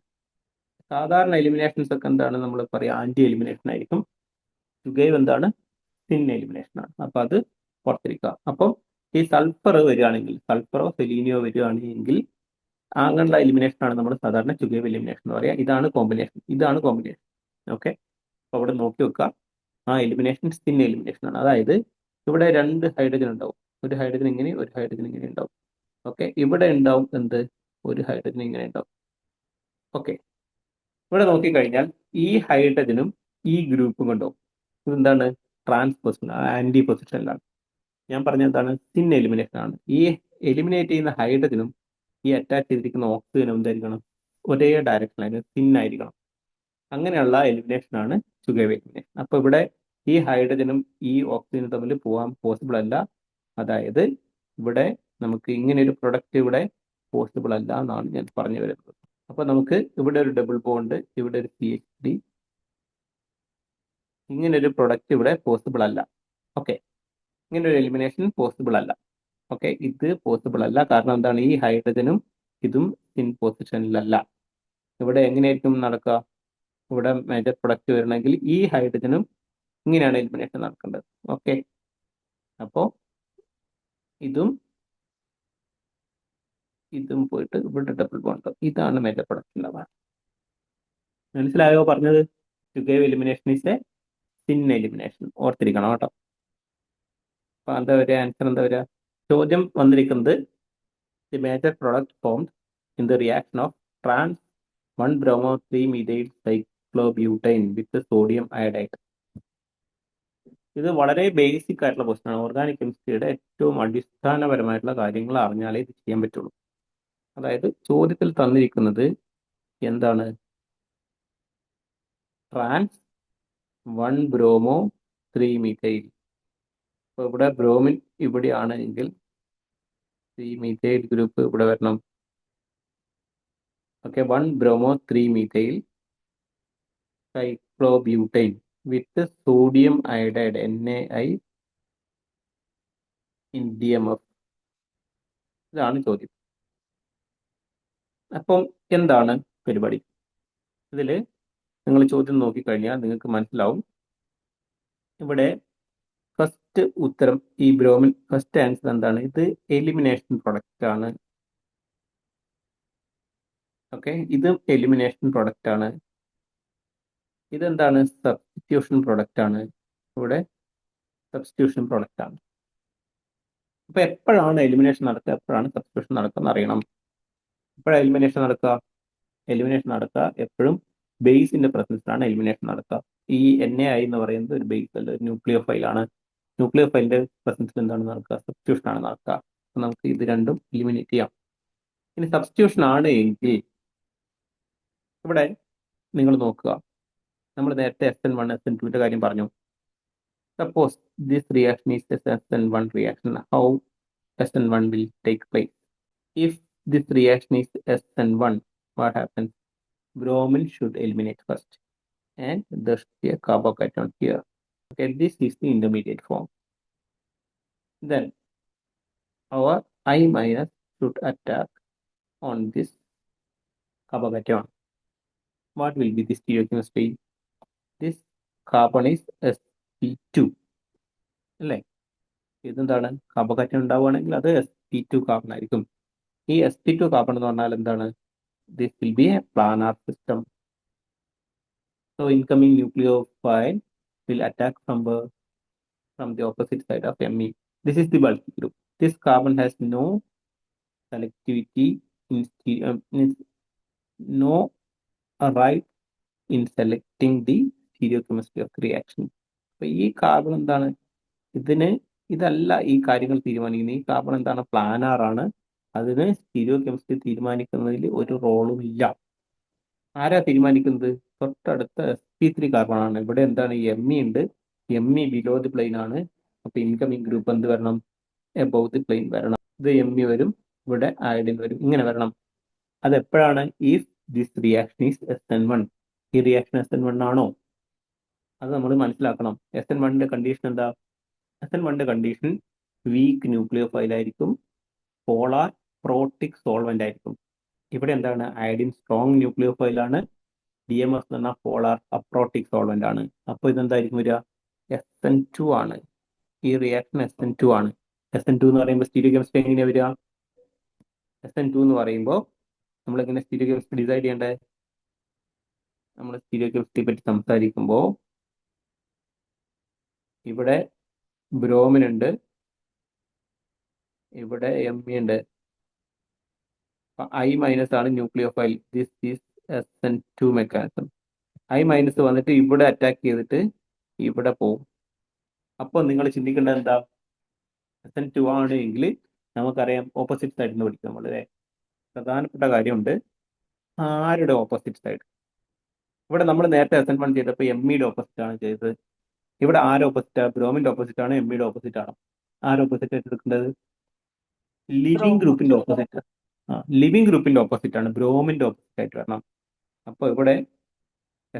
സാധാരണ എലിമിനേഷൻസ് ഒക്കെ എന്താണ് നമ്മൾ പറയുക, ആന്റി എലിമിനേഷൻ ആയിരിക്കും. ചുഗേവ് എന്താണ്, സിൻ എലിമിനേഷൻ ആണ്. അപ്പം അത് പുറത്തിരിക്കുക. അപ്പം ഈ സൾഫർ വരികയാണെങ്കിൽ, സൾഫറോ സെലീനിയോ വരികയാണെങ്കിൽ അങ്ങനെയുള്ള എലിമിനേഷൻ ആണ് നമ്മൾ സാധാരണ ചുഗേവ് എലിമിനേഷൻ എന്ന് പറയുക. ഇതാണ് കോമ്പിനേഷൻ. ഓക്കെ, അപ്പോൾ അവിടെ നോക്കി വെക്കുക. ആ എലിമിനേഷൻ സിൻ എലിമിനേഷൻ ആണ്. അതായത് ഇവിടെ 2 ഹൈഡ്രജൻ ഉണ്ടാവും. ഒരു ഹൈഡ്രജൻ ഇങ്ങനെ, ഒരു ഹൈഡ്രജൻ ഇങ്ങനെ ഉണ്ടാവും. ഓക്കെ, ഇവിടെ ഉണ്ടാവും എന്ത്, ഒരു ഹൈഡ്രജൻ ഇങ്ങനെ ഉണ്ടാവും. ഓക്കെ, ഇവിടെ നോക്കിക്കഴിഞ്ഞാൽ ഈ ഹൈഡ്രജനും ഈ ഗ്രൂപ്പും കൊണ്ടുപോകും. ഇതെന്താണ്, ട്രാൻസ് പൊസിഷൻ, ആന്റി പൊസിഷനിലാണ്. ഞാൻ പറഞ്ഞ എന്താണ്, സിൻ എലിമിനേഷൻ ആണ്. ഈ എലിമിനേറ്റ് ചെയ്യുന്ന ഹൈഡ്രജനും ഈ അറ്റാച്ച് ചെയ്തിരിക്കുന്ന ഓക്സിജനും എന്തായിരിക്കണം, ഒരേ ഡയറക്ഷനിലായിരിക്കും, സിൻ ആയിരിക്കണം. അങ്ങനെയുള്ള എലിമിനേഷൻ ആണ് ചുഗേവ് എലിമിനേഷൻ. അപ്പോൾ ഇവിടെ ഈ ഹൈഡ്രജനും ഈ ഓക്സിജനും തമ്മിൽ പോകാൻ പോസിബിൾ അല്ല. അതായത് ഇവിടെ നമുക്ക് ഇങ്ങനെ ഒരു പ്രൊഡക്റ്റ് ഇവിടെ പോസിബിൾ അല്ല എന്നാണ് ഞാൻ പറഞ്ഞു വരുന്നത്. അപ്പോൾ നമുക്ക് ഇവിടെ ഒരു ഡബിൾ ബോണ്ട്, ഇവിടെ ഒരു CH3, ഇങ്ങനെ ഒരു പ്രൊഡക്റ്റ് ഇവിടെ പോസിബിൾ അല്ല. ഓക്കെ, ഇങ്ങനെ ഒരു എലിമിനേഷൻ പോസിബിൾ അല്ല. ഓക്കെ, ഇത് പോസിബിൾ അല്ല. കാരണം എന്താണ്, ഈ ഹൈഡ്രജനും ഇതും സിൻ പൊസിഷനിലല്ല. ഇവിടെ എങ്ങനെയായിരിക്കും നടക്കുക, ഇവിടെ മേജർ പ്രൊഡക്റ്റ് വരണമെങ്കിൽ ഈ ഹൈഡ്രജനും ഇങ്ങനെയാണ് എലിമിനേഷൻ നടക്കേണ്ടത്. ഓക്കെ, അപ്പോൾ ഇതും പോയിട്ട് ഇവിടെ ഡബിൾ ബോണ്ട്, ഇതാണ് മേജർ പ്രൊഡക്റ്റ് ഉണ്ടാവുക. മനസ്സിലായോ പറഞ്ഞത്? Chugaev elimination is a syn elimination, ഓർത്തിരിക്കണം കേട്ടോ. അപ്പൊ എന്താ വരിക, ആൻസർ എന്താ വരിക? ചോദ്യം വന്നിരിക്കുന്നത് the major product formed in the reaction of trans 1-bromo-3-methyl cyclobutane with sodium iodide. ഇത് വളരെ ബേസിക് ആയിട്ടുള്ള ക്വസ്റ്റ്യൻ ആണ്. ഓർഗാനിക് കെമിസ്ട്രിയുടെ ഏറ്റവും അടിസ്ഥാനപരമായിട്ടുള്ള കാര്യങ്ങൾ അറിഞ്ഞാലേ ഇത് ചെയ്യാൻ പറ്റുള്ളൂ. അതായത് ചോദ്യത്തിൽ തന്നിരിക്കുന്നത് എന്താണ്, ട്രാൻസ് 1-bromo-3-methyl. അപ്പോൾ ഇവിടെ ബ്രോമിൻ ഇവിടെയാണ് എങ്കിൽ 3-methyl ഗ്രൂപ്പ് ഇവിടെ വരണം. Okay, 1-bromo-3-methyl cyclobutane with sodium iodide NaI in DMF. ഇതാണ് ചോദ്യം. അപ്പം എന്താണ് പരിപാടി? ഇതിൽ നിങ്ങൾ ചോദ്യം നോക്കിക്കഴിഞ്ഞാൽ നിങ്ങൾക്ക് മനസ്സിലാവും. ഇവിടെ ഫസ്റ്റ് ഉത്തരം ഈ ബ്രോമിൻ, ഫസ്റ്റ് ആൻസർ എന്താണ്? ഇത് എലിമിനേഷൻ പ്രൊഡക്റ്റ് ആണ്. ഓക്കെ, ഇതും എലിമിനേഷൻ പ്രൊഡക്റ്റ് ആണ്. ഇതെന്താണ്? സബ്സ്റ്റിറ്റ്യൂഷൻ പ്രൊഡക്റ്റ് ആണ്. ഇവിടെ സബ്സ്റ്റിറ്റ്യൂഷൻ പ്രൊഡക്റ്റ് ആണ്. അപ്പൊ എപ്പോഴാണ് എലിമിനേഷൻ നടക്കുക, എപ്പോഴാണ് സബ്സ്റ്റിറ്റ്യൂഷൻ നടക്കുക എന്ന് അറിയണം. എപ്പോഴാണ് എലിമിനേഷൻ നടക്കുക? എലിമിനേഷൻ നടക്കുക എപ്പോഴും ബേസിന്റെ പ്രസൻസിലാണ് എലിമിനേഷൻ നടക്കുക. ഈ NaI എന്ന് പറയുന്നത് ഒരു ബേസ് അല്ല, ഒരു ന്യൂക്ലിയോ ഫൈലാണ്. ന്യൂക്ലിയോ ഫൈലിന്റെ പ്രസൻസിൽ എന്താണ് നടക്കുക? സബ്സ്റ്റിറ്റ്യൂഷൻ ആണ് നടക്കുക. അപ്പൊ നമുക്ക് ഇത് രണ്ടും എലിമിനേറ്റ് ചെയ്യാം. ഇനി സബ്സ്റ്റിറ്റ്യൂഷൻ ആണ് എങ്കിൽ ഇവിടെ നിങ്ങൾ നോക്കുക, നമ്മൾ നേരത്തെ SN1 SN2 കാര്യം പറഞ്ഞു. Suppose this reaction is SN1 reaction, how SN1 will take place? If this reaction is SN1, what happens? Bromine should eliminate first, and there should be a carbocation here. Okay, this is the intermediate form. Then our I minus should attack on this carbocation. What will be the stereochemistry? This carbon is sp2 അല്ലേ? ഇതെന്താണ്? കാർബോക്കേറ്റൻ ഉണ്ടാവുകയാണെങ്കിൽ അത് sp2 carbon ആയിരിക്കും. ഈ sp2 carbon എന്ന് പറഞ്ഞാൽ എന്താണ്? This will be a planar system. So incoming nucleophile will attack from the opposite side of Me. This is the bulky group. This carbon has no selectivity no right in selecting the stereochemistry of the reaction. അപ്പൊ ഈ carbon എന്താണ്? ഇതല്ല ഈ കാര്യങ്ങൾ തീരുമാനിക്കുന്നത്. ഈ carbon എന്താണ്? Planar ആണ്. അതിന് സ്റ്റീരിയോകെമിസ്ട്രി തീരുമാനിക്കുന്നതിൽ ഒരു റോളും ഇല്ല. ആരാ തീരുമാനിക്കുന്നത്? തൊട്ടടുത്ത sp3 കാർബൺ ആണ്. ഇവിടെ എന്താണ്? Me ഉണ്ട്. Me ബിലോ ദി പ്ലെയിൻ ആണ്. അപ്പൊ ഇൻകമിങ് ഗ്രൂപ്പ് എന്ത് വരണം? എബവ് ദി പ്ലെയിൻ വരണം. ഇത് Me വരും, ഇവിടെ അയഡിൻ വരും, ഇങ്ങനെ വരണം. അത് എപ്പോഴാണ്? If this reaction is SN1. ഈ റിയാക്ഷൻ SN1 ആണോ? അത് നമ്മൾ മനസ്സിലാക്കണം. SN1ന്റെ കണ്ടീഷൻ എന്താ? SN1ന്റെ കണ്ടീഷൻ വീക്ക് ന്യൂക്ലിയോ ഫൈൽ ആയിരിക്കും, പോളാർ പ്രോട്ടിക് സോൾവെന്റ് ആയിരിക്കും. ഇവിടെ എന്താണ്? അയഡിൻ സ്ട്രോങ് ന്യൂക്ലിയോ ഫൈലാണ്. DMF എന്ന് പറഞ്ഞാൽ പോളാർ അപ്രോട്ടിക് സോൾവെന്റ് ആണ്. അപ്പോൾ ഇതെന്തായിരിക്കും വരിക? SN2 ആണ്. ഈ റിയാക്ഷൻ SN2 ആണ്. SN2 എന്ന് പറയുമ്പോൾ സ്റ്റീരിയോകെമിസ്ട്രി എങ്ങനെയാ വരിക? SN2 എന്ന് പറയുമ്പോൾ നമ്മൾ എങ്ങനെ സ്റ്റീരിയോകെമിസ്ട്രി ഡിസൈഡ് ചെയ്യേണ്ടത്? നമ്മൾ സ്റ്റീരിയോകെമിസ്ട്രിയെ പറ്റി സംസാരിക്കുമ്പോൾ ഇവിടെ ബ്രോമിൻ ഉണ്ട്, ഇവിടെ Me ഉണ്ട്. I മൈനസ് ആണ് nucleophile. This is SN2 mechanism. I minus വന്നിട്ട് ഇവിടെ അറ്റാക്ക് ചെയ്തിട്ട് ഇവിടെ പോകും. അപ്പോൾ നിങ്ങൾ ചിന്തിക്കേണ്ടത് എന്താ? SN2 ആണ് എങ്കിൽ നമുക്കറിയാം ഓപ്പോസിറ്റ് സൈഡിൽ നിന്ന് പഠിക്കും. വളരെ പ്രധാനപ്പെട്ട കാര്യമുണ്ട്. ആരുടെ ഓപ്പോസിറ്റ് സൈഡ്? ഇവിടെ നമ്മൾ നേരത്തെ SN1 ചെയ്തപ്പോൾ Meയുടെ ഓപ്പോസിറ്റ് ആണ് ചെയ്തത്. ഇവിടെ ആരുടെ ഓപ്പോസിറ്റ്? ബ്രോമിന്റെ ഓപ്പോസിറ്റ് ആണ്, Meയുടെ ഓപ്പോസിറ്റ് ആണ്. ആരുടെ ഓപ്പോസിറ്റ് ആയിട്ട് എടുക്കേണ്ടത്? ലിവിങ് ഗ്രൂപ്പിന്റെ ഓപ്പോസിറ്റ്. ലിവിങ് ഗ്രൂപ്പിന്റെ ഓപ്പോസിറ്റ് ആണ്, ബ്രോമിന്റെ ഓപ്പോസിറ്റ് ആയിട്ട് വരണം. അപ്പോൾ ഇവിടെ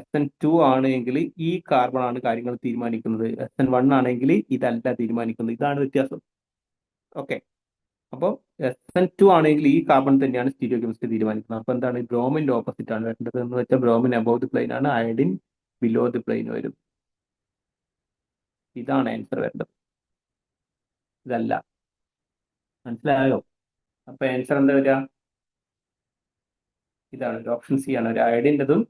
SN2 ആണ് എങ്കിൽ ഈ കാർബൺ ആണ് കാര്യങ്ങൾ തീരുമാനിക്കുന്നത്. SN1 ആണെങ്കിൽ ഇതല്ല തീരുമാനിക്കുന്നത്. ഇതാണ് വ്യത്യാസം. ഓക്കെ, അപ്പോൾ SN2 ആണെങ്കിൽ ഈ കാർബൺ തന്നെയാണ് സ്റ്റീരിയോകെമിസ്ട്രി തീരുമാനിക്കുന്നത്. അപ്പോൾ എന്താണ്? ബ്രോമിന്റെ ഓപ്പോസിറ്റ് ആണ് വരേണ്ടത്. എന്ന് വെച്ചാൽ ബ്രോമിൻ അബവ് ദി പ്ലെയിൻ ആണ്, അയഡിൻ ബിലോ ദി പ്ലെയിൻ വരും. ഇതാണ് ആൻസർ വരേണ്ടത്, ഇതല്ല. മനസ്സിലായോ? അപ്പൊ ആൻസർ എന്താ വരിക? ഇതാണ് ഒരു ഓപ്ഷൻ സി ആണ്. ഒരു അയഡിൻ്റെതും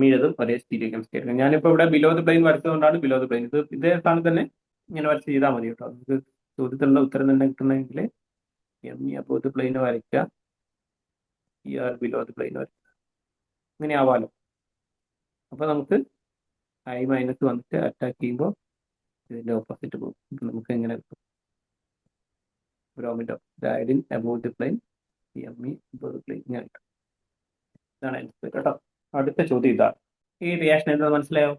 Meയുടെതും ഒരേ സ്റ്റീരിയോകെമിസ്ട്രി ആയിരിക്കും. ഞാനിപ്പോൾ ഇവിടെ ബിലോ ദി പ്ലെയിൻ വരച്ചതുകൊണ്ടാണ് ബിലോ ദി പ്ലെയിൻ. ഇതേ സ്ഥാനത്ത് തന്നെ ഇങ്ങനെ വരച്ച് ചെയ്താൽ മതി കേട്ടോ. നമുക്ക് ചോദ്യത്തിലുള്ള ഉത്തരം തന്നെ കിട്ടണമെങ്കിൽ Me അബവ് ദി പ്ലെയിൻ വരയ്ക്കുക, ബിലോ ദി പ്ലെയിൻ വരയ്ക്കുക, ഇങ്ങനെ ആവാലോ. അപ്പൊ നമുക്ക് I മൈനസ് വന്നിട്ട് അറ്റാക്ക് ചെയ്യുമ്പോൾ ഇതിന്റെ ഓപ്പോസിറ്റ് പോകും. നമുക്ക് എങ്ങനെ കിട്ടും? ബ്രോമിന്റെ iodine above the plane, Me above the plane, ഇങ്ങനെ കിട്ടും. ഇതാണ് ആൻസർ കേട്ടോ. അടുത്ത ചോദ്യം ഇതാണ്. ഈ റിയാക്ഷൻ എന്താണെന്ന് മനസ്സിലായോ?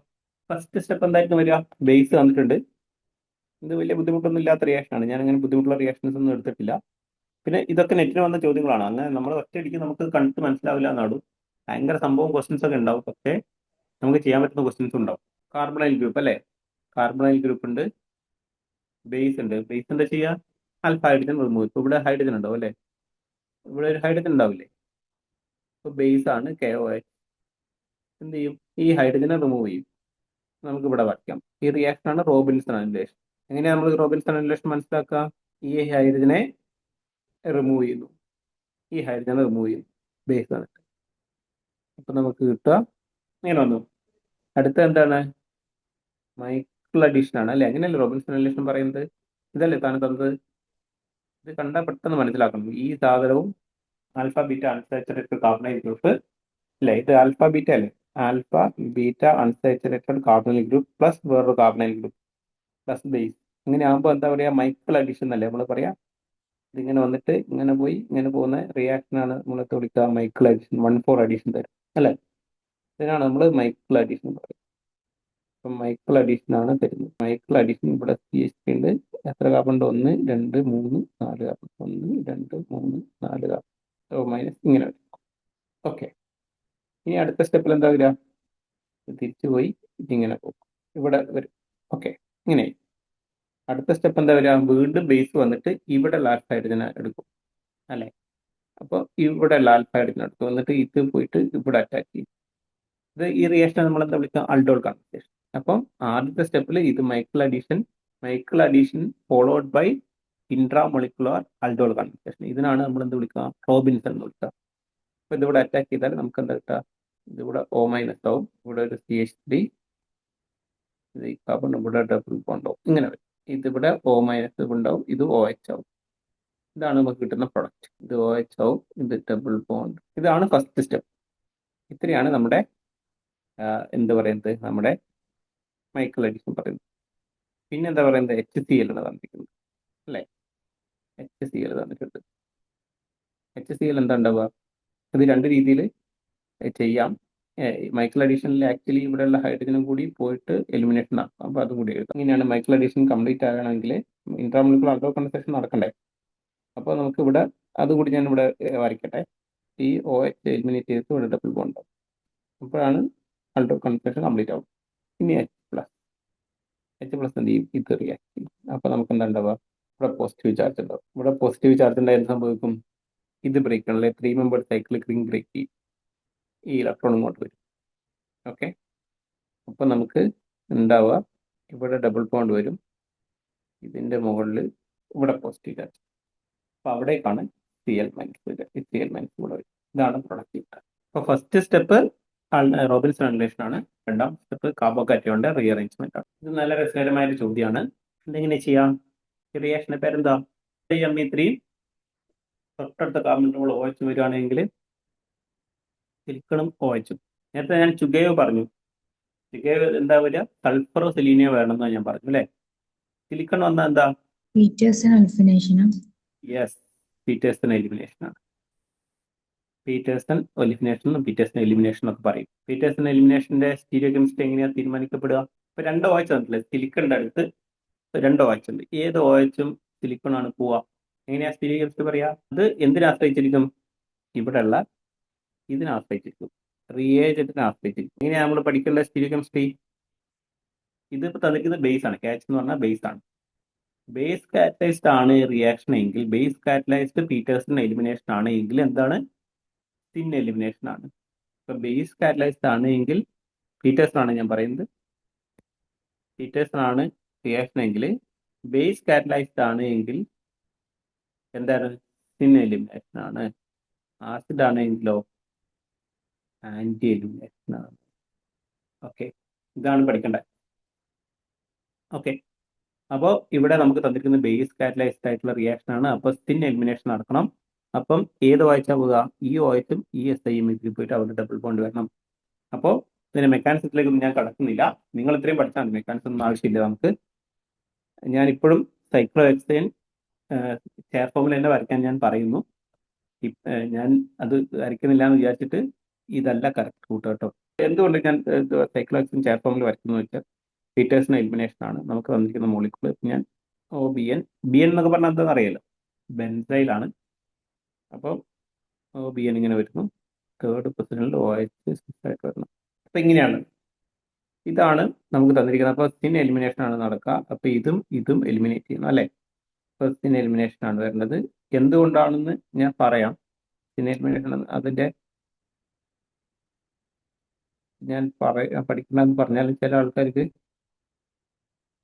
ഫസ്റ്റ് സ്റ്റെപ്പ് എന്തായിരിക്കും വരിക? ബേസ് തന്നിട്ടുണ്ട്. ഇത് വലിയ ബുദ്ധിമുട്ടൊന്നും ഇല്ലാത്ത റിയാക്ഷനാണ്. ഞാൻ അങ്ങനെ ബുദ്ധിമുട്ടുള്ള റിയാക്ഷൻസ് ഒന്നും എടുത്തിട്ടില്ല. പിന്നെ ഇതൊക്കെ നെറ്റിന് വന്ന ചോദ്യങ്ങളാണ്. അങ്ങനെ നമ്മൾ ഒറ്റയടിക്ക് നമുക്ക് കണ്ടിട്ട് മനസ്സിലാവില്ല എന്നാണ്. ഭയങ്കര സംഭവം ക്വസ്റ്റ്യൻസ് ഒക്കെ ഉണ്ടാവും. പക്ഷേ നമുക്ക് ചെയ്യാൻ പറ്റുന്ന ക്വസ്റ്റ്യൻസ് ഉണ്ടാവും. കാർബണൈൽ ഗ്രൂപ്പ് അല്ലേ, കാർബണൈൽ ഗ്രൂപ്പ് ഉണ്ട്, ബേസ് ഉണ്ട്. ബേസ് എന്താ ചെയ്യുക? Alpha hydrogen remove. ഇപ്പോൾ ഇവിടെ ഹൈഡ്രജൻ ഉണ്ടാവും അല്ലേ, ഇവിടെ ഒരു ഹൈഡ്രജൻ ഉണ്ടാവില്ലേ, ഇപ്പോൾ ബേസ് ആണ് KOH. എന്ത് ചെയ്യും? ഈ ഹൈഡ്രജനെ റിമൂവ് ചെയ്യും. നമുക്ക് ഇവിടെ വരയ്ക്കാം. ഈ റിയാക്ഷൻ ആണ് റോബിൻസൺ അനിലേഷൻ. എങ്ങനെയാണ് നമ്മൾ റോബിൻസൺ അനിലേഷൻ മനസ്സിലാക്കുക? ഈ ഹൈഡ്രജനെ റിമൂവ് ചെയ്യുന്നു, ഈ ഹൈഡ്രജനെ റിമൂവ് ചെയ്യുന്നു, ബേസ് ആണ്. അപ്പൊ നമുക്ക് കിട്ടുക ഇങ്ങനെ വന്നു. അടുത്ത എന്താണ്? മൈക്കിൾ അഡീഷൻ ആണ് അല്ലെ, അങ്ങനെയല്ലേ റോബിൻസൺ അനിലേഷൻ പറയുന്നത്? ഇതല്ലേ താൻ തന്നത്? ഇത് കണ്ടാൽ പെട്ടെന്ന് മനസ്സിലാക്കണം. ഈ സാധനവും alpha beta unsaturated carbonyl group അല്ലേ, ഇത് ആൽഫ ബീറ്റ അല്ലേ, alpha beta unsaturated carbonyl group plus വേറൊരു കാർബണൈൽ ഗ്രൂപ്പ് പ്ലസ് ബേസ്. ഇങ്ങനെ ആകുമ്പോൾ എന്താ പറയുക? മൈക്കിൾ അഡീഷൻ എന്നല്ലേ നമ്മൾ പറയാ. ഇതിങ്ങനെ വന്നിട്ട് ഇങ്ങനെ പോയി ഇങ്ങനെ പോകുന്ന റിയാക്ഷനാണ് നമ്മളൊക്കെ വിളിക്കുക മൈക്കിൾ അഡീഷൻ. 1,4 അഡീഷൻ തരും അല്ലേ, ഇതിനാണ് നമ്മൾ മൈക്കിൾ അഡീഷൻ എന്ന് പറയുന്നത്. അപ്പം മൈക്കിൾ അഡീഷൻ ആണ് തരുന്നത്. മൈക്കിൾ അഡീഷൻ ഇവിടെ CH3 ഉണ്ട്. എത്ര കാർബൺ ഉണ്ട്? 1 2 3 4 കാർബൺ. 1 2 3 4 കാർബൺ. മൈനസ് ഇങ്ങനെ വരും. ഓക്കെ, ഇനി അടുത്ത സ്റ്റെപ്പിൽ എന്താ വരിക? തിരിച്ചു പോയി ഇതിങ്ങനെ പോകും, ഇവിടെ വരും. ഓക്കെ, ഇങ്ങനെ അടുത്ത സ്റ്റെപ്പ് എന്താ വരിക? വീണ്ടും ബേസ് വന്നിട്ട് ഇവിടെ ആൽഫ ഹൈഡ്രജൻ എടുക്കും അല്ലേ. അപ്പോൾ ഇവിടെ ആൽഫ ഹൈഡ്രജൻ എടുക്കും, എന്നിട്ട് ഇത് പോയിട്ട് ഇവിടെ അറ്റാക്ക് ചെയ്യും. ഇത് ഈ റിയാക്ഷൻ നമ്മൾ എന്താ വിളിക്കുക? Aldol conversion. അപ്പം ആദ്യത്തെ സ്റ്റെപ്പിൽ ഇത് Michael addition followed by intramolecular aldol conversion. ഇതിനാണ് നമ്മൾ എന്ത് വിളിക്കുക? റോബിൻസൺ എന്ന് വിളിക്കുക. അപ്പോൾ ഇതിവിടെ അറ്റാക്ക് ചെയ്താൽ നമുക്ക് എന്താ കിട്ടുക? ഇതിവിടെ O- ആവും, ഇവിടെ ഒരു CH3, ഇത് ഈ കാർബൺ ഇവിടെ ഡബിൾ ബോണ്ട് ആവും, ഇങ്ങനെ വരും. ഇതിവിടെ O- ഉണ്ടാവും, ഇത് OH ആവും. ഇതാണ് നമുക്ക് കിട്ടുന്ന പ്രൊഡക്റ്റ്. ഇത് OH ആവും, ഇത് ഡബിൾ ബോണ്ട്. ഇതാണ് ഫസ്റ്റ് സ്റ്റെപ്പ്. ഇത്രയാണ് നമ്മുടെ എന്ത് പറയുന്നത്, നമ്മുടെ മൈക്കിൾ അഡീഷൻ പറയുന്നത്. പിന്നെ എന്താ പറയുന്നത്? HCl ആണ് തന്നിരിക്കുന്നത് അല്ലേ, HCl തന്നിട്ടുണ്ട്. HCl എന്താ ഉണ്ടാവുക? ഇത് രണ്ട് രീതിയിൽ ചെയ്യാം. മൈക്കിൾ അഡീഷനിൽ ആക്ച്വലി ഇവിടെയുള്ള ഹൈഡ്രജനും കൂടി പോയിട്ട് എലിമിനേഷൻ നടക്കും. അപ്പോൾ അതും കൂടി എഴുതാം. ഇങ്ങനെയാണ് മൈക്കിൾ അഡീഷൻ കംപ്ലീറ്റ് ആകണമെങ്കിൽ ഇൻട്രാമോളിക്കുലർ അൾഡോ കൺവേർഷൻ നടക്കണ്ടേ. അപ്പോൾ നമുക്ക് ഇവിടെ അതുകൂടി ഞാൻ ഇവിടെ വരയ്ക്കട്ടെ. ഈ OH എലിമിനേറ്റ് ചെയ്തിട്ട് ഇവിടെ ഡബിൾ ബോണ്ട് ആവും. അപ്പോഴാണ് അൾഡോ കൺവേർഷൻ കംപ്ലീറ്റ് ആവും. ഇനി H പ്ലസ് എന്ത് ചെയ്യും? ഇത് റിയാക്ട് ചെയ്യും. അപ്പോൾ നമുക്ക് എന്താ ഉണ്ടാവുക? ഇവിടെ പോസിറ്റീവ് ചാർജ് ഉണ്ടാവും. ഇവിടെ പോസിറ്റീവ് ചാർജ് ഉണ്ടായാലും സംഭവിക്കും, ഇത് ബ്രേക്ക് ആണല്ലേ, 3 മെമ്പർ സൈക്ലിക് റിംഗ് ബ്രേക്ക് ചെയ്യും, ഈ ഇലക്ട്രോൺ ഇങ്ങോട്ട് വരും. ഓക്കെ, അപ്പം നമുക്ക് ഉണ്ടാവുക ഇവിടെ ഡബിൾ ബോണ്ട് വരും, ഇതിൻ്റെ മുകളിൽ ഇവിടെ പോസിറ്റീവ് ചാർജ്. അപ്പോൾ അവിടേക്കാണ് Cl- ഇവിടെ വരും. ഇതാണ് പ്രൊഡക്റ്റ് കിട്ടുക. അപ്പോൾ ഫസ്റ്റ് സ്റ്റെപ്പ് റോബിൻസൺ അനിലേഷൻ ആണ്. രണ്ടാം സ്റ്റെപ്പ് കാർബോകാറ്റയോണിന്റെ റീഅറേഞ്ച്മെന്റ് ആണ്. ഇത് നല്ല രസകരമായ ഒരു ചോദ്യമാണ്. ഇതെങ്ങനെ ചെയ്യാം? ഈ റിയാക്ഷന്റെ പേരെന്താ? Me3 തൊട്ടടുത്ത കാർബൺ OH വരികയാണെങ്കിൽ സിലിക്കണും OH. നേരത്തെ ഞാൻ ചുഗയോ പറഞ്ഞു. ചുഗയോ എന്താ വരിക? സൾഫറോ സെലീനിയോ വേണമെന്ന് ഞാൻ പറഞ്ഞു അല്ലേ. സിലിക്കൺ വന്നാൽ എന്താ? പീറ്റേഴ്സൺ അൽഫിനേഷനും യെസ്, പീറ്റേഴ്സൺ എലിമിനേഷൻ ആണ്. പീറ്റേഴ്സൺ എലിമിനേഷൻ ഒക്കെ പറയും. പീറ്റേഴ്സൺ എലിമിനേഷന്റെ സ്റ്റീരിയോ കെമിസ്ട്രി എങ്ങനെയാണ് തീരുമാനിക്കപ്പെടുക? ഇപ്പൊ 2 OH ഉണ്ടല്ലേ, സിലിക്കണിന്റെ അടുത്ത് 2 OH ഉണ്ട്. ഏത് OH-ഉം സിലിക്കൺ ആണ് പോവുക. എങ്ങനെയാ സ്റ്റീരിയോ കെമിസ്ട്രി പറയാ? അത് എന്തിനെ ആശ്രയിച്ചിരിക്കും? ഇവിടെയുള്ള ഇതിനെ ആശ്രയിച്ചിരിക്കും, റിയേജന്റിനെ ആശ്രയിച്ചിരിക്കും. ഇങ്ങനെയാ നമ്മൾ പഠിക്കേണ്ട സ്റ്റീരിയോ കെമിസ്ട്രി. ഇത് ഇപ്പൊ തന്നിരിക്കുന്നത് ബേസ് ആണ്, കാച്ച് എന്ന് പറഞ്ഞാൽ ബേസ് ആണ്. ബേസ് കാറ്റലൈസ്ഡ് ആണ് റിയാക്ഷൻ എങ്കിൽ, ബേസ് കാറ്റലൈസ്ഡ് പീറ്റേഴ്സൺ എലിമിനേഷൻ ആണ് എങ്കിൽ എന്താണ്? തിൻ എലിമിനേഷൻ ആണ്. ഇപ്പൊ ബേസ് കാറ്റലൈസ്ഡ് ആണ് എങ്കിൽ പീറ്റേഴ്സൺ ആണ് ഞാൻ പറയുന്നത്, പീറ്റേഴ്സൺ ആണ് റിയാക്ഷൻ എങ്കിൽ. ബേസ് കാറ്റലൈസ്ഡ് ആണ് എങ്കിൽ എന്താണ്? തിൻ എലിമിനേഷൻ ആണ്. ആസിഡ് ആണെങ്കിലോ ആന്റി എലിമിനേഷൻ ആണ്. ഓക്കെ, ഇതാണ് പഠിക്കേണ്ടത്. ഓക്കെ, അപ്പോൾ ഇവിടെ നമുക്ക് തന്നിരിക്കുന്ന ബേസ് കാറ്റലൈസ്ഡ് ആയിട്ടുള്ള റിയാക്ഷൻ ആണ്. അപ്പോൾ തിൻ എലിമിനേഷൻ നടക്കണം. അപ്പം ഏത് OH പോവുക? ഈ OH-ഉം ഈ SI-യും ഇതിൽ പോയിട്ട് അവിടെ ഡബിൾ ബോണ്ട് വരണം. അപ്പോൾ ഇതിന്റെ മെക്കാനിസത്തിലേക്കൊന്നും ഞാൻ കടക്കുന്നില്ല. നിങ്ങൾ ഇത്രയും പഠിച്ചാൽ മതി, മെക്കാനിസം ഒന്നും ആവശ്യമില്ല നമുക്ക്. ഞാൻ ഇപ്പോഴും സൈക്ലോഹെക്സേൻ ചെയർ ഫോമിൽ തന്നെ വരയ്ക്കാൻ ഞാൻ പറയുന്നു. ഞാൻ അത് വരയ്ക്കുന്നില്ല എന്ന് വിചാരിച്ചിട്ട് ഇതല്ല കറക്റ്റ് റൂട്ട് കേട്ടോ. എന്തുകൊണ്ട് ഞാൻ സൈക്ലോഹെക്സേൻ ചെയർ ഫോമിൽ വരയ്ക്കുന്നു വെച്ചാൽ പീറ്റേഴ്സൺ എലിമിനേഷൻ ആണ്. നമുക്ക് തന്നിരിക്കുന്ന മോളിക്യൂൾ ഞാൻ OBN എന്നൊക്കെ പറഞ്ഞാൽ എന്താണെന്ന് അറിയാലോ, ബെൻസൈലാണ്. അപ്പോൾ OBN ഇങ്ങനെ വരുന്നു, തേർഡ് പൊസിഷനിൽ OH ആയിട്ട് വരണം. അപ്പം ഇങ്ങനെയാണ് ഇതാണ് നമുക്ക് തന്നിരിക്കുന്നത്. അപ്പോൾ സിൻ എലിമിനേഷൻ ആണ് നടക്കുക. അപ്പോൾ ഇതും എലിമിനേറ്റ് ചെയ്യുന്നു അല്ലേ. അപ്പോൾ സിൻ എലിമിനേഷൻ ആണ് വരുന്നത്. എന്തുകൊണ്ടാണെന്ന് ഞാൻ പറയാം. സിൻ എലിമിനേഷൻ അതിന്റെ ഞാൻ പഠിക്കണമെന്ന് പറഞ്ഞാൽ ചില ആൾക്കാർക്ക്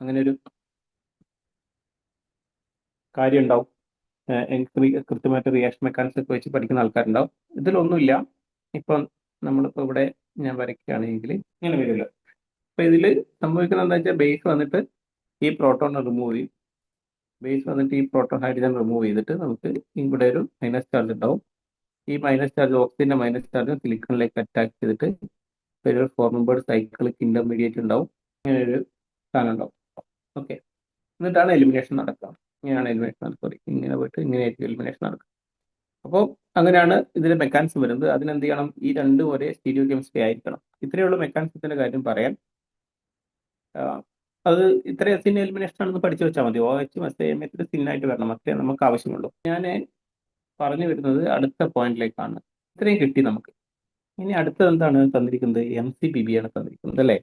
അങ്ങനെ ഒരു കാര്യം ഉണ്ടാവും. കൃത്യമായിട്ട് റിയാക്ഷൻ മെക്കാനിസം ഒക്കെ വെച്ച് പഠിക്കുന്ന ആൾക്കാരുണ്ടാവും. ഇതിലൊന്നുമില്ല. ഇപ്പം നമ്മളിപ്പോൾ ഇവിടെ ഞാൻ വരയ്ക്കുകയാണെങ്കിൽ ഇങ്ങനെ വരില്ല. അപ്പൊ ഇതിൽ സംഭവിക്കുന്നത് എന്താ വെച്ചാൽ ബേസ് വന്നിട്ട് ഈ പ്രോട്ടോൺ റിമൂവ് ചെയ്യും. ബേസ് വന്നിട്ട് ഈ പ്രോട്ടോൺ ഹൈഡ്രജൻ റിമൂവ് ചെയ്തിട്ട് നമുക്ക് ഇവിടെ ഒരു മൈനസ് ചാർജ് ഉണ്ടാവും. ഈ മൈനസ് ചാർജ് ഓക്സിജന്റെ മൈനസ് ചാർജ് സിലിക്കണിലേക്ക് അറ്റാക്ക് ചെയ്തിട്ട് ഒരു ഫോർമുമ്പോൾ സൈക്കിളിക് ഇന്റർമീഡിയറ്റ് ഉണ്ടാവും. ഇങ്ങനെ ഒരു സാധനം ഉണ്ടാവും. ഓക്കെ, എന്നിട്ടാണ് എലിമിനേഷൻ നടക്കുക. ഇങ്ങനെയാണ് എലിമിനേഷൻ നടക്കുക. സോറി, ഇങ്ങനെ പോയിട്ട് ഇങ്ങനെയായിരിക്കും എലിമിനേഷൻ നടക്കുക. അപ്പോൾ അങ്ങനെയാണ് ഇതിന്റെ മെക്കാനിസം വരുന്നത്. അതിനെന്ത് ചെയ്യണം? ഈ രണ്ടും ഒരേ സ്റ്റീരിയോ കെമിസ്ട്രി ആയിരിക്കണം. ഇത്രയുള്ള മെക്കാനിസത്തിന്റെ കാര്യം പറയാൻ. അത് ഇത്രയും സിൻ എലിമിനേഷൻ ആണെന്ന് പഠിച്ചു വെച്ചാൽ മതി. OH SiMH സിന്നായിട്ട് വരണം. അത്രേ നമുക്ക് ആവശ്യമുള്ളൂ. ഞാൻ പറഞ്ഞു വരുന്നത് അടുത്ത പോയിന്റിലേക്കാണ്. ഇത്രയും കിട്ടി നമുക്ക്. ഇനി അടുത്തത് എന്താണ് തന്നിരിക്കുന്നത്? MCPB ആണ് തന്നിരിക്കുന്നത് അല്ലേ.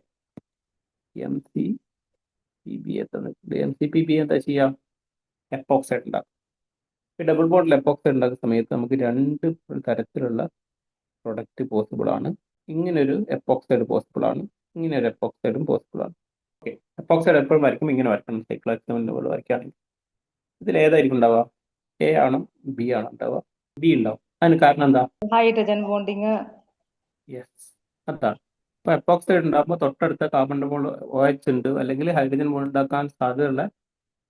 MCPB തന്നിട്ടുണ്ട്. MCPB എന്താ ചെയ്യുക? എപ്പോക്സൈഡ് ഉണ്ടാക്കും. ഈ ഡബിൾ ബോണ്ടിൽ എപ്പോക്സൈഡ് ഉണ്ടാക്കുന്ന സമയത്ത് നമുക്ക് രണ്ട് തരത്തിലുള്ള പ്രൊഡക്റ്റ് പോസിബിൾ ആണ്. ഇങ്ങനൊരു എപ്പോക്സൈഡ് പോസിബിൾ ആണ്, ഇങ്ങനെ ഒരു എപ്പോക്സൈഡും പോസിബിൾ ആണ്. ഓക്കെ, എപ്പോക്സൈഡ് എപ്പോഴും വരയ്ക്കും ഇങ്ങനെ വരയ്ക്കണം. സൈക്ലോഹെക്സമിന്റെ പോലെ വരയ്ക്കുകയാണെങ്കിൽ ഇതിൽ ഏതായിരിക്കും ഉണ്ടാവുക? A ആണോ B ആണോ ഉണ്ടാവുക? B ഉണ്ടാവും. അതിന് കാരണം എന്താ? Hydrogen bonding. യെസ്, അതാണ്. ഇപ്പൊ എപ്പോക്സൈഡ് ഉണ്ടാകുമ്പോൾ തൊട്ടടുത്ത കാർബൺ ബോണ്ട് OH ഉണ്ട്, അല്ലെങ്കിൽ ഹൈഡ്രജൻ ബോണ്ട് ഉണ്ടാക്കാൻ സാധ്യതയുള്ള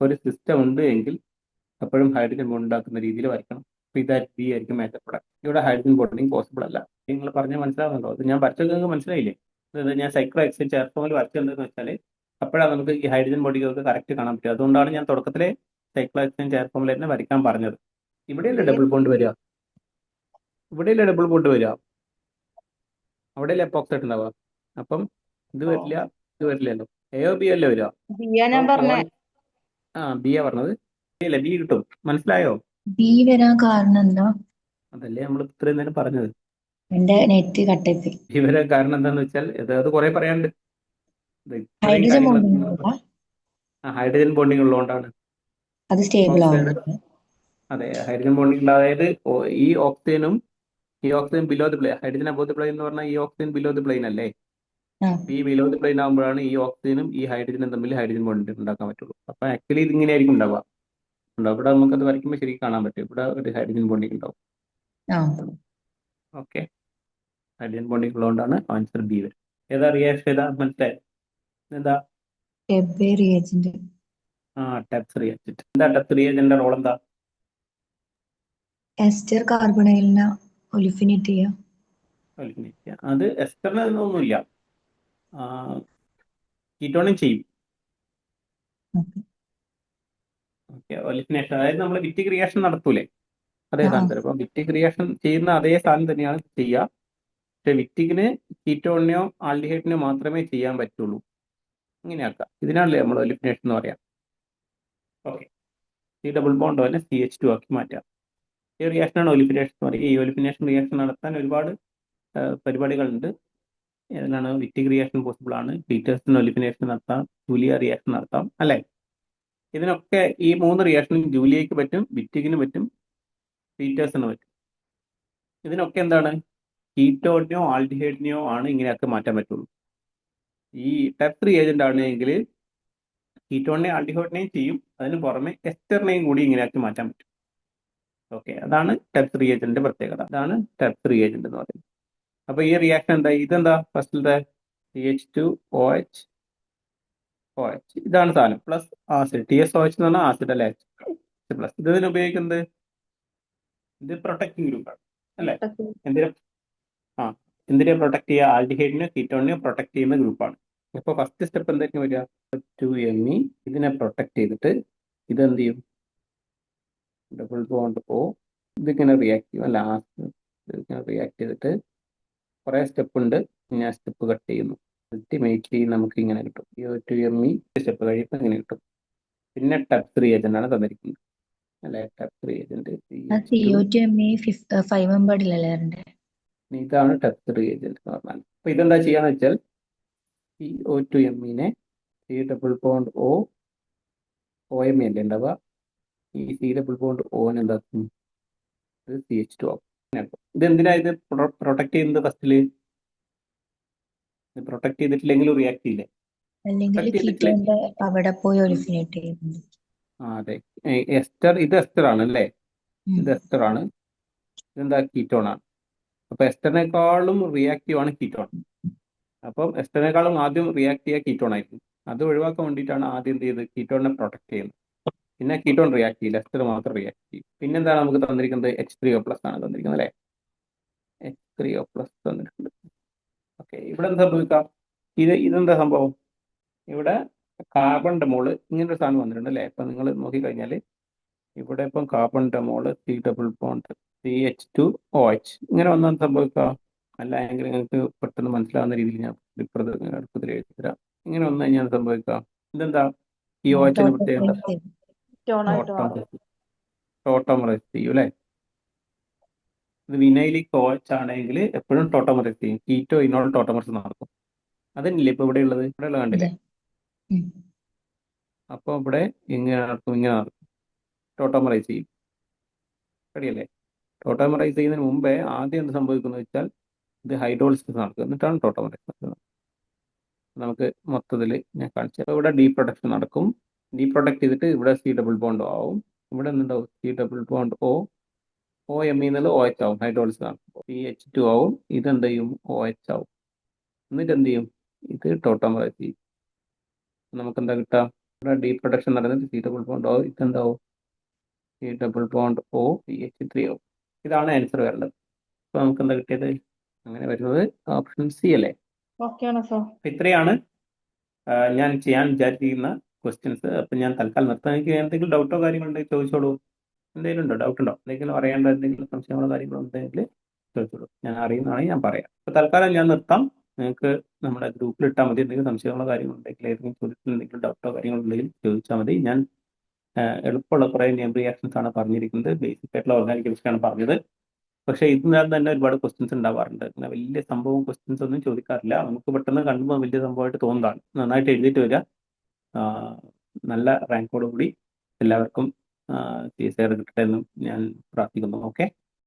ഒരു സിസ്റ്റം ഉണ്ട് എങ്കിൽ എപ്പോഴും ഹൈഡ്രജൻ ബോണ്ട് ഉണ്ടാക്കുന്ന രീതിയിൽ വരയ്ക്കണം. അപ്പൊ ഇതായിരിക്കും B ആയിരിക്കും മേജർ പ്രൊഡക്റ്റ്. ഇവിടെ ഹൈഡ്രജൻ ബോണ്ടിങ് പോസിബിൾ അല്ല. നിങ്ങൾ പറഞ്ഞാൽ മനസ്സിലാവുന്നുണ്ടോ? അത് ഞാൻ വരച്ചത് നിങ്ങൾക്ക് മനസ്സിലായില്ലേ? അതായത് ഞാൻ സൈക്ലോ എക്സൈൻ ചേർത്തോൽ വരച്ചതെന്ന് വെച്ചാൽ അപ്പോഴാണ് നമുക്ക് ഈ ഹൈഡ്രജൻ ബോണ്ടികൾക്ക് കറക്റ്റ് കാണാൻ പറ്റും. അതുകൊണ്ടാണ് ഞാൻ തുടക്കത്തിലെ സൈക്ലോ എക്സൈൻ ചേർത്തോമിൽ തന്നെ വരയ്ക്കാൻ പറഞ്ഞത്. ഇവിടെയല്ലേ ഡബിൾ ബോണ്ട് വരിക? ഇവിടെയല്ലേ ഡബിൾ ബോണ്ട് വരിക? അവിടെയല്ലേ എപ്പോക്സൈഡ് ഉണ്ടാവുക? അപ്പം ഇത് വരില്ല, ഇത് വരില്ലല്ലോ. AO B അല്ലേ വരിക? ബിയാ ഞാൻ പറഞ്ഞേ. B ആ പറഞ്ഞത്. അല്ലേ, B കിട്ടും. മനസ്സിലായോ? ബി വരാൻ കാരണം എന്താ? അതല്ലേ നമ്മൾ ഇത്രയും നേരം പറഞ്ഞത്. എന്റെ നെറ്റ് കട്ടായി. ഇവരെ കാരണം എന്താന്ന് വെച്ചാൽ അത് കുറെ പറയാണ്ട്. ഇത്രയും ഹൈഡ്രജൻ കാര്യങ്ങൾ ബോണ്ടിങ് ഹൈഡ്രജൻ ബോണ്ടിങ് ഉള്ളതുകൊണ്ടാണ്. അത് സ്റ്റേബിൾ ഓക്സൈഡ്, ആവും. അതെ, ഹൈഡ്രജൻ ബോണ്ടിങ്. അതായത് ഈ ഓക്സിജനും below the plain, hydrogen above the plain എന്ന് പറഞ്ഞാൽ ഈ ഓക്സിജൻ ബിലോ ദി പ്ലെയിൻ അല്ലേ. ആ, ഈ ബിലോ ദി പ്ലെയിൻ ആകുമ്പോഴാണ് ഈ ഓക്സിജനും ഈ ഹൈഡ്രജനും തമ്മിൽ ഹൈഡ്രജൻ ബോണ്ട് ഉണ്ടാക്കാൻ പറ്റുള്ളൂ. അപ്പൊ ആക്ച്വലി ഇത് ഇങ്ങനെയായിരിക്കും ഉണ്ടാവുക. ഇവിടെ നമുക്കത് വരയ്ക്കുമ്പോൾ ശരിക്കും കാണാൻ പറ്റും. ഇവിടെ ഒരു ഹൈഡ്രജൻ ബോണ്ടിങ് ഉണ്ടാവും. ആ. ഓക്കെ, ഹൈഡ്രജൻ ബോണ്ടിങ് ഉള്ളതുകൊണ്ടാണ് ആൻസർ B വരും. ഏതാ റിയാക്ഷൻ? ഏതാ മനസ്സിലായി? എന്താ? ടെബെ റിയേജന്റ്. ടെപ്സ് റിയാക്റ്റന്റ്. എന്താ ടെപ്സ് റിയാക്റ്റന്റിന്റെ റോൾ എന്താ? എസ്റ്റർ കാർബണൈലിനെ ഒലിഫിനേറ്റ് ചെയ്യാം. അത് എസ്റ്ററിന് ഒന്നുമില്ല, കീറ്റോണും ചെയ്യും. ഓക്കെ. ഓക്കെ, ഒലിഫിനേഷൻ അതായത് നമ്മൾ വിറ്റിക് റിയാക്ഷൻ നടത്തൂലേ, അതേ ആ, സാധനം തരും. അപ്പം വിറ്റിക് റിയാക്ഷൻ ചെയ്യുന്ന അതേ സാധനം തന്നെയാണ് ചെയ്യുക. പക്ഷെ വിറ്റിക്കിന് കീറ്റോണിനെയോ ആൽഡിഹൈഡിനെയോ മാത്രമേ ചെയ്യാൻ പറ്റുള്ളൂ. ഇങ്ങനെയാക്കാം. ഇതിനാണല്ലേ നമ്മൾ ഒലിഫിനേഷൻ എന്ന് പറയാം. ഓക്കെ, ഈ ഡബിൾ ബോണ്ട് തന്നെ CH2 ആക്കി മാറ്റാം. ഈ റിയാക്ഷനാണ് ഒലിഫിനേഷൻ എന്ന് പറയുക. ഈ ഒലിഫിനേഷൻ റിയാക്ഷൻ നടത്താൻ ഒരുപാട് പരിപാടികളുണ്ട്. ഏതിനാണ്? വിറ്റിക് റിയാക്ഷൻ പോസിബിൾ ആണ്, പീറ്റേഴ്സൺ ഒലിഫിനേഷൻ നടത്താം, ജൂലിയ റിയാക്ഷൻ നടത്താം അല്ലേ. ഇതിനൊക്കെ ഈ 3 റിയാക്ഷനും ജൂലിയയ്ക്ക് പറ്റും, വിറ്റിക്കിന് പറ്റും, പീറ്റേഴ്സണ് പറ്റും. ഇതിനൊക്കെ എന്താണ്? കീറ്റോണിനെയോ ആൽഡിഹൈഡിനെയോ ആണ് ഇങ്ങനെയൊക്കെ മാറ്റാൻ പറ്റുള്ളൂ. ഈ ടെപ്സ് റിയേജന്റ് ആണെങ്കിൽ കീറ്റോണിനെയും ആൽഡിഹൈഡിനെയും ചെയ്യും, അതിന് പുറമെ എസ്റ്ററിനെയും കൂടി ഇങ്ങനെയാക്കി മാറ്റാൻ പറ്റും. ഓക്കെ, അതാണ് ടെപ്സ് റിയേജന്റിന്റെ പ്രത്യേകത. അതാണ് ടെപ്സ് റിയേജന്റ് എന്ന് പറയുന്നത്. അപ്പൊ ഈ റിയാക്ഷൻ എന്താ? ഇതെന്താ? ഫസ്റ്റിലത്തെ CH2OH ഇതാണ് സാധനം, പ്ലസ് ആസിഡ്. TSOH എന്ന് പറഞ്ഞാൽ ആസിഡ് അല്ലേ, പ്ലസ്. ഇതിന് ഉപയോഗിക്കുന്നത് ഇത് പ്രൊട്ടക്റ്റിംഗ് ഗ്രൂപ്പാണ് അല്ലേ. എന്തിനാ എന്തിനെ പ്രൊട്ടക്ട് ചെയ്യുക? ആൽഡിഹൈഡിനെ കീറ്റോണിനെ പ്രൊട്ടക്ട് ചെയ്യുന്ന ഗ്രൂപ്പാണ്. അപ്പോൾ ഫസ്റ്റ് സ്റ്റെപ്പ് എന്തായിരിക്കും വരിക? 2Me ഇതിനെ പ്രൊട്ടക്ട് ചെയ്തിട്ട് ഇതെന്ത് ചെയ്യും? ഡബിൾ ബോണ്ട് ഇതിങ്ങനെ റിയാക്ട് ചെയ്യും. ലാസ്റ്റ് ഇതിങ്ങനെ റിയാക്ട് ചെയ്തിട്ട് കുറേ സ്റ്റെപ്പ് ഉണ്ട്. ഞാൻ സ്റ്റെപ്പ് കട്ട് ചെയ്യുന്നു. അൾട്ടിമേറ്റ്ലി നമുക്ക് ഇങ്ങനെ കിട്ടും. 2Me സ്റ്റെപ്പ് കഴിയുമ്പോൾ ഇങ്ങനെ കിട്ടും. പിന്നെ ടെപ്സ് റിയേജന്റ് ആണ് തന്നിരിക്കുന്നത് അല്ലെ. ടെപ്സ് റിയേജന്റ് CO2Me 5 മെമ്പേർഡിലല്ലേ വരണ്ടേ? ഇതാണ് ടെപ്സ് റിയേജന്റ് എന്ന് പറഞ്ഞാൽ. അപ്പൊ ഇതെന്താ ചെയ്യാന്ന് വെച്ചാൽ ഈ O2M-നെ സി ഡബിൾ ബോണ്ട് OM അല്ലേ ഉണ്ടാവുക. ഈ സി ഡബിൾ ബോണ്ട് ഓന് എന്താക്കും, ഇത് CH2 ആവും. ഇത് എന്തിനാ ഇത് പ്രൊട്ടക്ട് ചെയ്യുന്നത്? ഫസ്റ്റില് പ്രൊട്ടക്ട് ചെയ്തിട്ടില്ലെങ്കിൽ റിയാക്ട് ചെയ്യില്ലേ? അല്ലെങ്കിൽ പ്രൊട്ടക്ട് ചെയ്തിട്ടില്ല. കീറ്റോന്റെ അവിടെ പോയി ഒറിജിനേറ്റ് ചെയ്യുന്നു. അതെ. ഇത് എസ്റ്റർ ആണ് അല്ലേ? ഉം. ഇത് എസ്റ്റർ ആണ്, ഇതെന്താ കീറ്റോൺ ആണ്. അപ്പൊ എസ്റ്ററിനേക്കാളും റിയാക്റ്റീവ് ആണ് കീറ്റോൺ. അപ്പം എസ്റ്ററിനേക്കാളും ആദ്യം റിയാക്ട് ചെയ്യുക കീറ്റോൺ ആയിരിക്കും. അത് ഒഴിവാക്കാൻ വേണ്ടിയിട്ടാണ് ആദ്യം എന്ത് ചെയ്ത് കീറ്റോണിനെ പ്രൊട്ടക്ട് ചെയ്യുന്നത്. പിന്നെ കീറ്റോൺ റിയാക്ട് ചെയ്യില്ല, എസ്റ്റർ മാത്രം റിയാക്ട് ചെയ്യും. പിന്നെന്താണ് നമുക്ക് തന്നിരിക്കുന്നത്? H3O+ ആണ് തന്നിരിക്കുന്നത് അല്ലേ? H3O+ തന്നിട്ടുണ്ട്. ഓക്കെ, ഇവിടെ എന്താ സംഭവിക്കാം? ഇതെന്താ സംഭവം? ഇവിടെ കാർബണിന്റെ മോള് ഇങ്ങനെ ഒരു സാധനം വന്നിട്ടുണ്ട് അല്ലേ? ഇപ്പൊ നിങ്ങൾ നോക്കിക്കഴിഞ്ഞാൽ ഇവിടെ ഇപ്പം കാർബണിന്റെ മോള് സി ഡബിൾ ബോണ്ട് CH2OH ഇങ്ങനെ വന്നാൽ സംഭവിക്കാം. അല്ല എങ്കിൽ നിങ്ങൾക്ക് പെട്ടെന്ന് മനസ്സിലാവുന്ന രീതിയിൽ ഞാൻ അടുപ്പത്തിൽ എഴുതിത്തരാം. ഇങ്ങനെ വന്നു കഴിഞ്ഞാൽ സംഭവിക്കാം. ഇതെന്താ ഈ OH-ന് പ്രത്യേകത? ടോണായിട്ട് മാറും. ടോട്ടോമറൈസ് ചെയ്യും അല്ലേ? ഇത് വിനൈലിക് OH ആണെങ്കിൽ എപ്പോഴും ടോട്ടോമറൈസ് ചെയ്യും. കീറ്റോ ഇനോൾ ടോട്ടോമറൈസ് നടക്കും. അതന്നെയല്ലേ ഇപ്പൊ ഇവിടെ ഉള്ളത്? ഇവിടെ ഉള്ളത് കണ്ടില്ലേ? ഉം. അപ്പോൾ ഇവിടെ ഇങ്ങനെ നടക്കും, ഇങ്ങനെ നടക്കും, ടോട്ടോമറൈസ് ചെയ്യും. ശരിയല്ലേ? ടോട്ടോമറൈസ് ചെയ്യുന്നതിന് മുമ്പേ ആദ്യം എന്ത് സംഭവിക്കുന്നത് വെച്ചാൽ ഇത് ഹൈഡ്രോളിസിസ് നടക്കും, എന്നിട്ടാണ് ടോട്ടോമറൈസ് നടക്കുന്നത്. നമുക്ക് മൊത്തത്തിൽ ഞാൻ കാണിച്ചു. അപ്പോൾ ഇവിടെ ഡീപ്രൊഡക്ഷൻ നടക്കും. ഡീപ്രൊഡക്ട് ചെയ്തിട്ട് ഇവിടെ സി ഡബിൾ ബോണ്ട് ആവും. ഇവിടെ എന്തുണ്ടാവും? സി ഡബിൾ ബോണ്ട് OM എന്നുള്ളത് OH ആവും, ഹൈഡ്രോളിസിസ് നടക്കും. CH2 ആവും, ഇതെന്ത് ചെയ്യും? OH ആവും. എന്നിട്ട് എന്ത് ചെയ്യും? ഇത് ടോട്ടോമറൈസ് ചെയ്യും. നമുക്ക് എന്താ കിട്ടുക? ഇവിടെ ഡീപ്രൊഡക്ഷൻ നടന്നിട്ട് സി ഡബിൾ ബോണ്ട് ഇതെന്താവും? സി ഡബിൾ ബോണ്ട് CH3 ആവും. ഇതാണ് ആൻസർ വരേണ്ടത്. അപ്പോൾ നമുക്ക് എന്താ കിട്ടിയത്? അങ്ങനെ വരുന്നത് ഓപ്ഷൻ സി അല്ലേ? ഓക്കെയാണ് സർ. അപ്പം ഇത്രയാണ് ഞാൻ ചെയ്യാൻ വിചാരിച്ചിരിക്കുന്ന ക്വസ്റ്റ്യൻസ്. അപ്പം ഞാൻ തൽക്കാലം നിർത്താൻ. എനിക്ക് എന്തെങ്കിലും ഡൗട്ടോ കാര്യങ്ങളുണ്ടെങ്കിൽ ചോദിച്ചോളൂ. എന്തെങ്കിലും ഉണ്ടോ? ഡൗട്ട് ഉണ്ടോ? എന്തെങ്കിലും അറിയേണ്ട എന്തെങ്കിലും സംശയങ്ങളോ കാര്യങ്ങളോ ഉണ്ടെങ്കിൽ ചോദിച്ചോളൂ. ഞാൻ അറിയുന്നതാണെങ്കിൽ ഞാൻ പറയാം. അപ്പോൾ തൽക്കാലം ഞാൻ നിർത്താം. നിങ്ങൾക്ക് നമ്മുടെ ഗ്രൂപ്പിൽ ഇട്ടാൽ മതി. എന്തെങ്കിലും സംശയങ്ങളോ കാര്യങ്ങളോ ഉണ്ടെങ്കിൽ, ഏതെങ്കിലും ചോദ്യത്തിൽ എന്തെങ്കിലും ഡൗട്ടോ കാര്യങ്ങളോ ഉണ്ടെങ്കിൽ ചോദിച്ചാൽ മതി. ഞാൻ എളുപ്പമുള്ള കുറേ നെയിം റിയാക്ഷൻസ് ആണ് പറഞ്ഞിരിക്കുന്നത്. ബേസിക് ആയിട്ടുള്ള ഓർഗാനിക് കെമിസ്ട്രി ആണ് പറഞ്ഞത്. പക്ഷേ ഇതിനകത്ത് തന്നെ ഒരുപാട് ക്വസ്റ്റ്യൻസ് ഉണ്ടാവാറുണ്ട്. അങ്ങനെ വലിയ സംഭവം ക്വസ്റ്റ്യൻസ് ഒന്നും ചോദിക്കാറില്ല. നമുക്ക് പെട്ടെന്ന് കാണുമ്പോൾ വലിയ സംഭവമായിട്ട് തോന്നുന്നതാണ്. നന്നായിട്ട് എഴുതിയിട്ട് വരിക. നല്ല റാങ്കോട് കൂടി എല്ലാവർക്കും CSIR കിട്ടട്ടെ എന്നും ഞാൻ പ്രാർത്ഥിക്കുന്നു. ഓക്കെ.